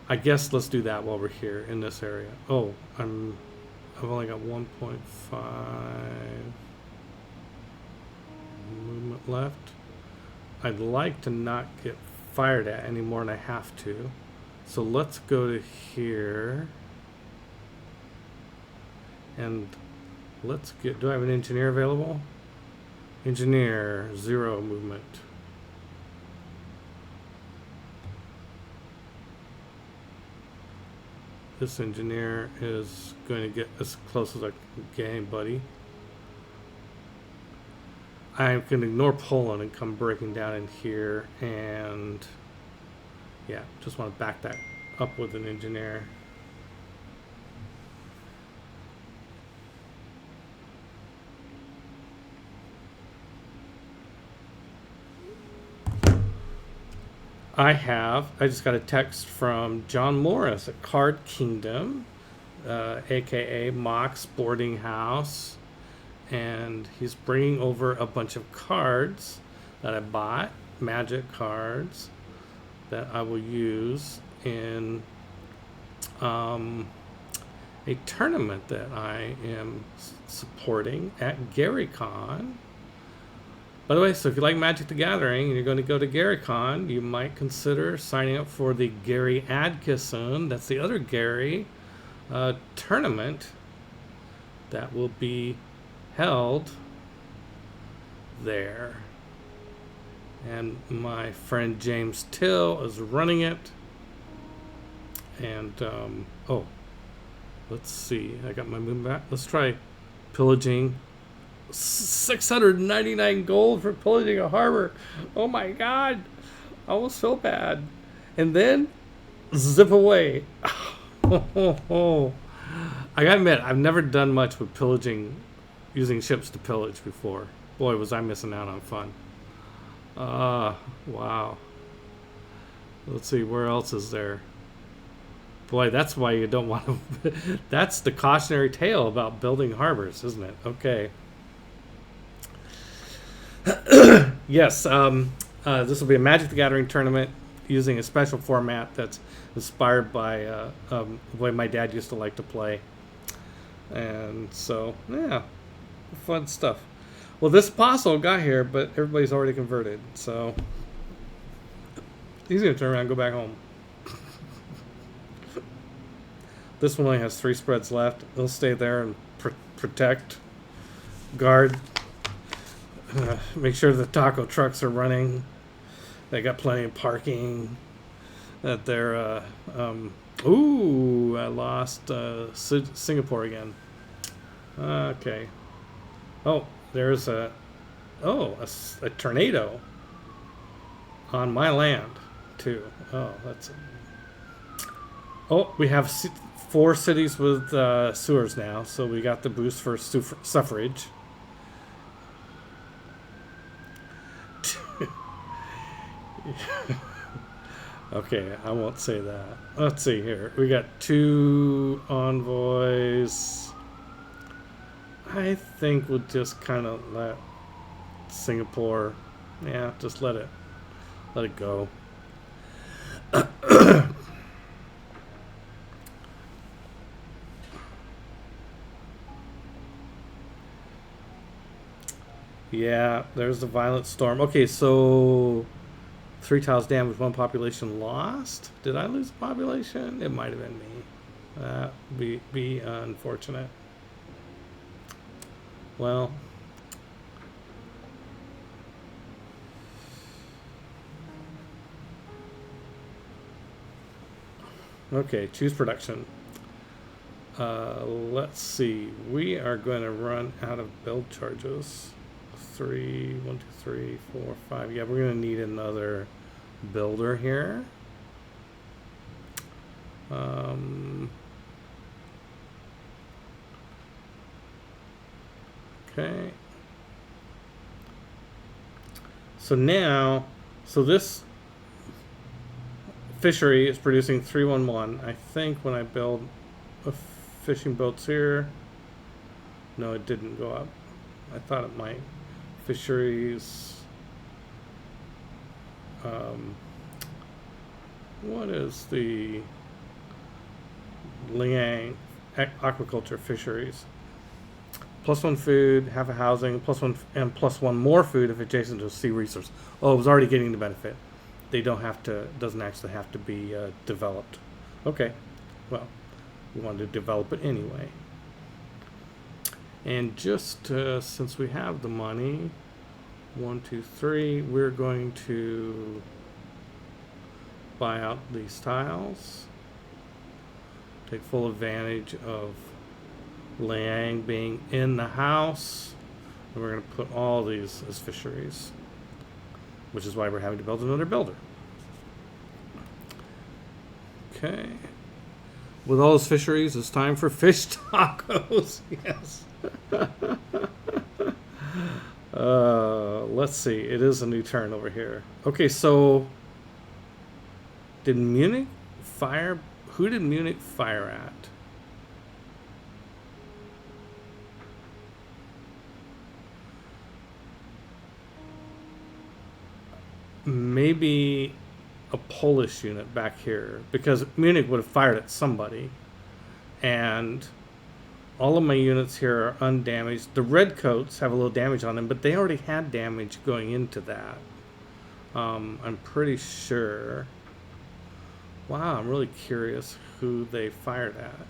I guess let's do that while we're here in this area. Oh, I've only got 1.5 movement left. I'd like to not get fired at any more than I have to. So let's go to here. And let's get, do I have an engineer available? Engineer, 0 movement. This engineer is going to get as close as I can get him, buddy. I can ignore Poland and come breaking down in here, and yeah, just want to back that up with an engineer. I just got a text from John Morris at Card Kingdom, aka Mox Boarding House, and he's bringing over a bunch of cards that I bought, magic cards that I will use in a tournament that I am supporting at GaryCon. By the way, so if you like Magic the Gathering and you're going to go to GaryCon, you might consider signing up for the Gary Adkisson, that's the other Gary, tournament that will be held there. And my friend James Till is running it. And, oh, let's see. I got my moon back. Let's try pillaging. 699 gold for pillaging a harbor. Oh my god. I almost feel bad. And then zip away. I gotta admit, I've never done much with pillaging, using ships to pillage before. Boy, was I missing out on fun. Wow. Let's see, where else is there? Boy, that's why you don't want to... That's the cautionary tale about building harbors, isn't it? Okay. Yes, this will be a Magic the Gathering tournament using a special format that's inspired by the way my dad used to like to play. And so, yeah, fun stuff. Well, this apostle got here, but everybody's already converted, so he's going to turn around and go back home. This one only has 3 spreads left. He'll stay there and protect, guard, make sure the taco trucks are running. They got plenty of parking. That they're, ooh, I lost Singapore again. Okay. Oh, there's a tornado on my land, too. Oh, that's... Oh, we have 4 cities with sewers now, so we got the boost for suffrage. Okay, I won't say that. Let's see here. We got 2 envoys. I think we'll just kind of let Singapore, yeah, just let it go. Yeah, there's the violent storm. Okay, so 3 tiles damage, 1 population lost. Did I lose a population? It might have been me. That be unfortunate. Well, okay, choose production. Let's see. We are going to run out of build charges. 3, 1, 2, 3, 4, 5. Yeah, we're going to need another builder here. Okay. So now, so this fishery is producing 311. I think when I build a fishing boats here, no, it didn't go up. I thought it might. Fisheries. What is the Liang aquaculture fisheries? +1 food, half a housing, +1 and +1 more food if adjacent to a sea resource. Oh, it was already getting the benefit. They don't have to. Doesn't actually have to be developed. Okay, well, we wanted to develop it anyway. And just since we have the money, 1, 2, 3, we're going to buy out these tiles. Take full advantage of Liang being in the house. And we're going to put all these as fisheries, which is why we're having to build another builder. Okay. With all those fisheries, it's time for fish tacos. Yes. Let's see. It is a new turn over here. Okay, so did Munich fire? Who did Munich fire at? Maybe a Polish unit back here, because Munich would have fired at somebody, and all of my units here are undamaged. The redcoats have a little damage on them, but they already had damage going into that. I'm pretty sure. Wow, I'm really curious who they fired at.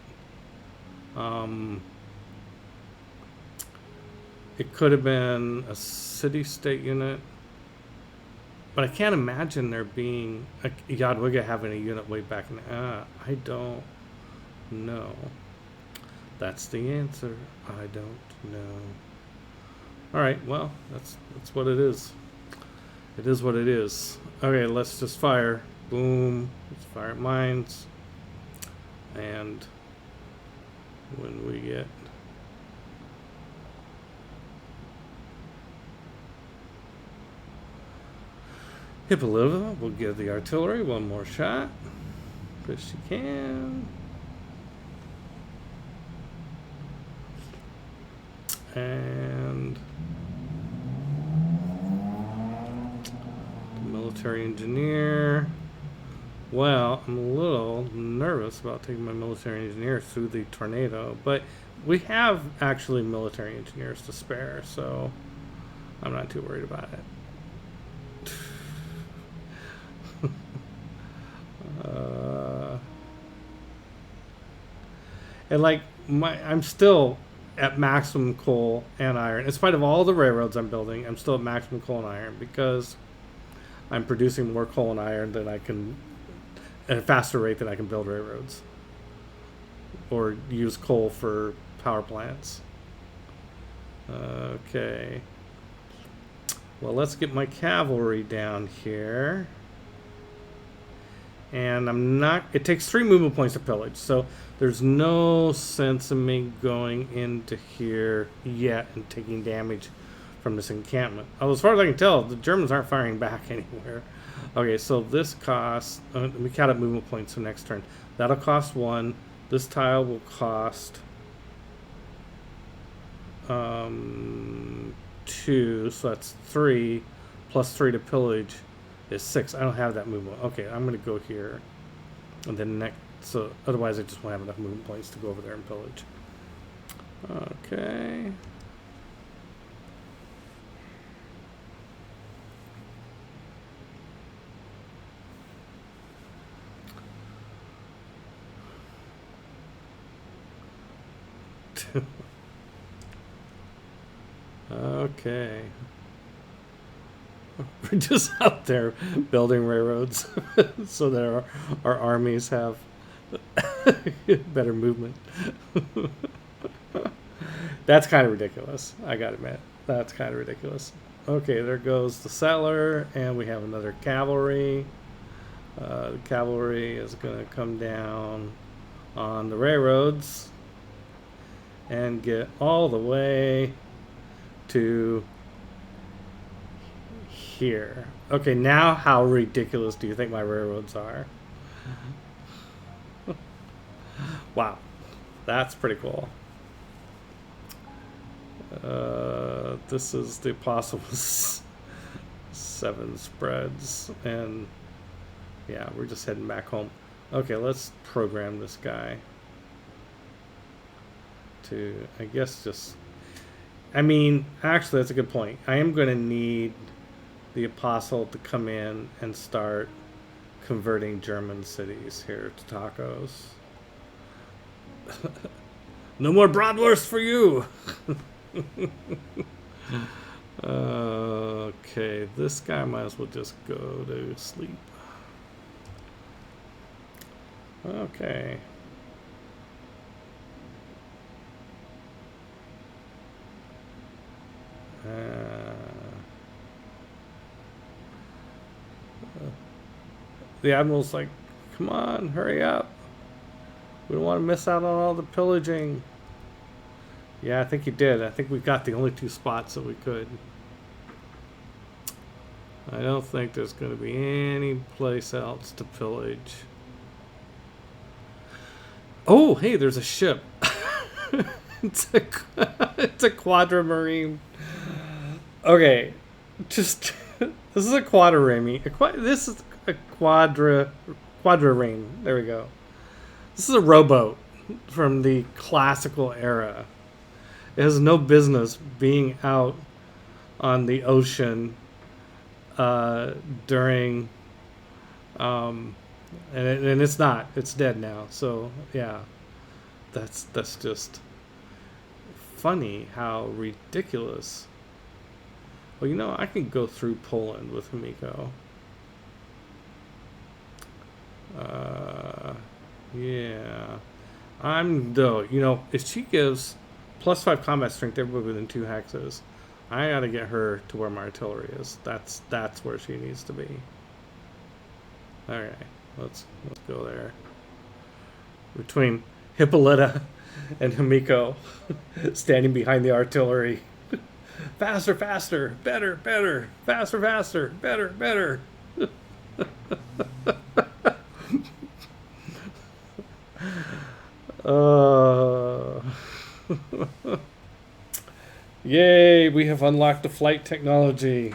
It could have been a city-state unit. But I can't imagine there being a Jadwiga having a unit way back in. I don't know. That's the answer. I don't know. All right. Well, that's what it is. It is what it is. Okay. Let's just fire. Boom. Let's fire at mines. And when we get Hippolyta, we'll give the artillery one more shot. Best you can. And the military engineer. Well, I'm a little nervous about taking my military engineer through the tornado, but we have actually military engineers to spare, so I'm not too worried about it. And like I'm still at maximum coal and iron. In spite of all the railroads I'm building, I'm still at maximum coal and iron because I'm producing more coal and iron than I can, at a faster rate than I can build railroads or use coal for power plants. Okay. Well, let's get my cavalry down here. And I'm not, it takes 3 movement points to pillage, so there's no sense in me going into here yet and taking damage from this encampment. Although, as far as I can tell, the Germans aren't firing back anywhere. Okay, so this costs, let me count up movement points for next turn. That'll cost 1. This tile will cost 2, so that's 3, plus 3 to pillage is 6. I don't have that movement. Okay, I'm going to go here. And then next, so otherwise I just won't have enough movement points to go over there and pillage. Okay. Okay. We're just out there building railroads so that our armies have better movement. That's kind of ridiculous. I gotta admit, that's kind of ridiculous. Okay, there goes the settler, and we have another cavalry. The cavalry is gonna come down on the railroads and get all the way to here. Okay, now how ridiculous do you think my railroads are? Wow, that's pretty cool. This is the possible 7 spreads, and yeah, we're just heading back home. Okay, let's program this guy to, I guess, just, I mean, actually, that's a good point. I am going to need the apostle to come in and start converting German cities here to tacos. No more bratwurst for you. Okay, this guy might as well just go to sleep. Okay. The admiral's like, come on, hurry up. We don't want to miss out on all the pillaging. Yeah, I think he did. I think we got the only 2 spots that we could. I don't think there's going to be any place else to pillage. Oh, hey, there's a ship. it's a quadrimarine. Okay, just this is a quadrireme. This is a quadrireme. There we go. This is a rowboat from the classical era. It has no business being out on the ocean during, and it's not. It's dead now. So yeah, that's just funny how ridiculous. Well, you know, I can go through Poland with Himiko. Yeah. You know, if she gives +5 combat strength everybody within 2 hexes, I gotta get her to where my artillery is. That's where she needs to be. Okay, let's go there. Between Hippolyta and Himiko standing behind the artillery. Faster, faster, better, better, faster, faster, better, better. Yay, we have unlocked the flight technology.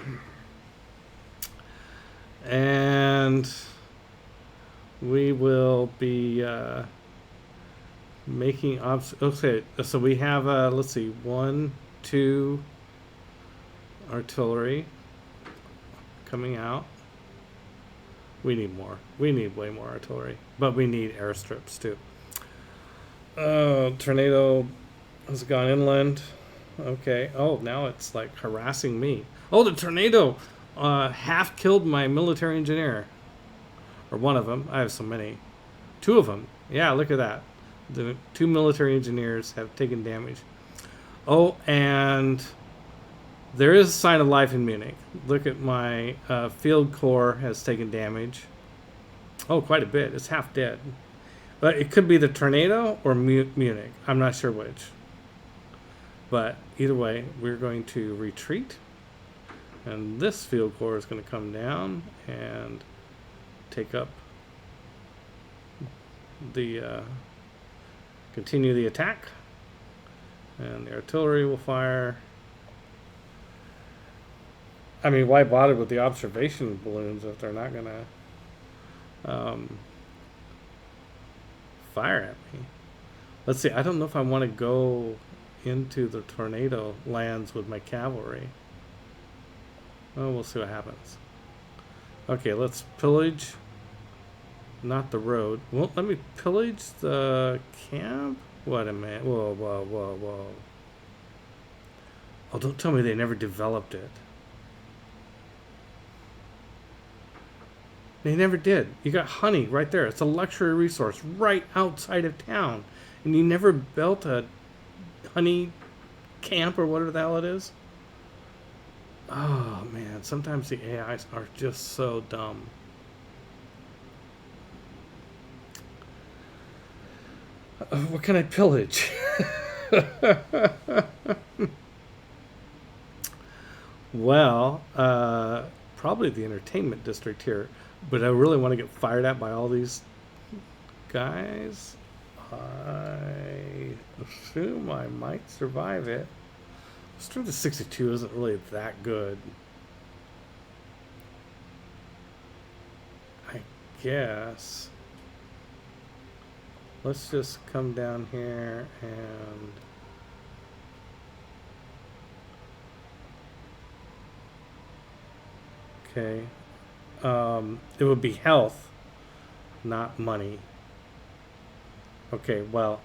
And we will be making okay, so we have let's see, 1, 2 artillery coming out. We need more. We need way more artillery, but we need airstrips too. Tornado has gone inland. Okay. Oh, now it's like harassing me. Oh, the tornado half killed my military engineer, or one of them. I have so many. 2 of them. Yeah, look at that. The 2 military engineers have taken damage. Oh, and there is a sign of life in Munich. Look at my field corps has taken damage. Oh, quite a bit. It's half dead. But it could be the tornado or Munich. I'm not sure which. But either way, we're going to retreat. And this field corps is going to come down and take up the continue the attack. And the artillery will fire. I mean, why bother with the observation balloons if they're not going to fire at me? Let's see. I don't know if I want to go into the tornado lands with my cavalry. Oh, we'll see what happens. Okay, let's pillage. Not the road. Well, let me pillage the camp. What a man. Whoa, whoa, whoa, whoa. Oh, don't tell me they never developed it. They never did. You got honey right there. It's a luxury resource right outside of town. And you never built a honey camp or whatever the hell it is? Oh, man. Sometimes the AIs are just so dumb. What can I pillage? Well, probably the entertainment district here. But I really want to get fired at by all these guys. I assume I might survive it. Strength of 62 isn't really that good. I guess. Let's just come down here and okay. It would be health, not money. Okay, well,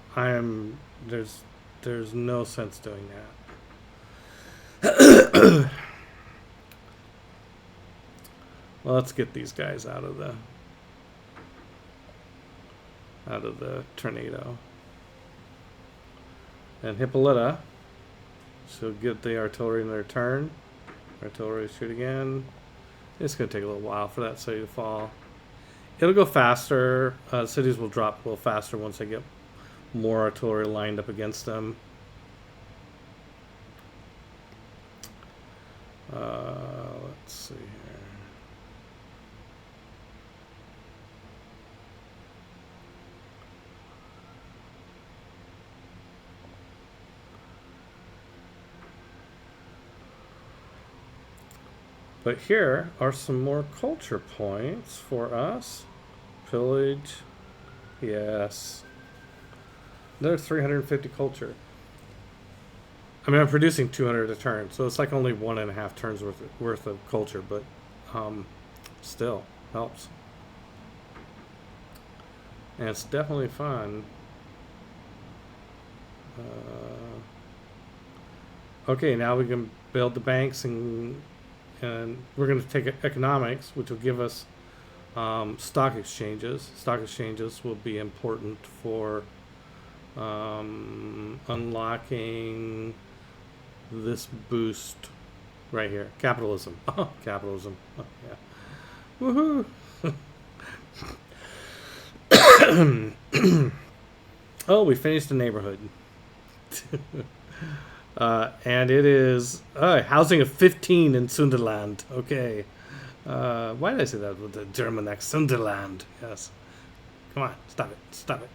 there's no sense doing that. Well, let's get these guys out of the tornado. And Hippolyta, she'll get the artillery in their turn. Artillery shoot again. It's going to take a little while for that city to fall. It'll go faster. Cities will drop a little faster once they get more artillery lined up against them. Let's see here. But here are some more culture points for us. Pillage. Yes. Another 350 culture. I mean, I'm producing 200 a turn, so it's like only 1.5 turns worth of culture, but still helps. And it's definitely fun. Okay, now we can build the banks and we're going to take economics, which will give us stock exchanges. Stock exchanges will be important for unlocking this boost right here. Capitalism. Oh, capitalism. Oh, yeah. Woohoo! Oh, we finished the neighborhood. And it is housing of 15 in Sunderland. Okay. Why did I say that with the German accent? Sunderland. Yes. Come on. Stop it. Stop it.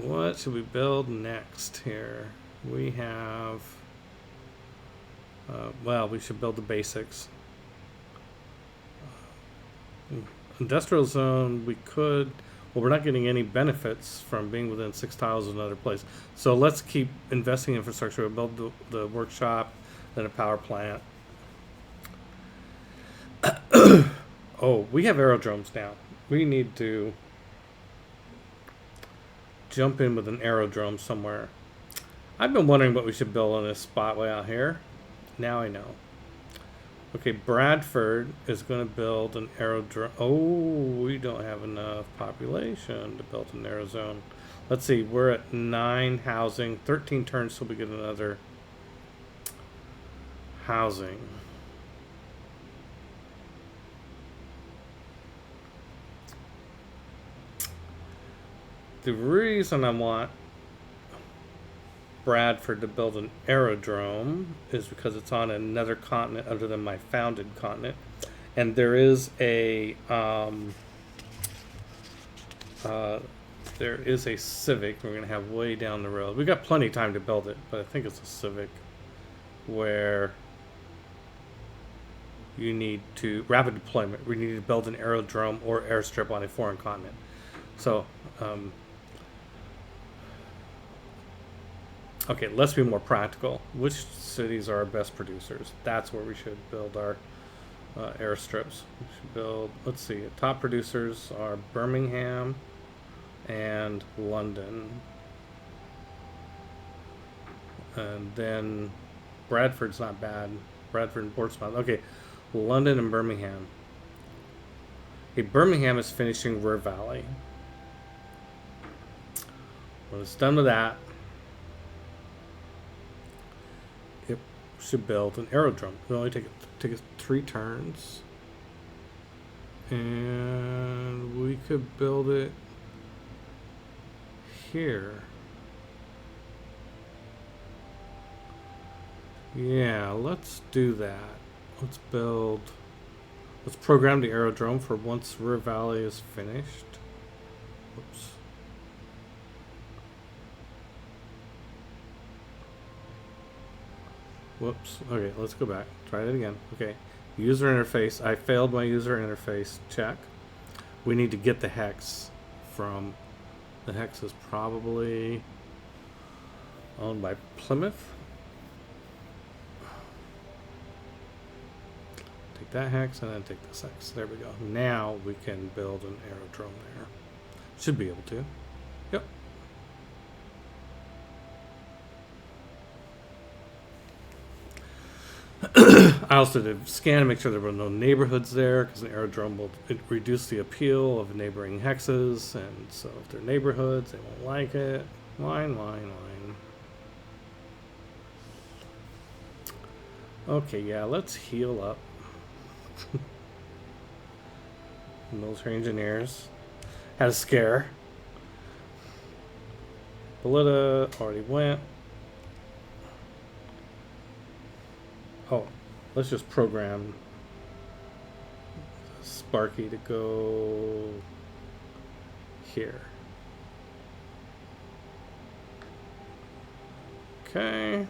What should we build next here? We have... well, we should build the basics. Industrial zone, we could... Well, we're not getting any benefits from being within 6 tiles of another place. So let's keep investing in infrastructure. We'll build the workshop, then a power plant. Oh, we have aerodromes now. We need to jump in with an aerodrome somewhere. I've been wondering what we should build on this spot way out here. Now I know. Okay, Bradford is going to build an aerodrome. Oh, we don't have enough population to build an aerozone. Let's see, we're at 9 housing, 13 turns till we get another housing. The reason I want Bradford to build an aerodrome is because it's on another continent other than my founded continent, and there is a civic we're gonna have way down the road. We got plenty of time to build it, but I think it's a civic where you need to rapid deployment. We need to build an aerodrome or airstrip on a foreign continent. So okay, let's be more practical. Which cities are our best producers? That's where we should build our airstrips. We should build, let's see, top producers are Birmingham, and London. And then Bradford's not bad. Bradford and Portsmouth. Okay, London and Birmingham. Okay, Birmingham is finishing Ruhr Valley. When it's done with that, it should build an aerodrome. It'll only take us 3 turns. And we could build it here. Yeah, let's do that. Let's program the aerodrome for once Ruhr Valley is finished. Whoops. Whoops. Okay, let's go back. Try it again. Okay. User interface. I failed my user interface check. We need to get the hex from... The hex is probably owned by Plymouth. Take that hex and then take this hex. There we go. Now we can build an aerodrome there. Should be able to. Yep. I also did a scan to make sure there were no neighborhoods there, because an aerodrome will reduce the appeal of neighboring hexes, and so if they're neighborhoods, they won't like it. Line. Okay, yeah, let's heal up. Military engineers. Had a scare. Belita already went. Oh, let's just program Sparky to go here. Okay.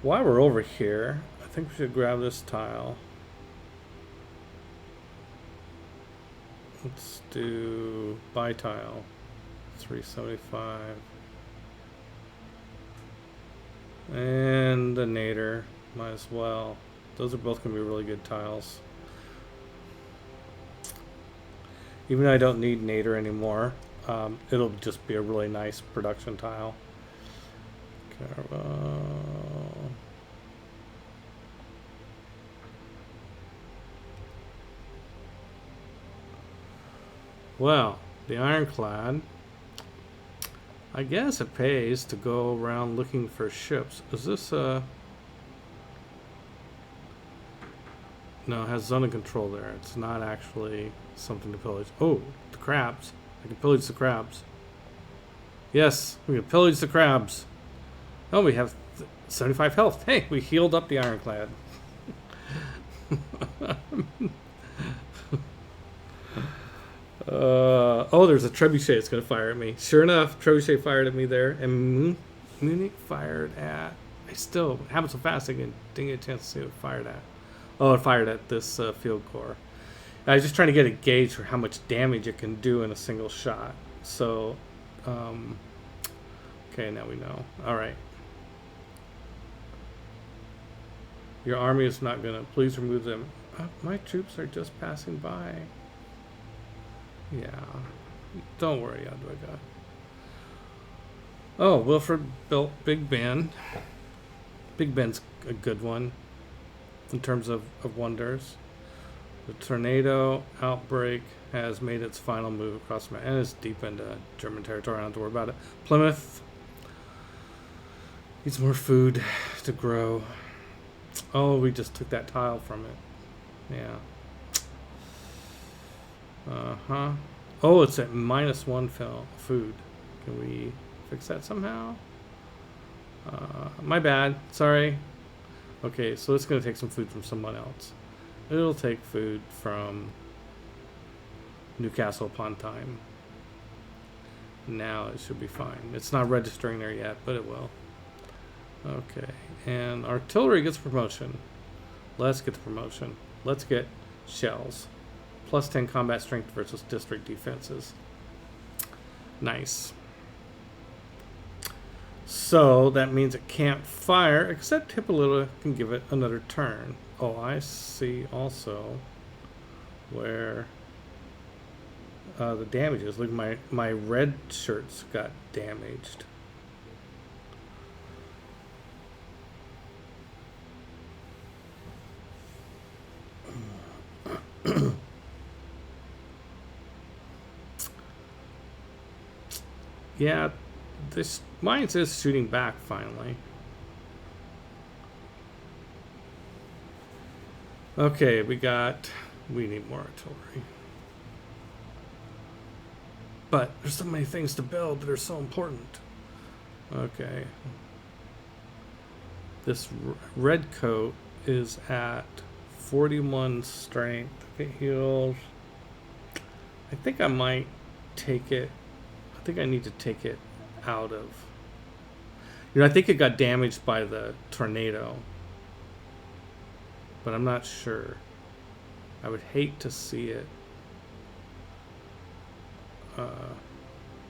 While we're over here, I think we should grab this tile. Let's do buy tile, 375. And the nadir, might as well. Those are both going to be really good tiles. Even though I don't need nadir anymore, it'll just be a really nice production tile. Well, the ironclad, I guess it pays to go around looking for ships. Is this a... No, it has zone of control there. It's not actually something to pillage. Oh, the crabs. I can pillage the crabs. Yes, we can pillage the crabs. Oh, we have 75 health. Hey, we healed up the ironclad. Oh, there's a trebuchet that's going to fire at me. Sure enough, trebuchet fired at me there. And Munich fired at... I still... It happened so fast I didn't get a chance to see what it fired at. Oh, it fired at this field corps. I was just trying to get a gauge for how much damage it can do in a single shot. So, okay, now we know. All right. Your army is not going to... Please remove them. My troops are just passing by. Yeah. Don't worry, Adwiga. Oh, Wilfred built Big Ben. Big Ben's a good one in terms of wonders. The tornado outbreak has made its final move across the map, and it's deep into German territory. I don't have to worry about it. Plymouth needs more food to grow. Oh, we just took that tile from it. Yeah. Uh-huh. Oh, it's at -1 food. Can we fix that somehow? My bad. Sorry. Okay, so it's going to take some food from someone else. It'll take food from Newcastle upon Tyne. Now it should be fine. It's not registering there yet, but it will. Okay, and artillery gets promotion. Let's get the promotion. Let's get shells. Plus 10 combat strength versus district defenses. Nice. So that means it can't fire, except Hippolyta can give it another turn. Oh, I see also where the damage is. Look, my red shirts got damaged. Yeah, this mine says shooting back finally. Okay, we need more artillery. But there's so many things to build that are so important. Okay. This red coat is at 41 strength. It heals. I think I might take it. I think I need to take it out of. I think it got damaged by the tornado. But I'm not sure. I would hate to see it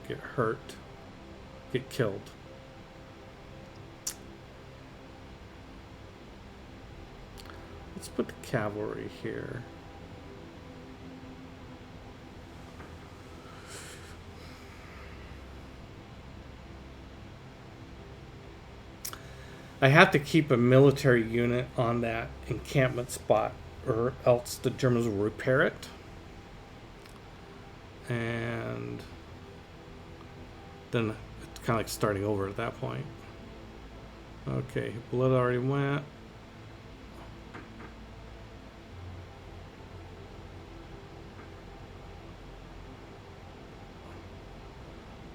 get hurt, get killed. Let's put the cavalry here. I have to keep a military unit on that encampment spot, or else the Germans will repair it. And then it's kind of like starting over at that point. Okay, blood already went.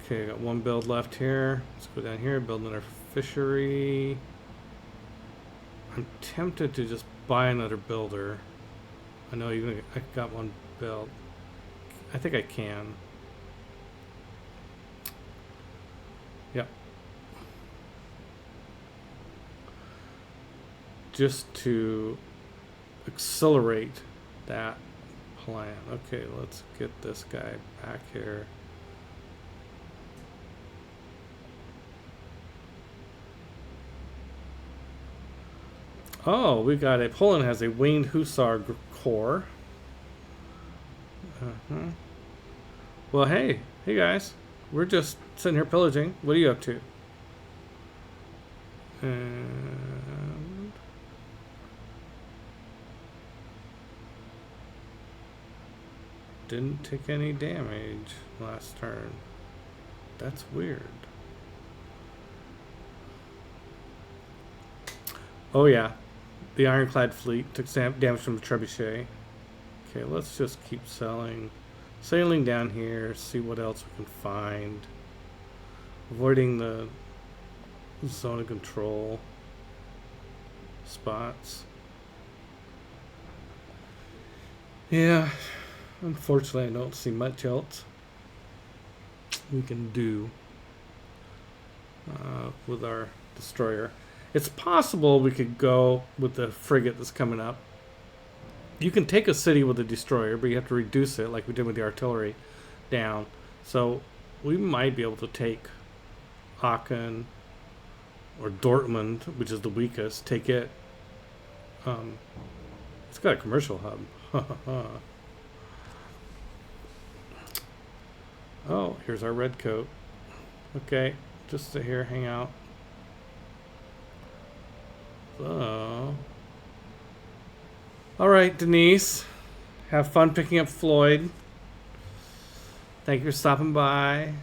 Okay, got one build left here. Let's go down here, build another fishery. I'm tempted to just buy another builder. I know I got one built. I think I can. Yep. Just to accelerate that plan. Okay, let's get this guy back here. Oh, we got it. Poland has a winged hussar corps. Well, hey guys, we're just sitting here pillaging. What are you up to? And didn't take any damage last turn. That's weird. Oh yeah, the ironclad fleet took damage from the trebuchet. Okay, let's just keep sailing down here, see what else we can find. Avoiding the zone of control spots. Yeah, unfortunately I don't see much else we can do with our destroyer. It's possible we could go with the frigate that's coming up. You can take a city with a destroyer, but you have to reduce it, like we did with the artillery, down. So we might be able to take Aachen or Dortmund, which is the weakest. Take it. It's got a commercial hub. Oh, here's our red coat. Okay, just sit here, hang out. So, all right, Denise, have fun picking up Floyd. Thank you for stopping by.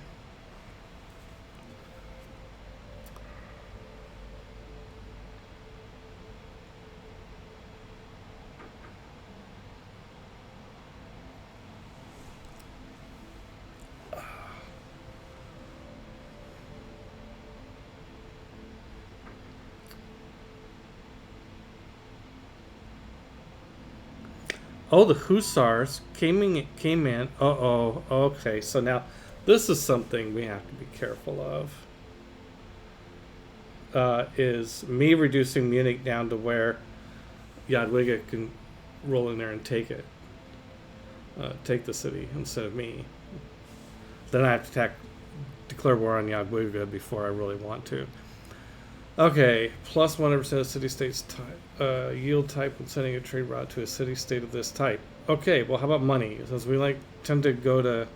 Oh, the Hussars came in. Uh-oh. Okay, so now this is something we have to be careful of. Is me reducing Munich down to where Jadwiga can roll in there and take it. take the city instead of me. Then I have to declare war on Yaguga before I really want to. Okay, plus 100% of city-state's yield type when sending a trade route to a city-state of this type. Okay, well, how about money? Since we tend to go to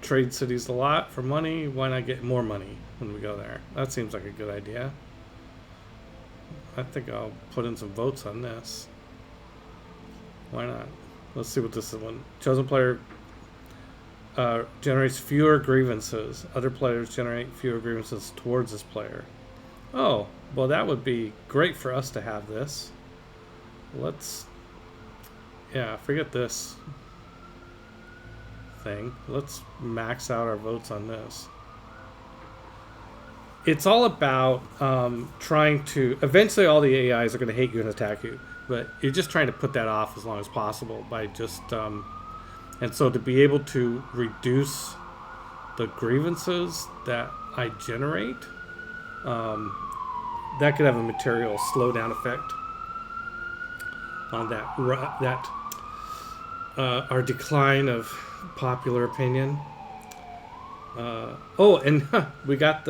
trade cities a lot for money, why not get more money when we go there? That seems like a good idea. I think I'll put in some votes on this. Why not? Let's see what this is. One chosen player generates fewer grievances. Other players generate fewer grievances towards this player. Oh, well, that would be great for us to have this. Yeah, forget this thing. Let's max out our votes on this. It's all about trying to... Eventually, all the AIs are going to hate you and attack you. But you're just trying to put that off as long as possible by just... and so to be able to reduce the grievances that I generate, that could have a material slowdown effect on our decline of popular opinion. And we got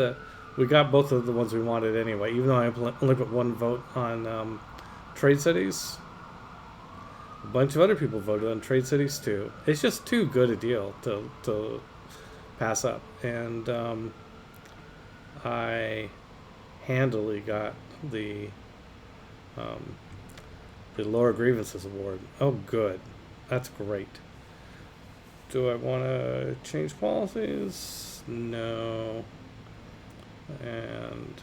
both of the ones we wanted anyway. Even though I only put one vote on trade cities, a bunch of other people voted on trade cities too. It's just too good a deal to pass up, and I handily got the lower grievances award. Oh, good. That's great. Do I want to change policies? No. And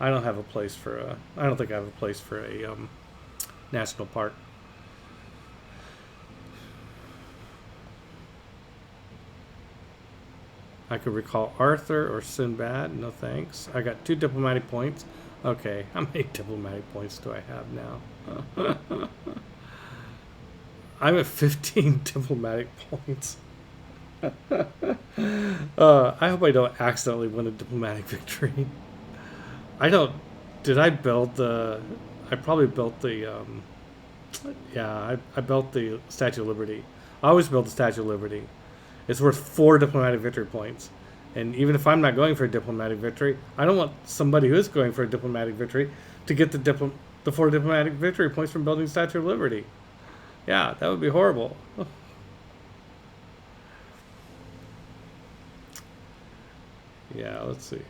I don't have a place for I don't think I have a place for a national park. I could recall Arthur or Sinbad. No thanks. I got 2 diplomatic points. Okay, how many diplomatic points do I have now? I'm at 15 diplomatic points. I hope I don't accidentally win a diplomatic victory. Did I build the... I probably built the... I built the Statue of Liberty. I always build the Statue of Liberty. It's worth 4 diplomatic victory points. And even if I'm not going for a diplomatic victory, I don't want somebody who is going for a diplomatic victory to get the 4 diplomatic victory points from building Statue of Liberty. Yeah, that would be horrible. Yeah, let's see.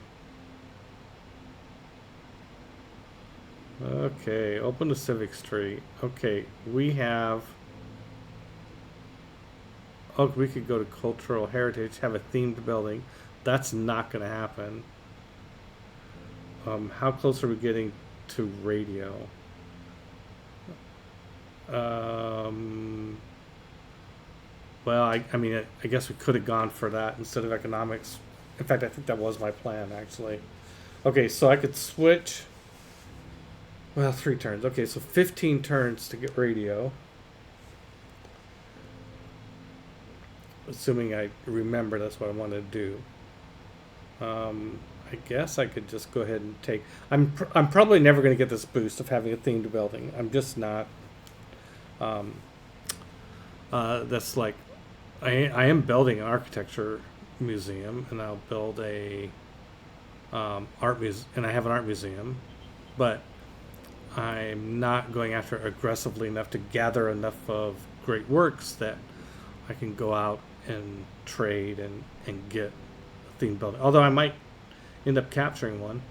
Okay, open the Civic Street. Okay, we have... Oh, we could go to Cultural Heritage, have a themed building. That's not going to happen. How close are we getting to radio? Well, I mean, I guess we could have gone for that instead of economics. In fact, I think that was my plan, actually. Okay, so I could switch... Well, 3 turns. Okay, so 15 turns to get radio. Assuming I remember that's what I want to do. I guess I could just go ahead and take... I'm probably never going to get this boost of having a themed building. I'm just not... that's like... I am building an architecture museum, and I'll build a art museum, and I have an art museum, but I'm not going after it aggressively enough to gather enough of great works that I can go out and trade and get a themed building. Although I might end up capturing one.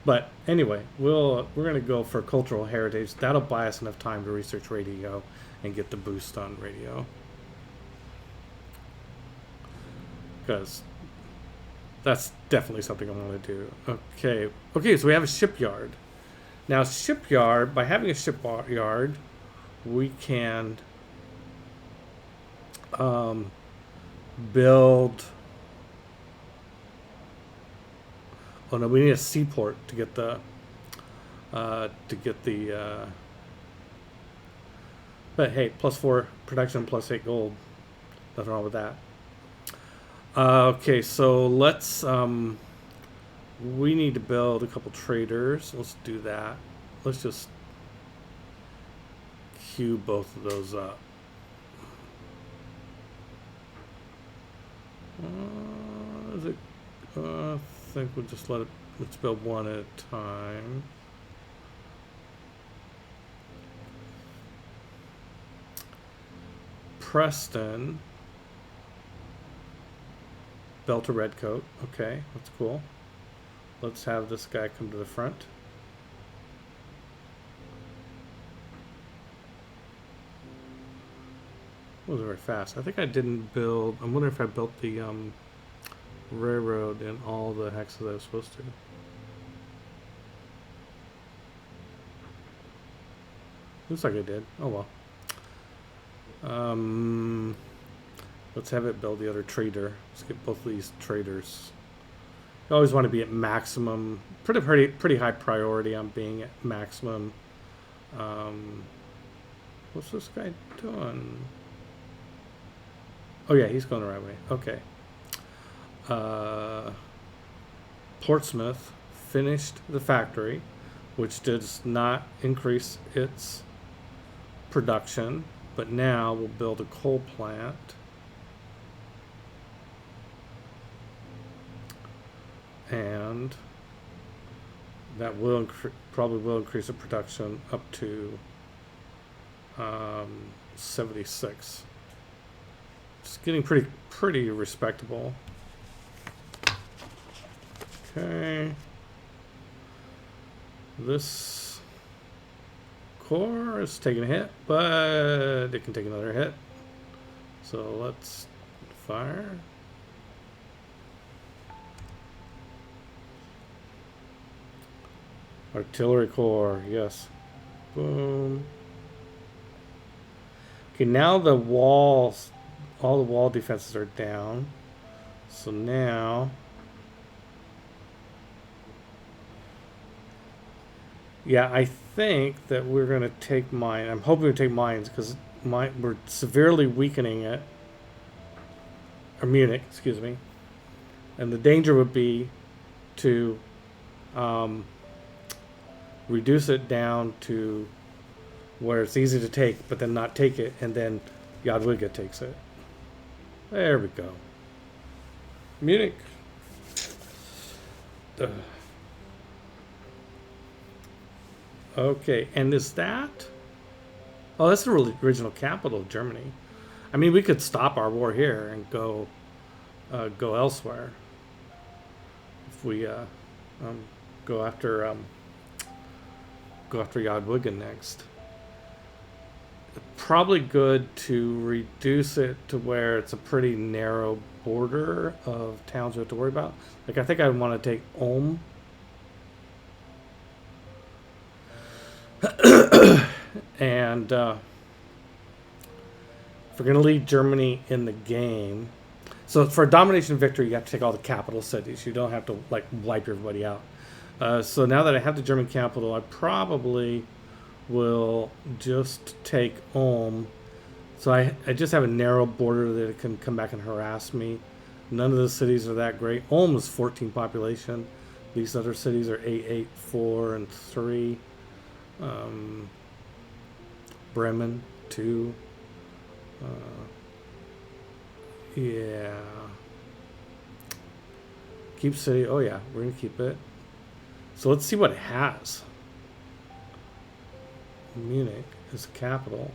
But anyway, we're going to go for cultural heritage. That'll buy us enough time to research radio and get the boost on radio. Because that's definitely something I want to do. Okay, so we have a shipyard. Now, shipyard, by having a shipyard, we can build... Oh no, we need a seaport to get the but hey, +4 production, +8 gold. Nothing wrong with that. Okay, so let's we need to build a couple traders. Let's do that. Let's just queue both of those up. Is it? I think we'll just let's build one at a time. Preston. Belt a redcoat. Okay, that's cool. Let's have this guy come to the front. Wasn't very fast. I think I didn't build. I'm wondering if I built the railroad in all the hexes I was supposed to. Looks like I did. Oh well. Let's have it build the other trader. Let's get both of these traders. You always want to be at maximum. Pretty high priority on being at maximum. What's this guy doing? Oh yeah, he's going the right way. Okay. Portsmouth finished the factory, which does not increase its production, but now we'll build a coal plant. And that will probably will increase the production up to 76. It's getting pretty respectable. Okay. This core is taking a hit, but it can take another hit. So let's fire. Artillery core, yes. Boom. Okay, now the walls, all the wall defenses are down. So now, yeah, I think that we're going to take mine. I'm hoping to take mines because we're severely weakening it. Or Munich, excuse me. And the danger would be to reduce it down to where it's easy to take, but then not take it, and then Jadwiga takes it. There we go. Munich. Okay, and is that? Oh, that's the original capital of Germany. I mean, we could stop our war here and go elsewhere. If we go after Jadwiga next. Probably good to reduce it to where it's a pretty narrow border of towns we have to worry about. Like, I think I want to take Ulm. And if we're going to leave Germany in the game, so for a domination victory, you have to take all the capital cities. You don't have to like wipe everybody out. So now that I have the German capital, I probably will just take Ulm. So I just have a narrow border that it can come back and harass me. None of the cities are that great. Ulm is 14 population. These other cities are 8, 8, 4, and 3. Bremen, 2. Yeah. Keep city. Oh yeah, we're going to keep it. So let's see what it has. Munich is the capital.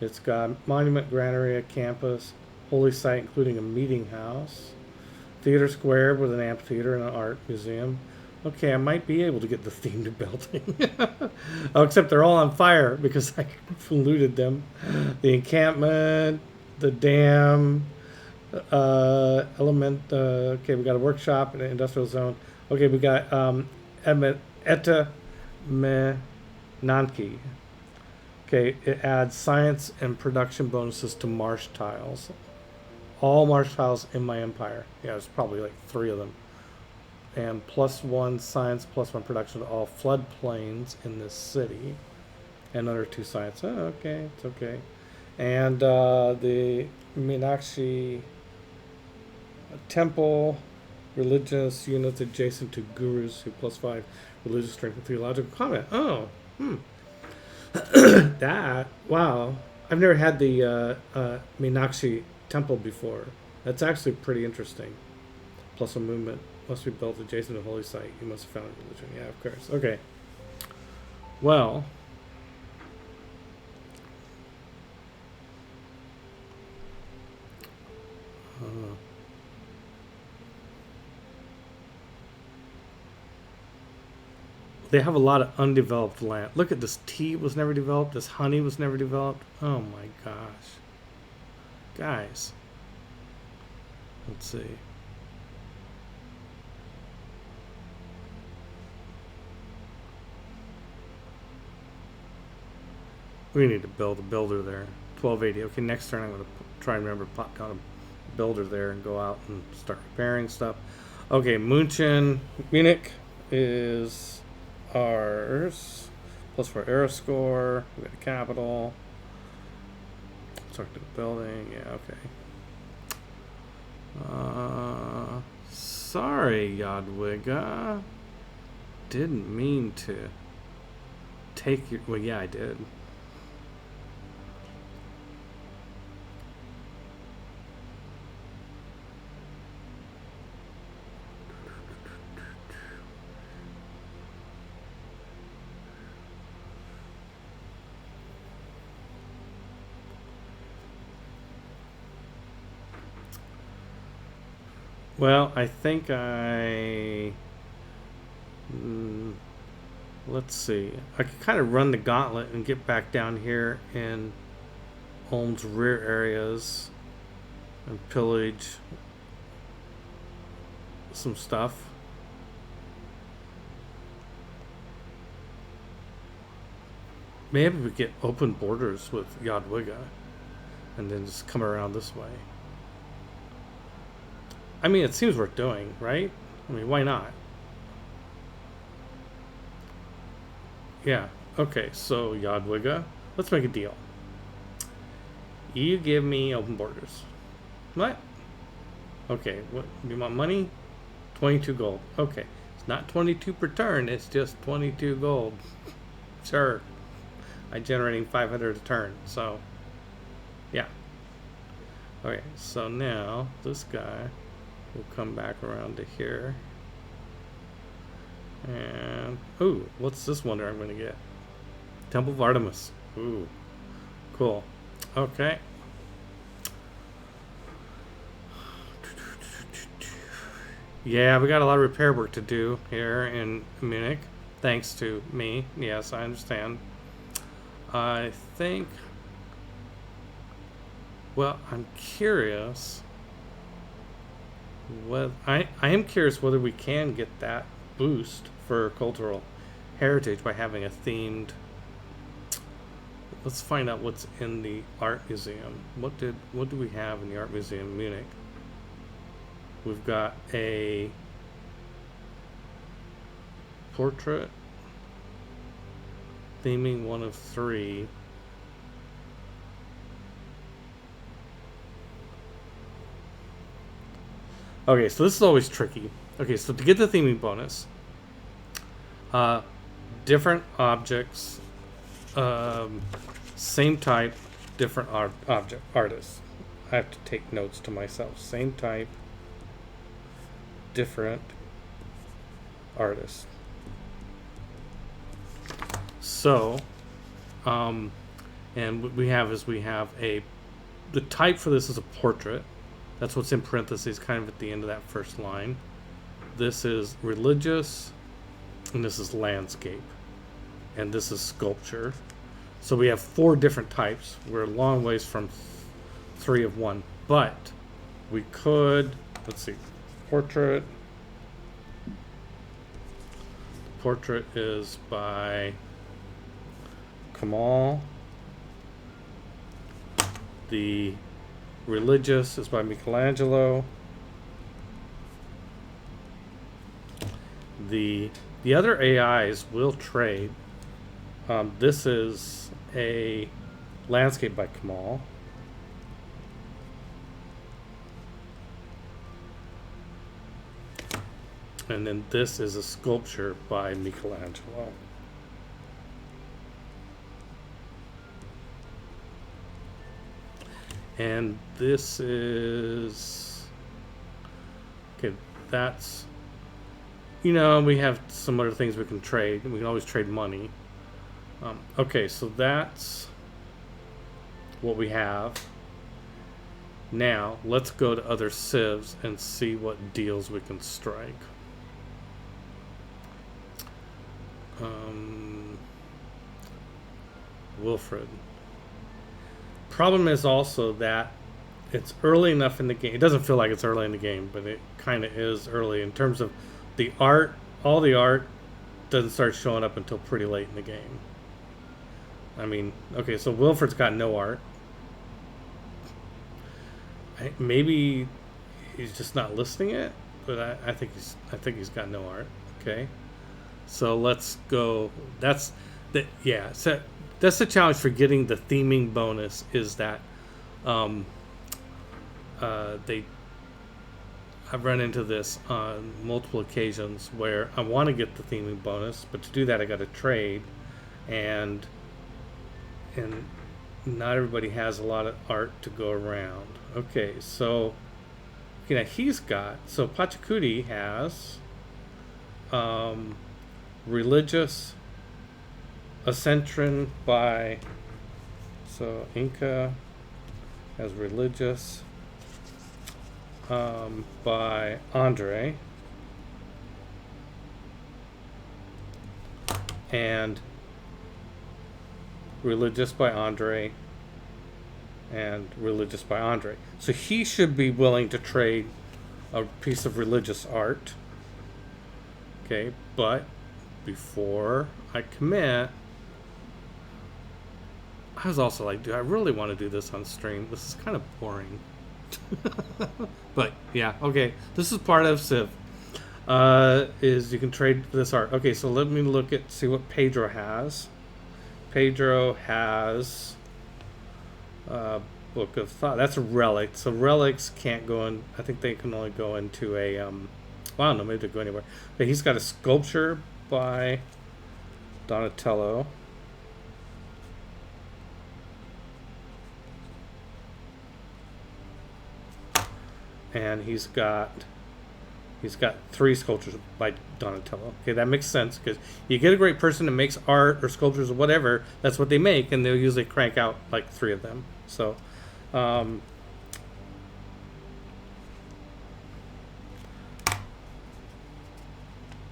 It's got monument, granary, a campus, holy site including a meeting house, theater square with an amphitheater and an art museum. Okay, I might be able to get the themed building. Oh, except they're all on fire because I looted them. The encampment, the dam, okay, we got a workshop and an industrial zone. Okay, we got Eta Menanke. Okay, it adds science and production bonuses to marsh tiles. All marsh tiles in my empire. Yeah, there's probably like 3 of them. And +1 science, +1 production to all floodplains in this city. And another 2 science. Oh, okay, it's okay. And the Meenakshi temple, religious units adjacent to gurus who +5 religious strength and theological comment. Oh, That, wow. I've never had the Meenakshi temple before. That's actually pretty interesting. Plus a movement must be built adjacent to holy site. You must have found a religion. Yeah, of course. Okay. Well, uh, they have a lot of undeveloped land. Look at this tea was never developed. This honey was never developed. Oh my gosh. Guys, let's see. We need to build a builder there. 1280. Okay, next turn I'm going to try and remember to pop down a builder there and go out and start repairing stuff. Okay, Munich is ours. Plus for air score. We got a capital. Start the building. Yeah, okay. Sorry, Jadwiga. Didn't mean to take your. Well, yeah, I did. Well, I think let's see. I could kind of run the gauntlet and get back down here in Ulm's rear areas and pillage some stuff. Maybe we get open borders with Jadwiga and then just come around this way. I mean, it seems worth doing, right? I mean, why not? Yeah. Okay, so Jadwiga, let's make a deal. You give me open borders. What? Okay, what? You want money? 22 gold. Okay. It's not 22 per turn, it's just 22 gold. Sure. I'm generating 500 a turn, so yeah. Okay, so now this guy will come back around to here. And, ooh, what's this wonder I'm going to get? Temple of Artemis. Ooh, cool. Okay. Yeah, we got a lot of repair work to do here in Munich. Thanks to me. Yes, I understand. I think... Well, I'm curious... I am curious whether we can get that boost for cultural heritage by having a themed. Let's find out what's in the art museum. What do we have in the art museum in Munich? We've got a portrait theming 1 of 3. Okay, so this is always tricky. Okay, so to get the theming bonus, different objects, same type, different artists. I have to take notes to myself. Same type, different artists. So, and what we have is the type for this is a portrait. That's what's in parentheses, kind of at the end of that first line. This is religious, and this is landscape, and this is sculpture. So we have 4 different types. We're a long ways from 3 of 1, but we could, let's see, portrait. The portrait is by Kamal. The religious is by Michelangelo. The other AIs will trade. This is a landscape by Kamal. And then this is a sculpture by Michelangelo. And this is okay. That's, we have some other things we can trade. We can always trade money. Okay, so that's what we have. Now let's go to other civs and see what deals we can strike. Wilfred. Problem is also that it's early enough in the game. It doesn't feel like it's early in the game, but it kind of is early in terms of the art. All the art doesn't start showing up until pretty late in the game. I mean, okay, so Wilfred's got no art. Maybe he's just not listing it, but I think he's got no art. Okay, so let's go. That's the yeah. So that's the challenge for getting the theming bonus is that I've run into this on multiple occasions where I want to get the theming bonus, but to do that I got to trade, and not everybody has a lot of art to go around. Okay, so he's got, so Pachacuti has religious Ascension by, so Inca has religious by Andre, and religious by Andre, and religious by Andre. So he should be willing to trade a piece of religious art. Okay, but before I commit, I was also like, do I really want to do this on stream? This is kind of boring. But yeah, okay. This is part of Civ. Is you can trade this art. Okay, so let me see what Pedro has. Pedro has Book of Thought. That's a relic. So relics can't go in. I think they can only go into a well, I don't know, maybe they go anywhere. But he's got a sculpture by Donatello. And he's got 3 sculptures by Donatello. Okay, that makes sense because you get a great person that makes art or sculptures or whatever. That's what they make, and they'll usually crank out like 3 of them. So,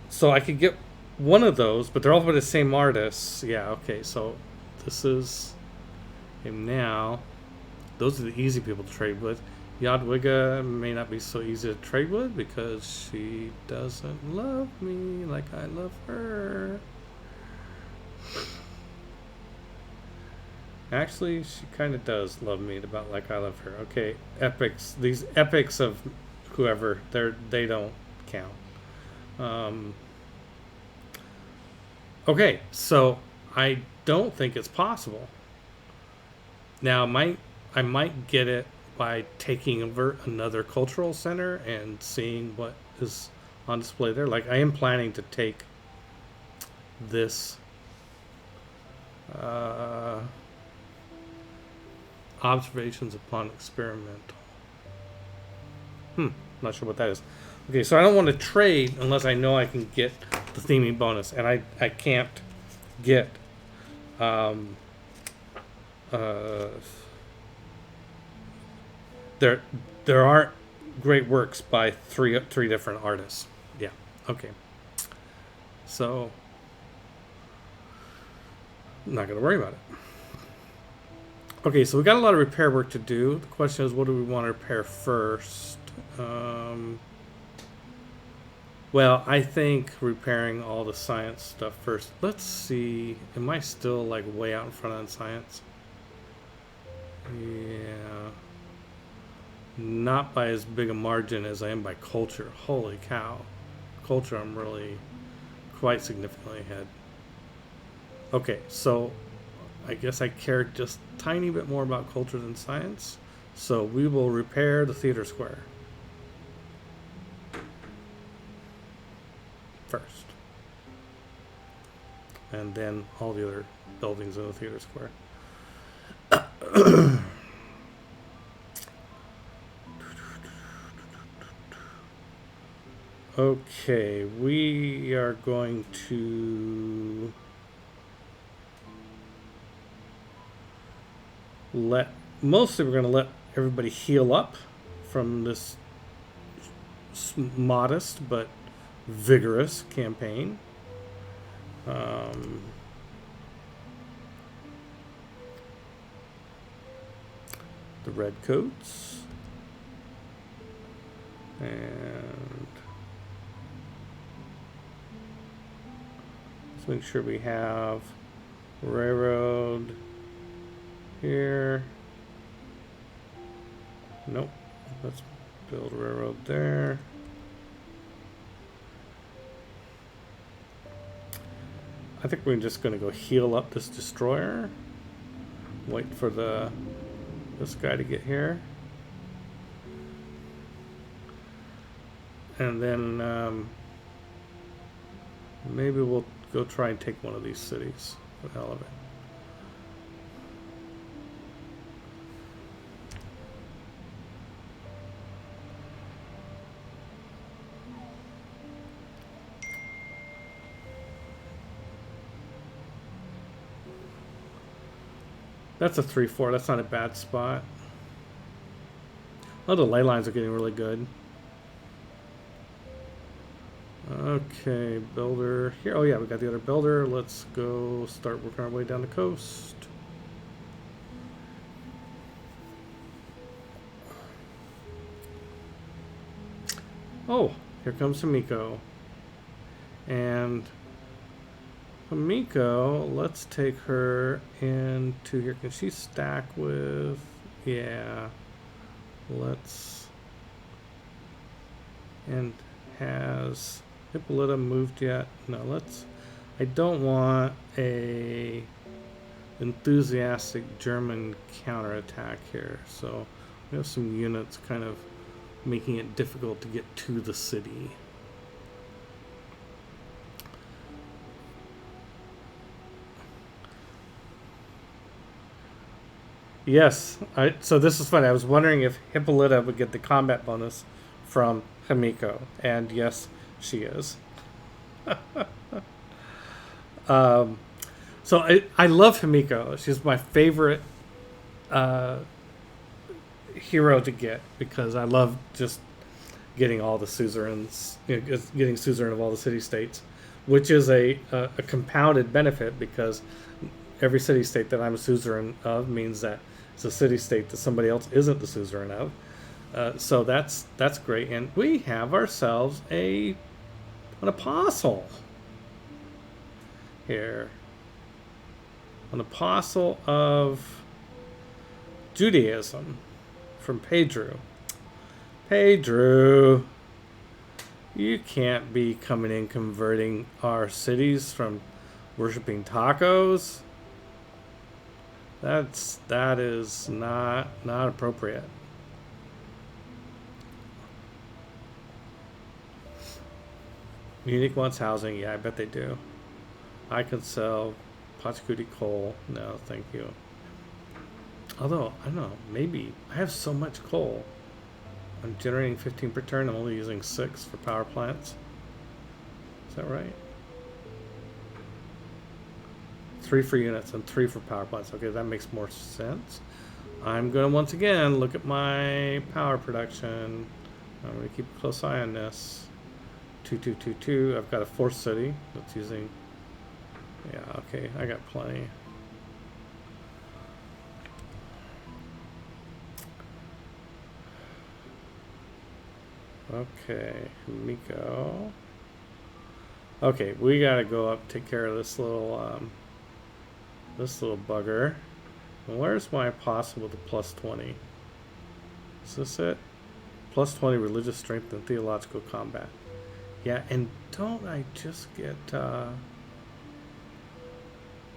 so I could get one of those, but they're all by the same artists. Yeah. Okay. So this is him now. Those are the easy people to trade with. Jadwiga may not be so easy to trade with because she doesn't love me like I love her. Actually, she kind of does love me about like I love her. Okay, epics. These epics of whoever, they don't count. Okay, so I don't think it's possible. Now, I might get it by taking over another cultural center and seeing what is on display there. Like I am planning to take this observations upon experimental. Not sure what that is. Okay, so I don't want to trade unless I know I can get the theming bonus, and I can't get there aren't great works by three different artists. Yeah. Okay. So I'm not gonna worry about it. Okay, so we got a lot of repair work to do. The question is, what do we want to repair first? Well, I think repairing all the science stuff first. Let's see. Am I still like way out in front on science? Yeah. Not by as big a margin as I am by culture. Holy cow. Culture, I'm really quite significantly ahead. Okay, so I guess I care just a tiny bit more about culture than science. So we will repair the theater square first. And then all the other buildings in the theater square. Okay, we are going to mostly we're going to let everybody heal up from this modest but vigorous campaign. The redcoats. And let's make sure we have railroad here. Nope. Let's build a railroad there. I think we're just going to go heal up this destroyer. Wait for this guy to get here. And then maybe we'll go try and take one of these cities. For the hell of it. That's a 3-4. That's not a bad spot. Oh, the ley lines are getting really good. Okay, builder here. Oh yeah, we got the other builder. Let's go start working our way down the coast. Oh, here comes Himiko. And Himiko, let's take her into here. Can she stack with... Yeah. Let's... And has Hippolyta moved yet? No, let's... I don't want a enthusiastic German counterattack here. So we have some units kind of making it difficult to get to the city. Yes, so this is funny. I was wondering if Hippolyta would get the combat bonus from Himiko, and yes, she is. So I love Himiko. She's my favorite hero to get because I love just getting all the suzerains, getting suzerain of all the city-states, which is a compounded benefit because every city-state that I'm a suzerain of means that it's a city-state that somebody else isn't the suzerain of. So that's great. And we have ourselves an apostle here. An apostle of Judaism from Pedro. Pedro, you can't be coming in converting our cities from worshiping tacos. That is not appropriate. Munich wants housing. Yeah, I bet they do. I could sell Pachacuti coal. No, thank you. Although, I don't know, maybe. I have so much coal. I'm generating 15 per turn. I'm only using 6 for power plants. Is that right? 3 for units and 3 for power plants. Okay, that makes more sense. I'm going to once again look at my power production. I'm going to keep a close eye on this. 2222. I've got a 4th city that's using... Yeah, okay, I got plenty. Okay, Miko. Okay, we gotta go up, take care of this little bugger. And where's my apostle with the plus 20? Is this it? Plus 20 religious strength and theological combat. Yeah, and don't I just get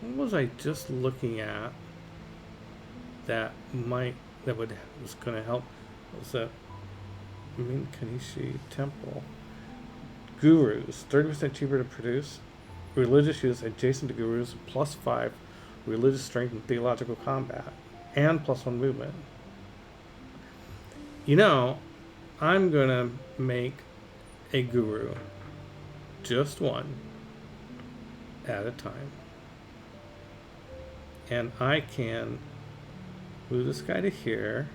what was I just looking at that was gonna help? What was that? Min Kanishi Temple. Gurus, 30% cheaper to produce. Religious use adjacent to gurus, plus 5 religious strength and theological combat, and plus 1 movement. You know, I'm gonna make a guru. Just one at a time. And I can move this guy to here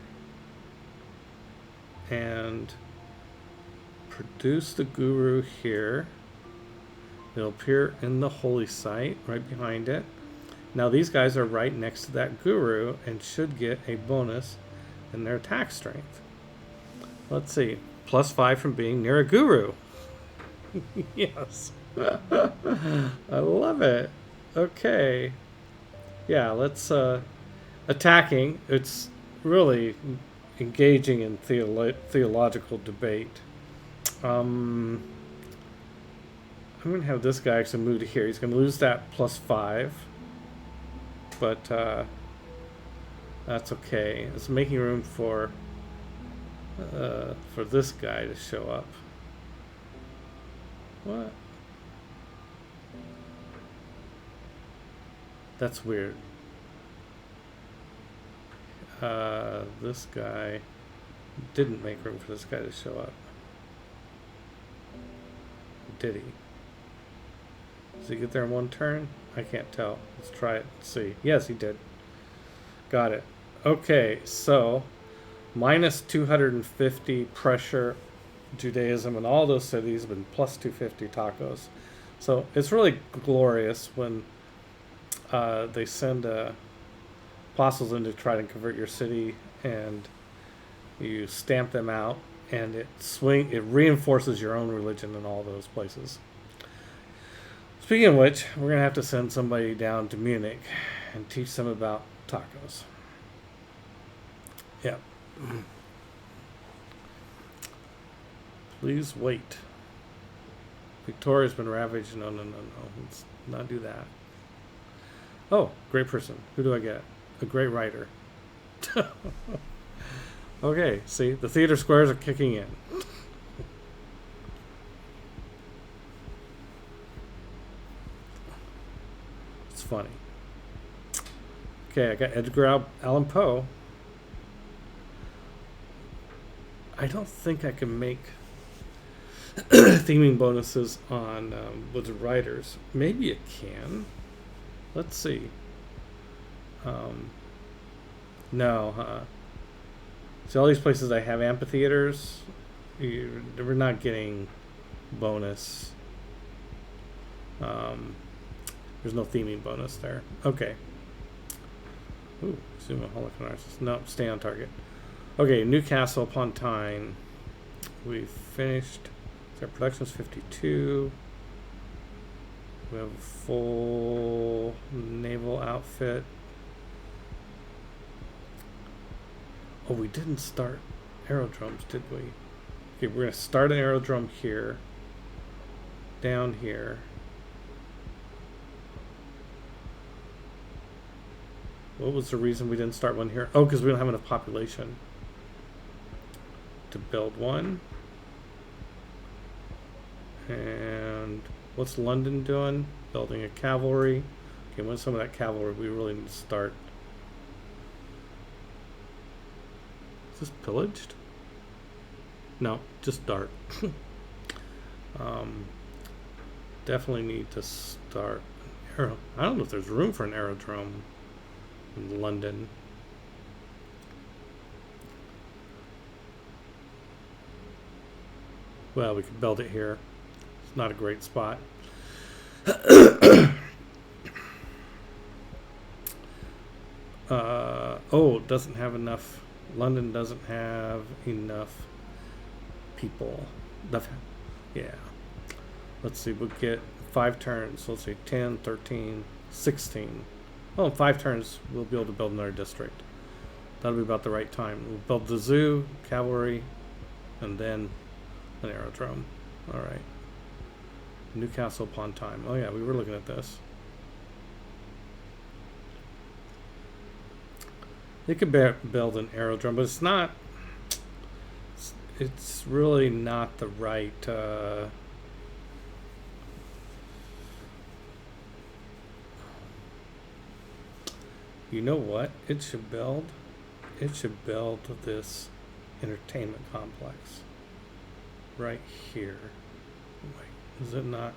and produce the guru here. It'll appear in the holy site right behind it. Now these guys are right next to that guru and should get a bonus in their attack strength. Let's see. +5 from being near a guru. Yes. I love it. Okay. Yeah, let's attacking. It's really engaging in theological debate. I'm going to have this guy actually move to here. He's going to lose that +5. But that's okay. It's making room for this guy to show up. What? That's weird. This guy didn't make room for this guy to show up. Did he? Does he get there in one turn? I can't tell. Let's try it and see. Yes, he did. Got it. Okay, so minus 250 pressure Judaism in all those cities, but plus 250 tacos. So it's really glorious when they send apostles in to try to convert your city, and you stamp them out, and it reinforces your own religion in all those places. Speaking of which, we're going to have to send somebody down to Munich and teach them about tacos. Yeah. Please wait. Victoria's been ravaged. No. Let's not do that. Oh, great person. Who do I get? A great writer. Okay, see, the theater squares are kicking in. It's funny. Okay, I got Edgar Allan Poe. I don't think I can make theming bonuses on Wizard Writers. Maybe it can. Let's see. No, See, all these places I have amphitheaters, we're not getting bonus. There's no theming bonus there. Okay. Ooh, zoom in Holocaust. No, stay on target. Okay, Newcastle upon Tyne. We finished. Our production's 52. We have a full naval outfit. Oh, we didn't start aerodromes, did we? Okay, we're going to start an aerodrome here. Down here. What was the reason we didn't start one here? Oh, because we don't have enough population to build one. And what's London doing? Building a cavalry. Okay, when some of that cavalry we really need to start. Is this pillaged? No, just dark. Definitely need to start an I don't know if there's room for an aerodrome in London. Well, we could build it here. It's not a great spot. Oh, it doesn't have enough. London doesn't have enough people. Yeah. Let's see, we'll get 5 turns. So let's see, 10, 13, 16. Oh, in 5 turns, we'll be able to build another district. That'll be about the right time. We'll build the zoo, cavalry, and then an aerodrome. All right. Newcastle upon Tyne. Oh, yeah, we were looking at this. They could build an aerodrome, but it's not. It's really not the right. You know what? It should build. It should build this entertainment complex right here. Wait, is it not?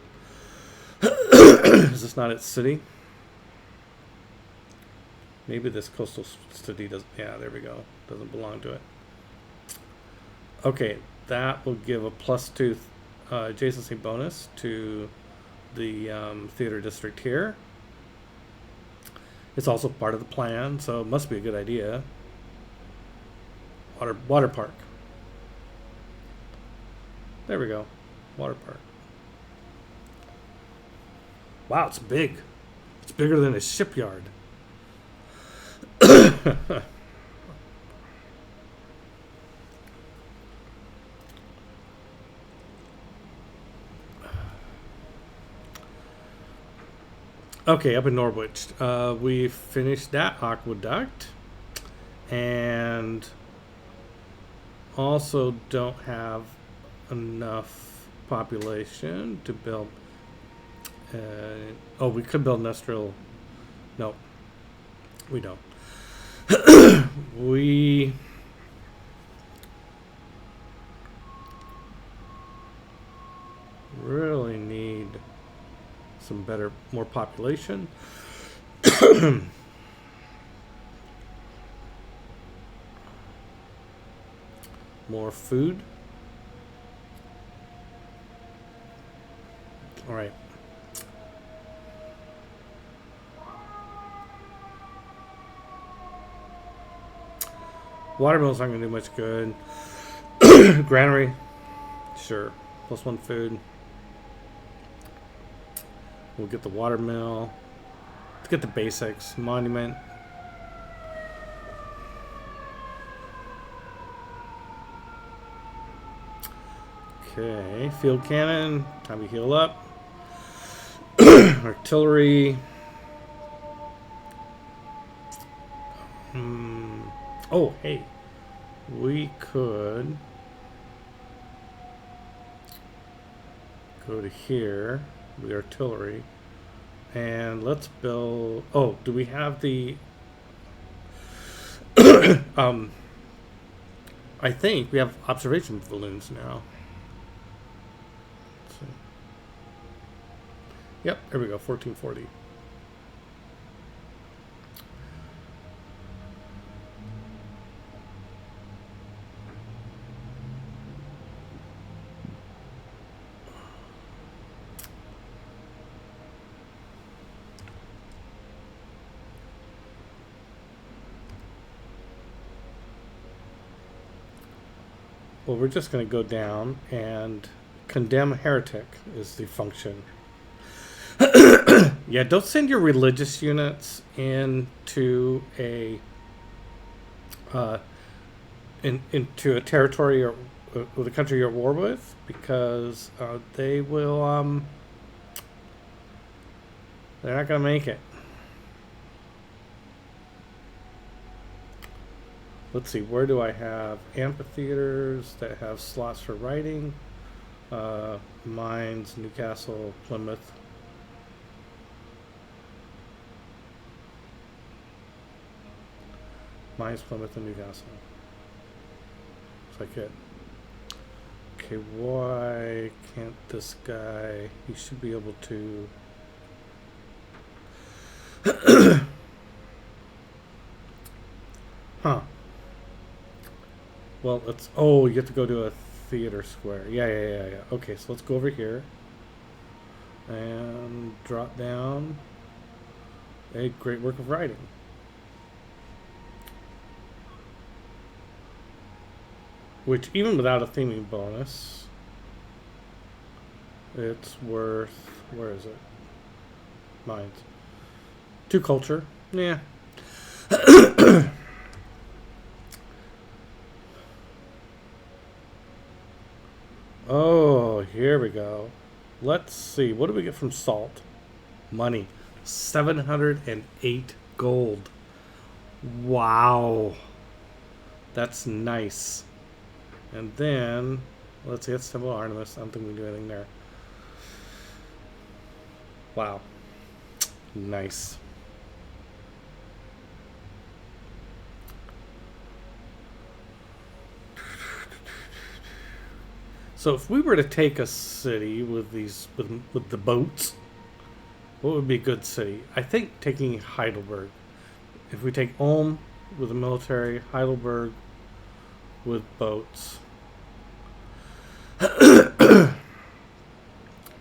Is this not its city? Maybe this coastal city does. Yeah, there we go. Doesn't belong to it. Okay, that will give a +2 adjacency bonus to the theater district here. It's also part of the plan, so it must be a good idea. Water park. There we go. Water park. Wow, it's big. It's bigger than a shipyard. Okay, up in Norwich, we finished that aqueduct, and also don't have enough population to build. Oh, we could build industrial. No, we don't. We really need some more population. More food. All right. Watermill's not going to do much good. Granary. Sure. +1 food. We'll get the watermill. Let's get the basics. Monument. Okay. Field cannon. Time to heal up. Artillery. Oh, hey. We could go to here. The artillery, and let's build. Oh, do we have the? I think we have observation balloons now. Let's see. Yep, there we go. 1440. Well, we're just going to go down and condemn heretic is the function. Yeah, don't send your religious units into a into a territory or with a country you're at war with, because they will they're not going to make it. Let's see, where do I have amphitheaters that have slots for writing? Mines, Newcastle, Plymouth. Mines, Plymouth, and Newcastle. Looks like it. Okay, why can't this guy? He should be able to. Huh. Well, let's. Oh, you have to go to a theater square. Yeah. Okay, so let's go over here and drop down a great work of writing. Which, even without a theming bonus, it's worth. Where is it? Mines. 2 culture. Yeah. Oh, here we go. Let's see. What do we get from salt? Money. 708 gold. Wow. That's nice. And then, let's see, that's Temple of Artemis. I don't think we can do anything there. Wow. Nice. So if we were to take a city with these with the boats, what would be a good city? I think taking Heidelberg. If we take Ulm with the military, Heidelberg with boats.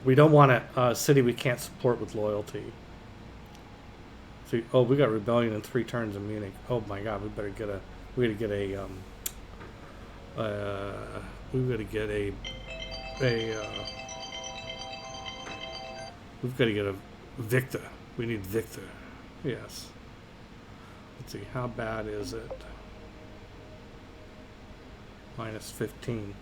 We don't want a city we can't support with loyalty. So, oh, we got rebellion in 3 turns in Munich. Oh my God, we gotta get a we gotta get a we've got to get a Victor. We need Victor. Yes. Let's see, how bad is it? Minus 15.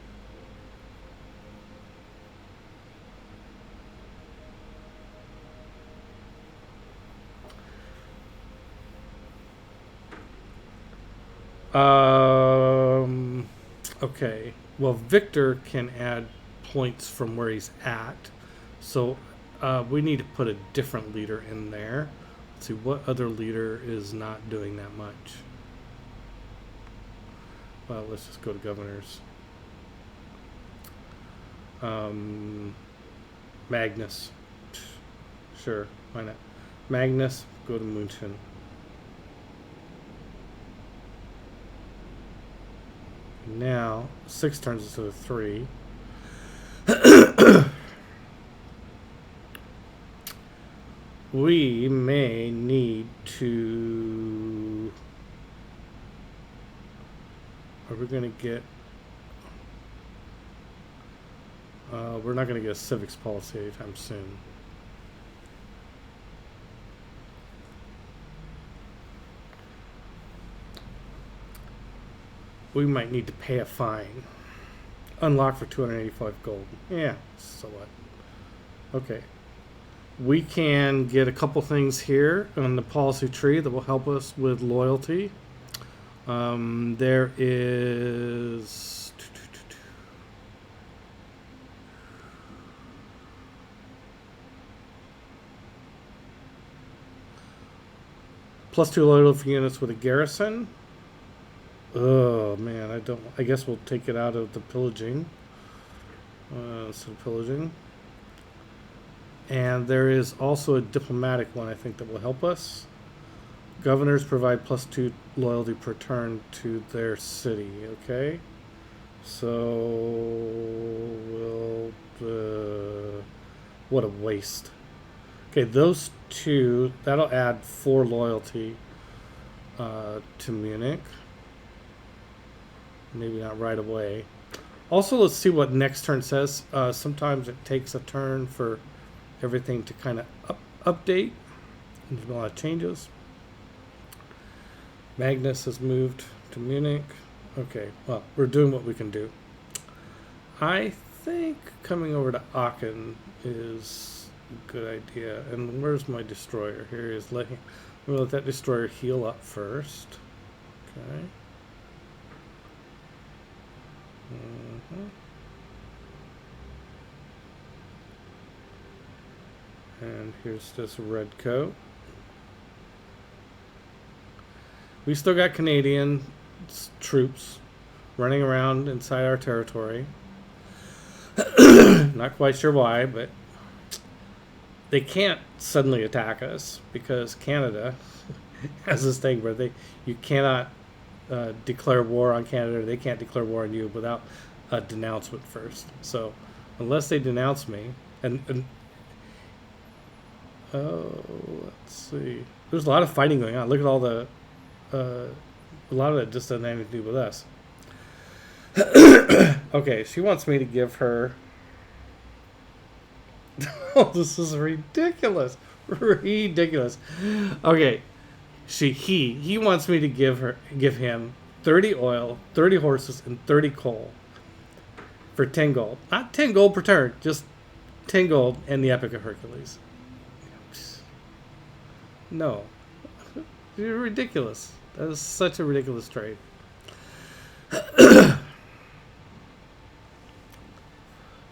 Okay. Well, Victor can add points from where he's at. So we need to put a different leader in there. Let's see, what other leader is not doing that much? Well, let's just go to governors. Magnus. Sure, why not? Magnus, go to München. Now, 6 turns instead of 3. We may need to... Are we going to get... we're not going to get a civics policy anytime soon. We might need to pay a fine. Unlock for 285 gold. Yeah, so what? Okay. We can get a couple things here on the policy tree that will help us with loyalty. There is... +2 loyalty for units with a garrison. Oh man, I guess we'll take it out of the pillaging. Pillaging. And there is also a diplomatic one, I think, that will help us. Governors provide +2 loyalty per turn to their city. Okay, so we'll. What a waste. Okay, those 2, that'll add 4 loyalty to Munich. Maybe not right away. Also, let's see what next turn says. Sometimes it takes a turn for everything to kind of update. There's been a lot of changes. Magnus has moved to Munich. Okay, well, we're doing what we can do. I think coming over to Aachen is a good idea. And where's my destroyer? Here he is. We'll let that destroyer heal up first. Okay. And here's this red coat. We still got Canadian troops running around inside our territory. Not quite sure why, but they can't suddenly attack us because Canada has this thing where you cannot declare war on Canada, or they can't declare war on you without a denouncement first. So unless they denounce me, and oh, let's see, there's a lot of fighting going on. Look at all the a lot of it just doesn't have anything to do with us. Okay, she wants me to give her oh, this is ridiculous. Okay, he wants me to give him 30 oil, 30 horses, and 30 coal for 10 gold. Not 10 gold per turn, just 10 gold and the Epic of Hercules. No. You're ridiculous. That is such a ridiculous trade. At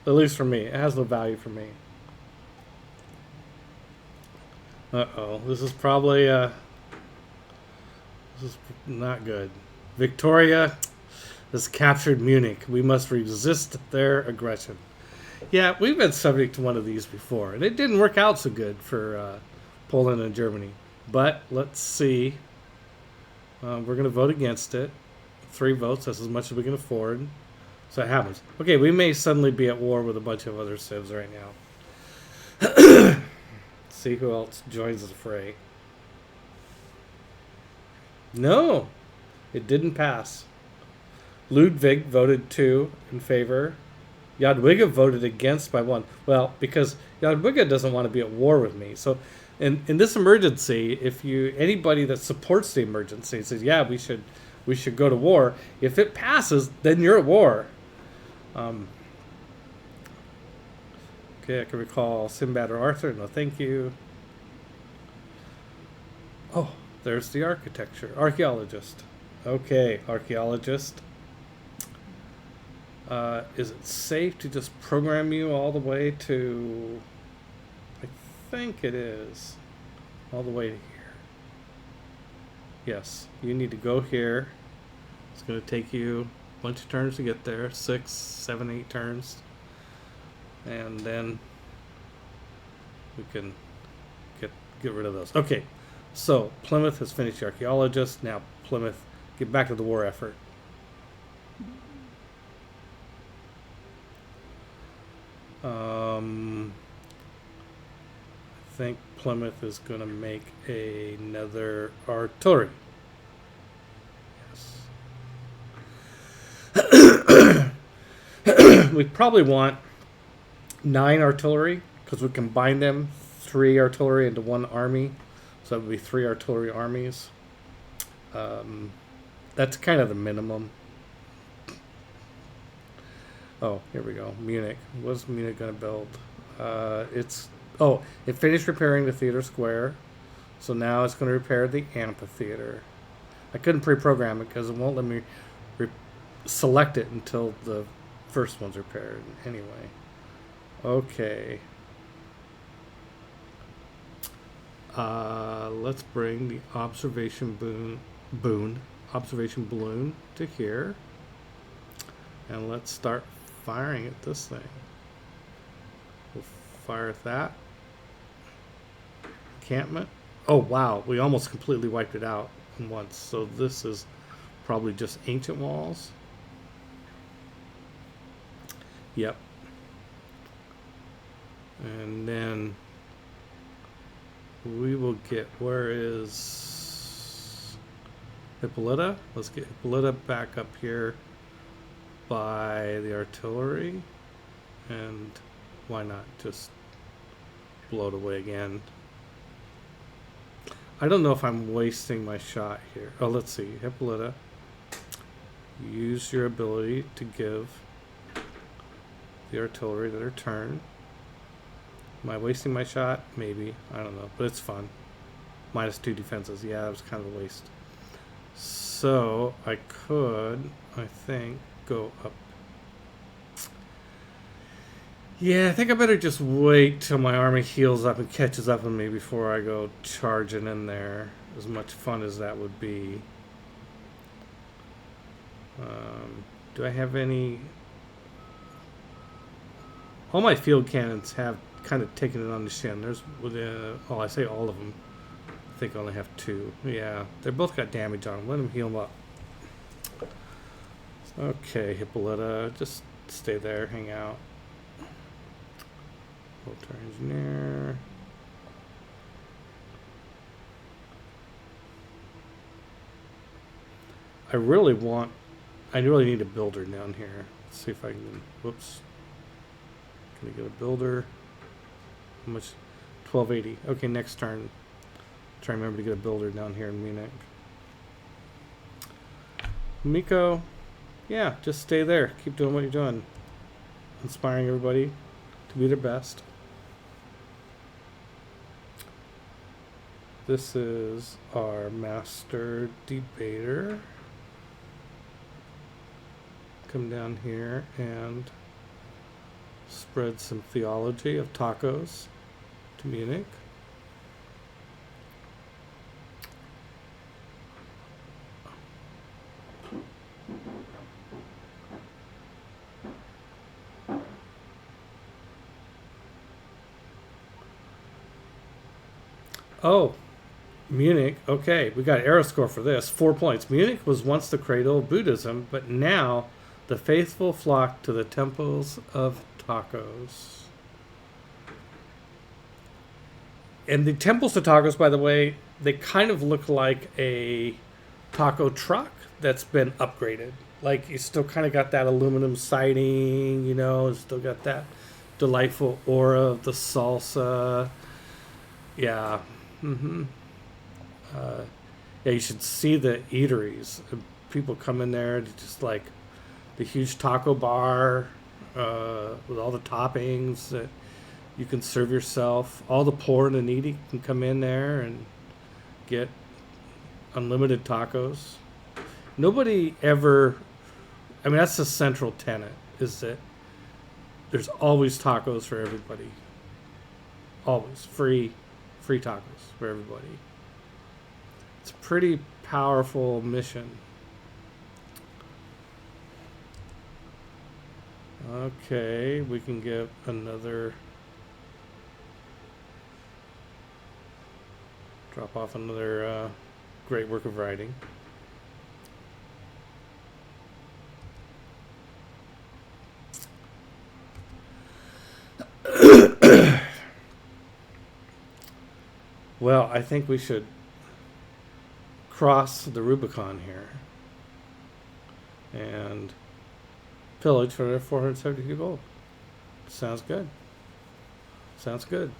least for me. It has no value for me. Uh-oh. This is probably this is not good. Victoria, has captured Munich. We must resist their aggression. Yeah, we've been subject to one of these before, and it didn't work out so good for Poland and Germany. But let's see. We're going to vote against it. 3 votes. That's as much as we can afford. So it happens. Okay, we may suddenly be at war with a bunch of other civs right now. See who else joins the fray. No, it didn't pass. Ludwig voted 2 in favor. Jadwiga voted against by 1. Well, because Jadwiga doesn't want to be at war with me. So in this emergency, if anybody that supports the emergency says, yeah, we should go to war, if it passes, then you're at war. Okay, I can recall Sinbad or Arthur. No, thank you. Oh, there's the archaeologist. Okay, archaeologist. Is it safe to just program you all the way to... I think it is. All the way to here. Yes, you need to go here. It's going to take you a bunch of turns to get there. 6, 7, 8 turns. And then we can get rid of those. Okay, so Plymouth has finished the archaeologist. Now Plymouth, get back to the war effort. I think Plymouth is going to make another artillery. Yes. We probably want 9 artillery because we combine them 3 artillery into 1 army, so that would be 3 artillery armies. That's kind of the minimum. Oh, here we go. Munich. What's Munich going to build? It finished repairing the theater square, so now it's going to repair the amphitheater. I couldn't pre-program it because it won't let me select it until the first one's repaired. Anyway. Okay. Let's bring the observation balloon to here. And let's start firing at this thing. We'll fire at that. Encampment. Oh wow, we almost completely wiped it out once. So this is probably just ancient walls. Yep. And then we will get, where is Hippolyta? Let's get Hippolyta back up here by the artillery, and why not just blow it away again? I don't know if I'm wasting my shot here. Oh, let's see. Hippolyta, use your ability to give the artillery their turn. Am I wasting my shot? Maybe. I don't know, but it's fun. -2 defenses. Yeah, it was kind of a waste. So I could, I think, go up. Yeah, I think I better just wait till my army heals up and catches up with me before I go charging in there. As much fun as that would be. Do I have any... All my field cannons have kind of taken it on the shin. There's, I say all of them. I think I only have 2. Yeah, they both got damage on them. Let them heal them up. Okay, Hippolyta, just stay there, hang out. Military engineer. I really need a builder down here. Let's see if I can, whoops. Can I get a builder? How much? 1280. Okay, next turn. Try and remember to get a builder down here in Munich. Miko, yeah, just stay there. Keep doing what you're doing. Inspiring everybody to be their best. This is our master debater. Come down here and spread some theology of tacos to Munich. Oh, Munich. Okay, we got arrow score for this. 4 points. Munich was once the cradle of Buddhism, but now the faithful flock to the temples of tacos. And the temples to tacos, by the way, they kind of look like a taco truck that's been upgraded. Like you still kind of got that aluminum siding, still got that delightful aura of the salsa. Yeah. Mm-hmm. Uh, yeah, you should see the eateries. People come in there to just like the huge taco bar with all the toppings that you can serve yourself. All the poor and the needy can come in there and get unlimited tacos. Nobody ever, I mean, that's the central tenet, is that there's always tacos for everybody. Always. Free tacos for everybody. It's a pretty powerful mission. Okay, we can get another, drop off another great work of writing. Well, I think we should cross the Rubicon here and pillage for their 472 gold. Sounds good. Sounds good.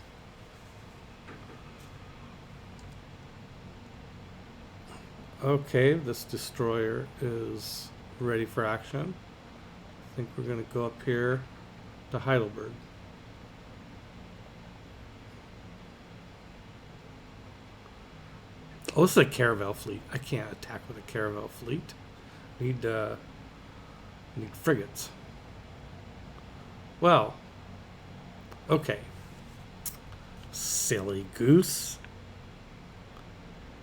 Okay, this destroyer is ready for action. I think we're going to go up here to Heidelberg. Oh, this is a caravel fleet. I can't attack with a caravel fleet. Need frigates. Well, okay. Silly goose.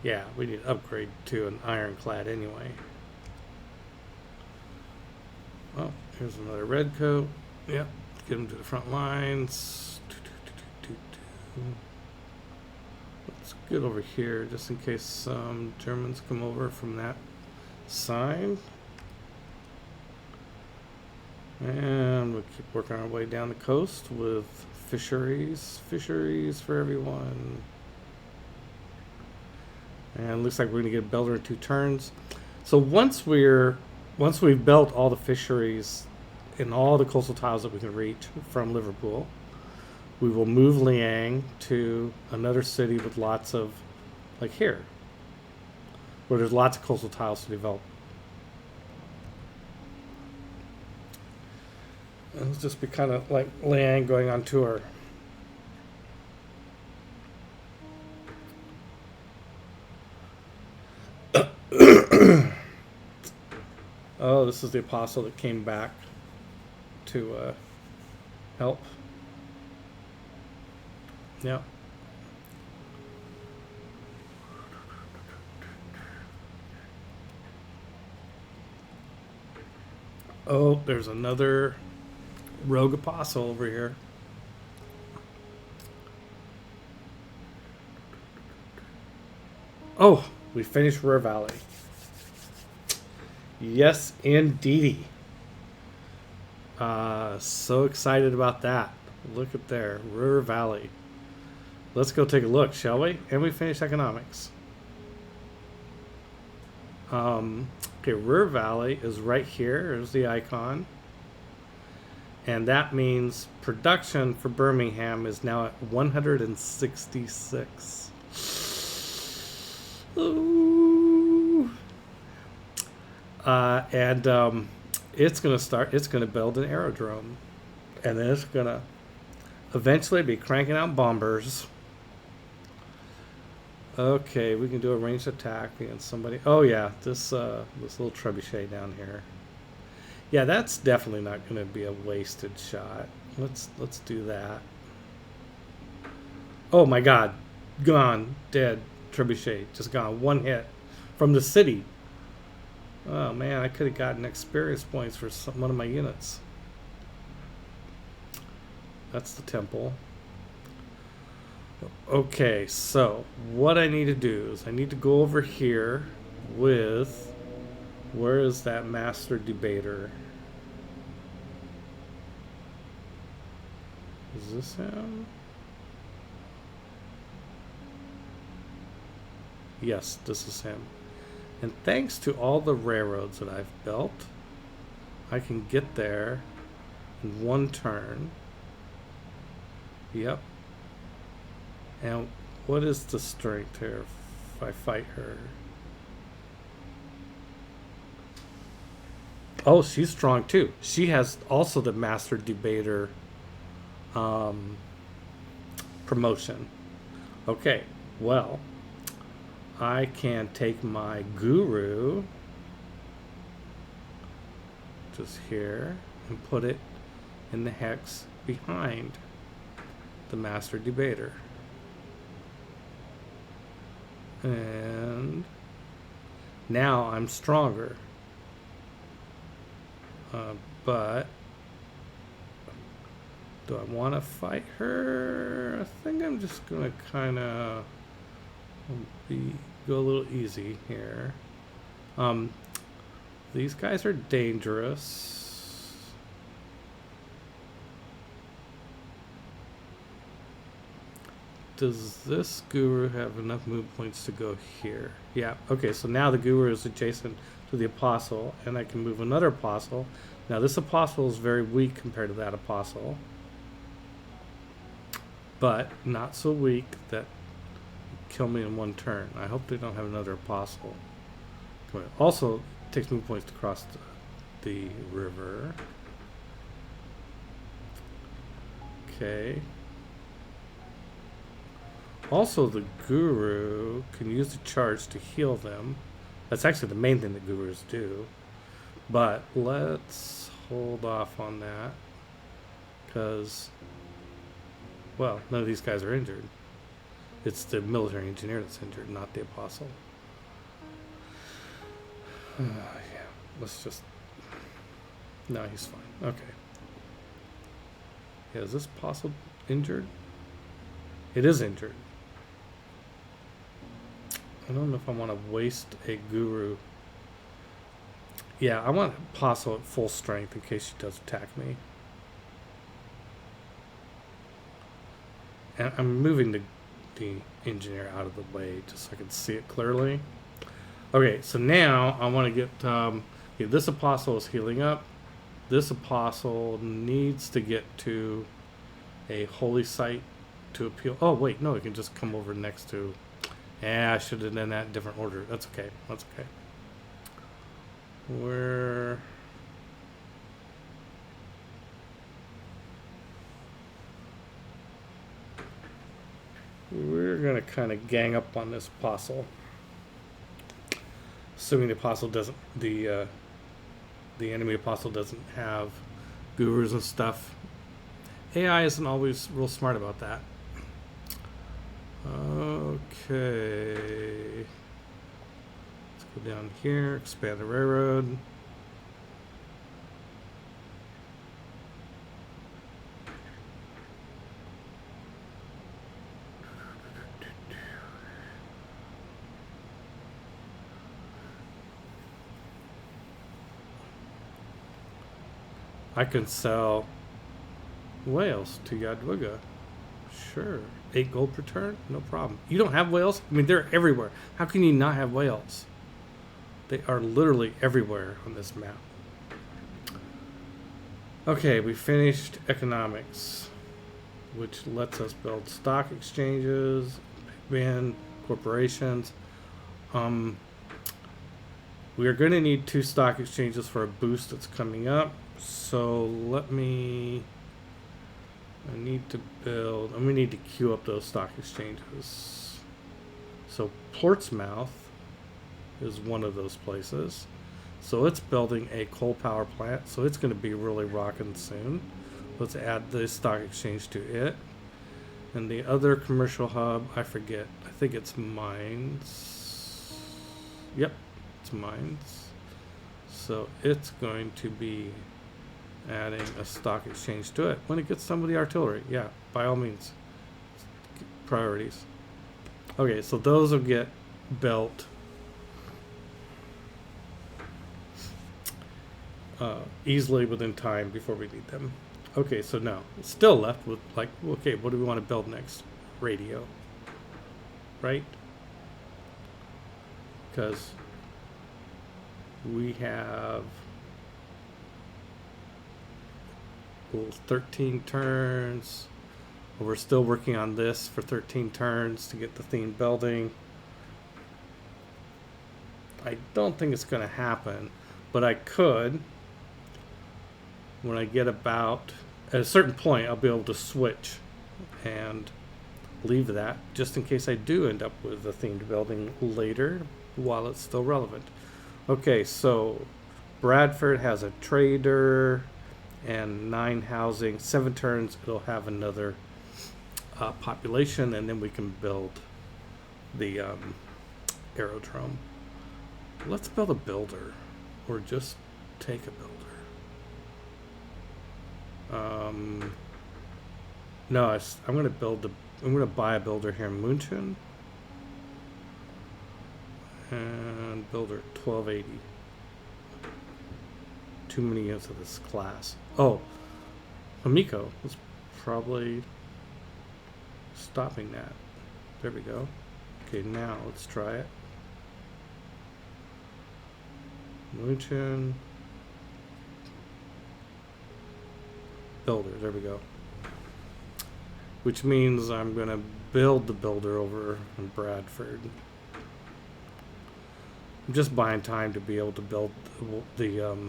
Yeah, we need to upgrade to an ironclad anyway. Well, here's another red coat. Yep, get them to the front lines. Let's get over here just in case some Germans come over from that side. And we'll keep working our way down the coast with fisheries for everyone. And looks like we're going to get a builder in 2 turns. So once we've built all the fisheries in all the coastal tiles that we can reach from Liverpool, we will move Liang to another city with lots of, like here, where there's lots of coastal tiles to develop. And it'll just be kind of like Liang going on tour. Oh, this is the apostle that came back to help. Yeah. Oh, there's another rogue apostle over here. Oh, we finished Ruhr Valley. Yes, indeedy. So excited about that. Look at there, Ruhr Valley. Let's go take a look, shall we? And we finished economics. Okay, Ruhr Valley is right here. There's the icon. And that means production for Birmingham is now at 166. Ooh. And it's going to build an aerodrome. And then it's going to eventually be cranking out bombers. Okay, we can do a ranged attack against somebody. Oh yeah, this little trebuchet down here. Yeah, that's definitely not going to be a wasted shot. Let's do that. Oh my God, gone, dead. Trebuchet just gone. 1 hit from the city. Oh man, I could have gotten experience points for one of my units. That's the temple. Okay, so what I need to do is I need to go over here with, where is that master debater? Is this him? Yes, this is him. And thanks to all the railroads that I've built, I can get there in one turn. Yep. And what is the strength here if I fight her? Oh, she's strong too. She has also the master debater um, promotion. Okay, well, I can take my guru just here and put it in the hex behind the master debater. And now I'm stronger. But do I want to fight her? I think I'm just gonna kind of go a little easy here. These guys are dangerous. Does this guru have enough move points to go here? Yeah. Okay, so now the guru is adjacent to the apostle, and I can move another apostle. Now this apostle is very weak compared to that apostle, but not so weak that kill me in one turn. I hope they don't have another apostle. Also, it takes move points to cross the river. Okay. Also, the guru can use the charge to heal them. That's actually the main thing that gurus do. But let's hold off on that. Because, well, none of these guys are injured. It's the military engineer that's injured, not the apostle. Yeah, let's just... No, he's fine. Okay. Yeah, is this apostle injured? It is injured. I don't know if I want to waste a guru. Yeah, I want apostle at full strength in case she does attack me. And I'm moving the engineer out of the way just so I can see it clearly. Okay, so now I want to get okay, this apostle is healing up. This apostle needs to get to a holy site to appeal. Oh wait, no, it can just come over next to. Yeah, I should have done that in different order. That's okay. That's okay. We're gonna kind of gang up on this apostle, assuming the apostle doesn't, the enemy apostle doesn't have gurus and stuff. AI isn't always real smart about that. Okay, let's go down here, expand the railroad. I can sell whales to Yadwiga. Sure. 8 gold per turn? No problem. You don't have whales? I mean, they're everywhere. How can you not have whales? They are literally everywhere on this map. Okay, we finished economics, which lets us build stock exchanges, ban corporations. We are going to need 2 stock exchanges for a boost that's coming up. So I need to build, and we need to queue up those stock exchanges. So Portsmouth is one of those places. So it's building a coal power plant, so it's going to be really rocking soon. Let's add the stock exchange to it. And the other commercial hub, I forget. I think it's mines. Yep, it's mines. So it's going to be adding a stock exchange to it when it gets some of the artillery. Yeah, by all means. priorities. Okay, so those will get built easily within time before we need them. Okay, so now still left with like, okay, what do we want to build next? Radio, right? Because we have 13 turns. We're still working on this for 13 turns to get the theme building. I don't think it's going to happen, but I could. When I get about at a certain point, I'll be able to switch and leave that just in case I do end up with a themed building later while it's still relevant. Okay, so Bradford has a trader and 9 housing. 7 turns, it'll have another population, and then we can build the aerodrome. Let's build a builder, or just take a builder. No, I'm going to build I'm going to buy a builder here in Munchen. And builder 1280. Too many units of this class. Oh, Hamiko was probably stopping that. There we go. Okay, now let's try it. Munchen. Builder, there we go. Which means I'm going to build the builder over in Bradford. I'm just buying time to be able to build the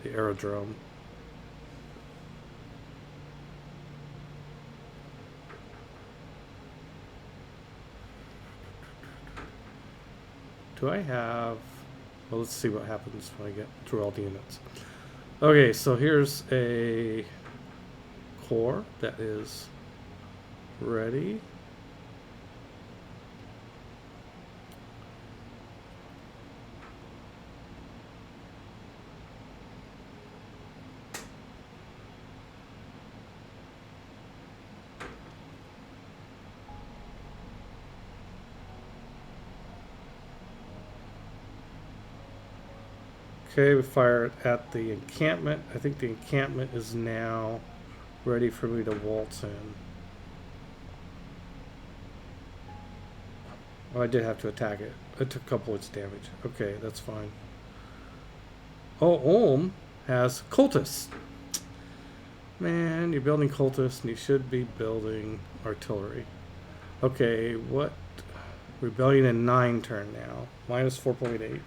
aerodrome. Do I have... Well, let's see what happens when I get through all the units. Okay, so here's a core that is ready. Okay, we fire it at the encampment. I think the encampment is now ready for me to waltz in. Oh, I did have to attack it. It took a couple of damage. Okay, that's fine. Oh, Ulm has cultists. Man, you're building cultists and you should be building artillery. Okay, what? Rebellion in 9 turn now. Minus 4.8.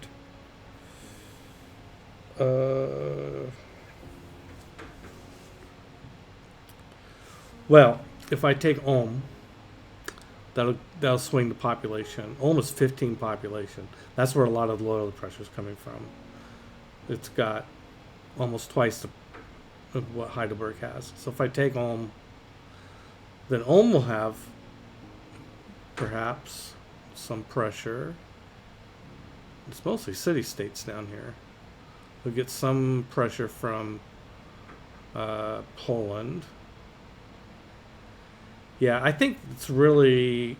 Well, if I take Ulm, that'll swing the population. Ulm is 15 population. That's where a lot of loyalty pressure is coming from. It's got almost twice of what Heidelberg has. So if I take Ulm, then Ulm will have perhaps some pressure. It's mostly city-states down here. We'll get some pressure from Poland. Yeah, I think it's really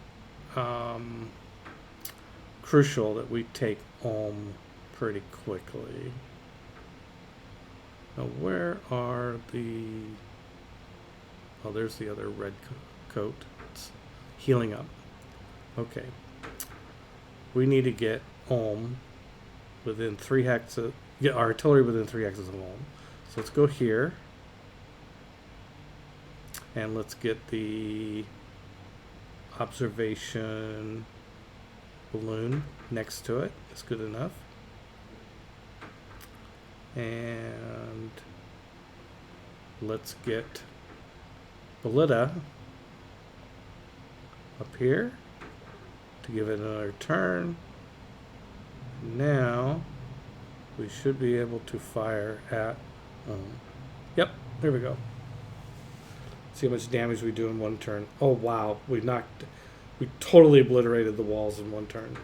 crucial that we take Ulm pretty quickly. Now, where are the... Oh, there's the other red coat. It's healing up. Okay. We need to get Ulm within 3 hexes. Get artillery within 3 hexes of Ulm. So let's go here. And let's get the observation balloon next to it. That's good enough. And let's get Belita up here to give it another turn. Now we should be able to fire at yep, there we go. See how much damage we do in 1 turn. Oh wow, we totally obliterated the walls in 1 turn.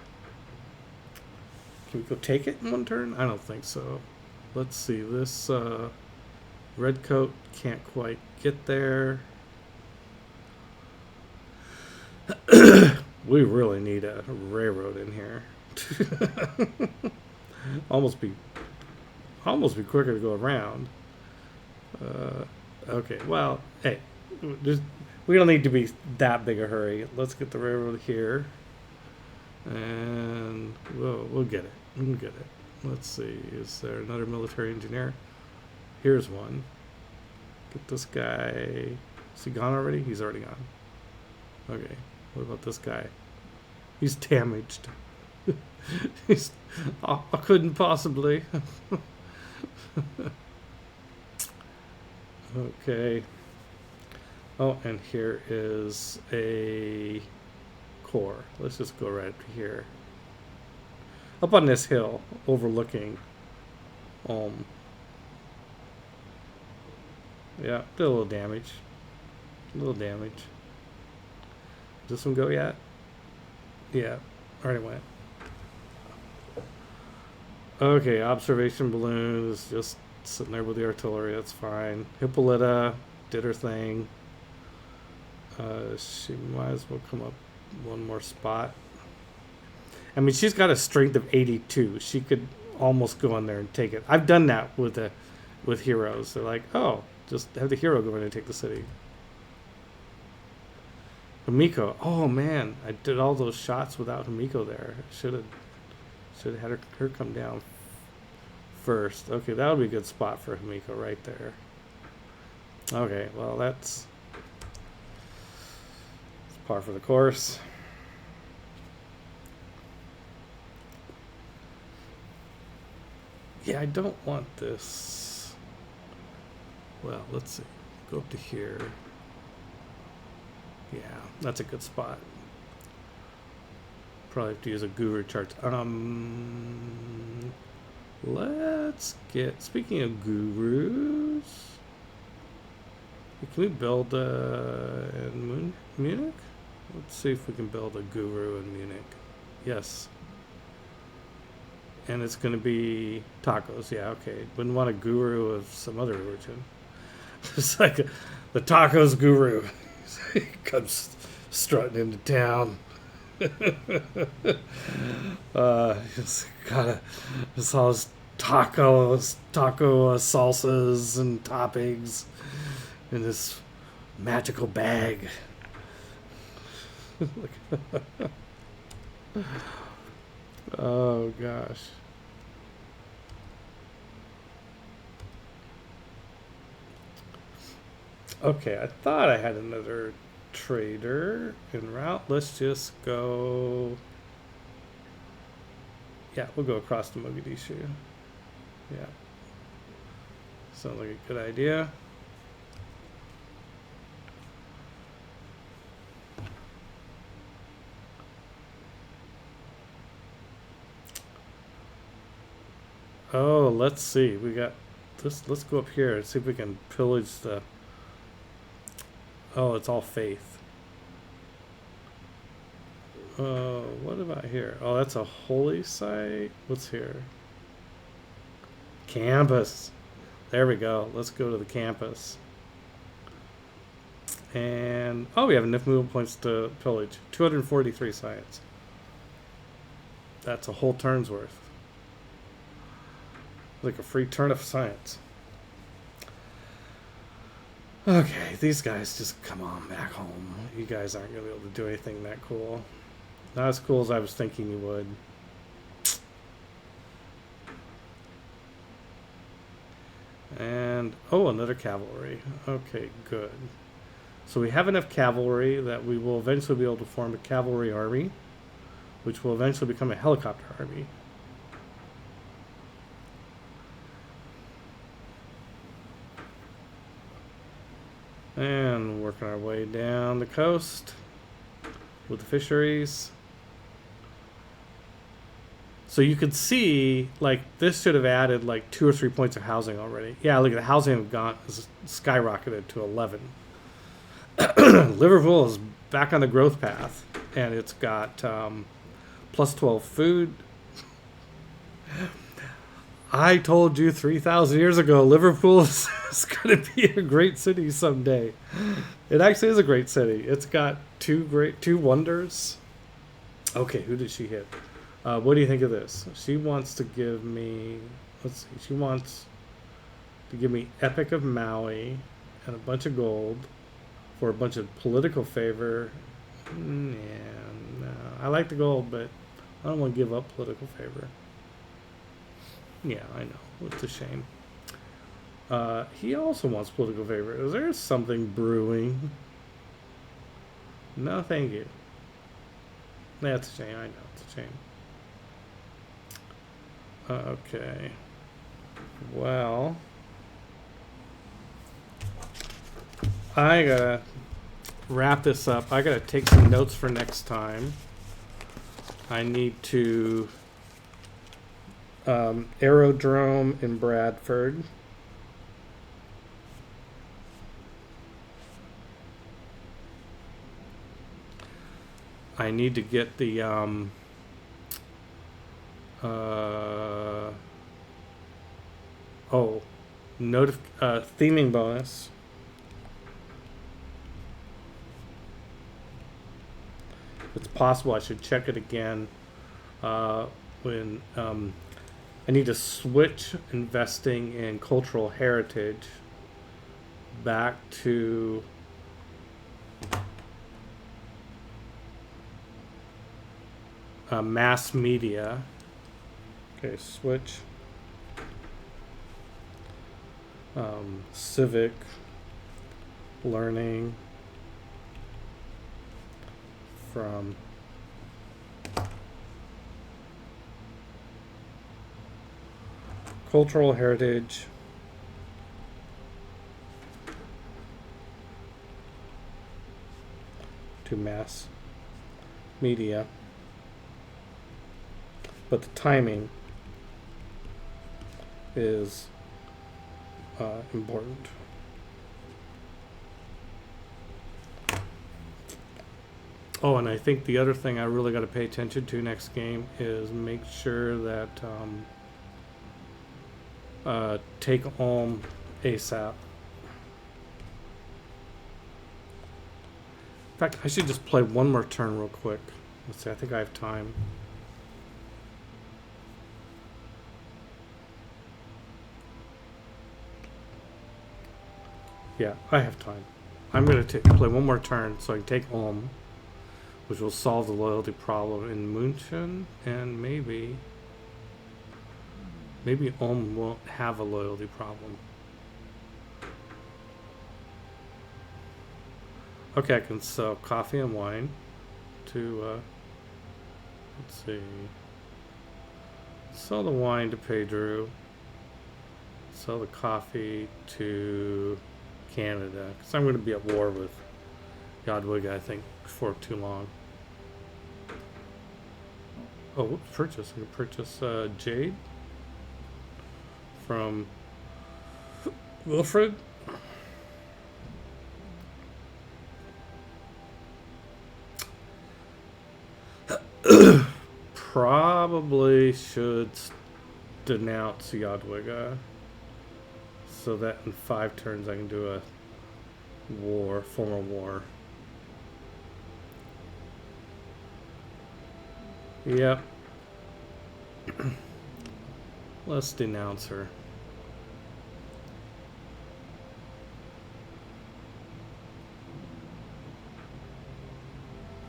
Can we go take it in 1 turn? I don't think so. Let's see, this Redcoat can't quite get there. We really need a railroad in here. almost be quicker to go around. Okay, well, hey, we don't need to be that big a hurry. Let's get the railroad here, and we'll get it. We'll get it. Let's see. Is there another military engineer? Here's one. Get this guy. Is he gone already? He's already gone. Okay. What about this guy? He's damaged. I couldn't possibly. Okay. Oh, and here is a core. Let's just go right here. Up on this hill, overlooking. Yeah, did a little damage. Does this one go yet? Yeah, already went. Okay, observation balloon is just sitting there with the artillery. That's fine. Hippolyta did her thing. She might as well come up one more spot. I mean, she's got a strength of 82. She could almost go in there and take it. I've done that with heroes. They're like, oh, just have the hero go in and take the city. Himiko. Oh man, I did all those shots without Himiko there. Should have had her come down first. Okay, that would be a good spot for Himiko right there. Okay, well that's par for the course. Yeah, I don't want this. Well, let's see. Go up to here. Yeah, that's a good spot. Probably have to use a guru chart. Let's get. Speaking of gurus, can we build in Munich? Let's see if we can build a guru in Munich. Yes. And it's going to be tacos. Yeah, okay. Wouldn't want a guru of some other religion. It's like the tacos guru. He comes strutting into town. He's got all his taco salsas and toppings in this magical bag. Oh gosh. Okay, I thought I had another trader en route. Let's just go. Yeah, we'll go across to Mogadishu. Yeah. Sounds like a good idea. Oh, let's see. We got this. Let's go up here and see if we can pillage the. Oh, it's all faith. What about here? Oh, that's a holy site. What's here? Campus. There we go. Let's go to the campus. And oh, we have enough movement points to pillage. 243 sites. That's a whole turn's worth. Like a free turn of science. Okay, these guys just come on back home. You guys aren't going to be able to do anything that cool. Not as cool as I was thinking you would. And, oh, another cavalry. Okay, good. So we have enough cavalry that we will eventually be able to form a cavalry army, which will eventually become a helicopter army. And working our way down the coast with the fisheries. So you could see, like, this should have added like 2 or 3 points of housing already. Yeah, look at the housing have gone skyrocketed to 11. Liverpool is back on the growth path, and it's got plus 12 food. I told you 3,000 years ago Liverpool is going to be a great city someday. It actually is a great city. It's got two wonders. Okay, who did she hit? What do you think of this? She wants to give me. Let's see. She wants to give me Epic of Maui and a bunch of gold for a bunch of political favor. Yeah, no. I like the gold, but I don't want to give up political favor. Yeah, I know. It's a shame. He also wants political favor. Is there something brewing? No, thank you. That's a shame. I know. It's a shame. Okay. Well, I gotta wrap this up. I gotta take some notes for next time. I need to aerodrome in Bradford. I need to get the theming bonus. It's possible I should check it again when I need to switch investing in cultural heritage back to mass media. Okay, switch. Civic learning from cultural heritage to mass media, but the timing is important. Oh, and I think the other thing I really got to pay attention to next game is make sure that take home ASAP. In fact, I should just play one more turn real quick. Let's see, I think I have time. Yeah, I have time. I'm going to play one more turn so I can take Ulm, which will solve the loyalty problem in München, and maybe Ulm won't have a loyalty problem. Okay, I can sell coffee and wine to, let's see, sell the wine to Pedro, sell the coffee to Canada, because I'm going to be at war with Jadwiga, I think, for too long. Oh, whoops, purchase. I can purchase Jade from Wilfred. Probably should denounce Jadwiga so that in 5 turns I can do a war, formal war. Yep. Let's denounce her.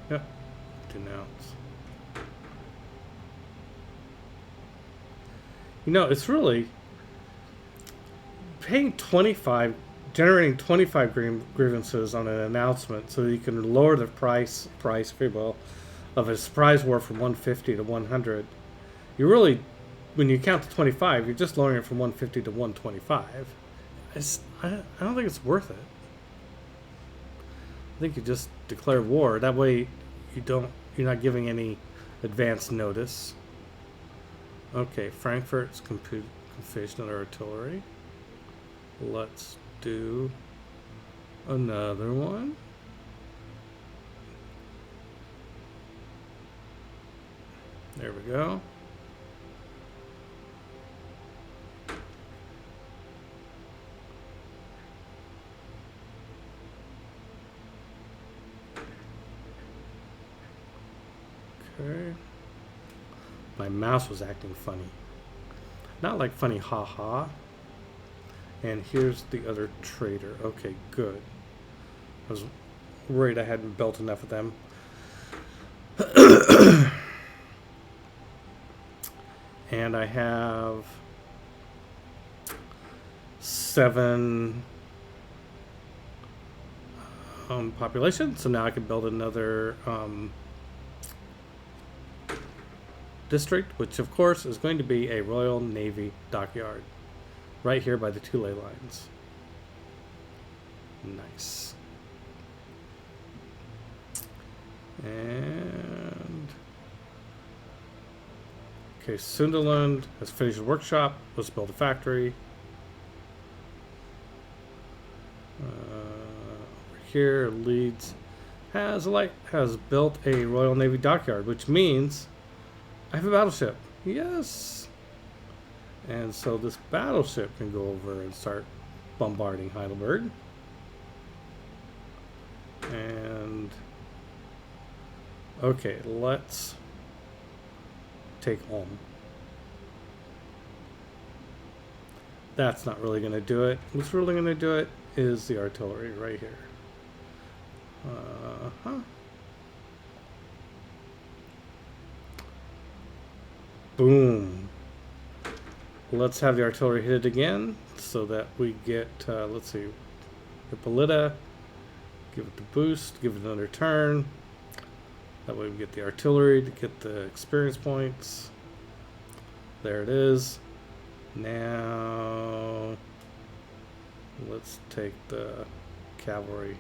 Yep. Denounce. You know, it's really paying 25, generating 25 grievances on an announcement so that you can lower the price, if you will, of a surprise war from 150 to 100. You really, when you count to 25, you're just lowering it from 150 to 125. I don't think it's worth it. I think you just declare war. That way, you're not giving any advance notice. Okay, Frankfurt's confiscation of artillery. Let's do another one. There we go. Okay. My mouse was acting funny. Not like funny haha. And here's the other trader. Okay, good. I was worried I hadn't built enough of them. And I have 7 population, so now I can build another district, which of course is going to be a Royal Navy dockyard right here by the 2 ley lines. Nice. And okay, Sunderland has finished a workshop. Let's build a factory. Over here, Leeds has built a Royal Navy dockyard, which means I have a battleship. Yes. And so this battleship can go over and start bombarding Heidelberg. And okay, let's take Ulm. That's not really going to do it. What's really going to do it is the artillery right here. Boom. Let's have the artillery hit it again so that we get, let's see, Hippolyta, give it the boost, give it another turn. That way we get the artillery to get the experience points. There it is. Now, let's take the cavalry,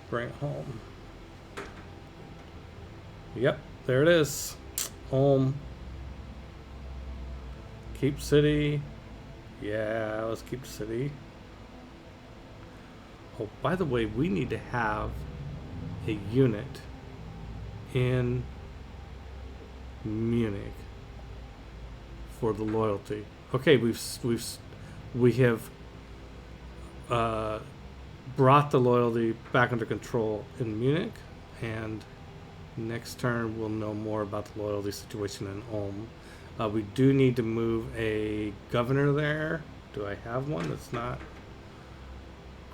bring it home. Yep, there it is. Home. Keep city. Yeah, let's keep city. Oh, by the way, we need to have a unit in Munich for the loyalty. Okay, we have brought the loyalty back under control in Munich, and next turn we'll know more about the loyalty situation in Ulm. We do need to move a governor there. Do I have one that's not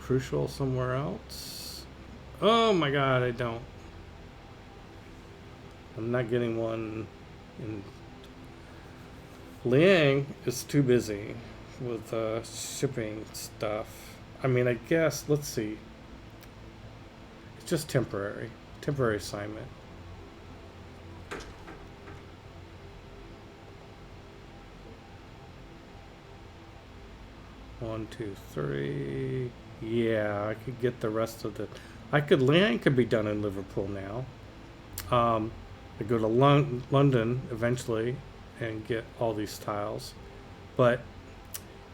crucial somewhere else? Oh my god, I don't. I'm not getting one in. Liang is too busy with shipping stuff. I mean, I guess, let's see. It's just temporary assignment. One, two, three. Yeah, I could get the rest of the. Liang could be done in Liverpool now. I go to London eventually and get all these tiles, but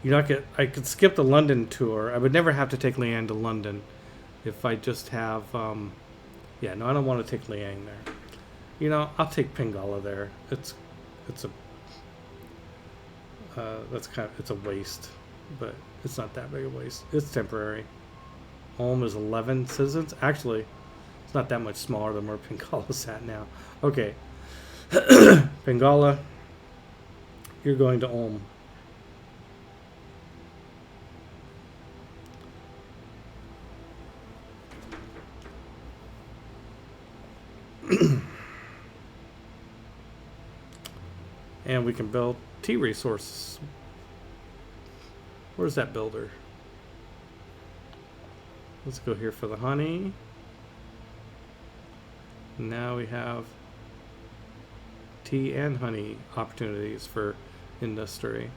I could skip the London tour. I would never have to take Liang to London if I just have. Yeah, no, I don't want to take Liang there. You know, I'll take Pingala there. It's a waste, but it's not that big a waste. It's temporary. Ulm is 11 citizens. Actually, it's not that much smaller than where Pingala's at now. Okay, Pingala, you're going to Ulm. And we can build tea resources. Where's that builder? Let's go here for the honey. Now we have tea and honey opportunities for industry.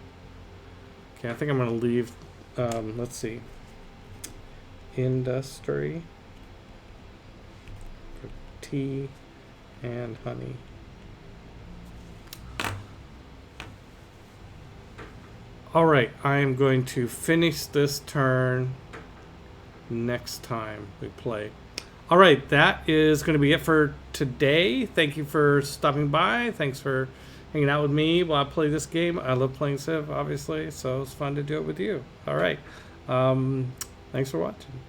Okay, I think I'm going to leave, let's see, industry for tea and honey. All right, I am going to finish this turn next time we play. All right, that is going to be it for today. Thank you for stopping by. Thanks for hanging out with me while I play this game. I love playing Civ, obviously, so it's fun to do it with you. All right, thanks for watching.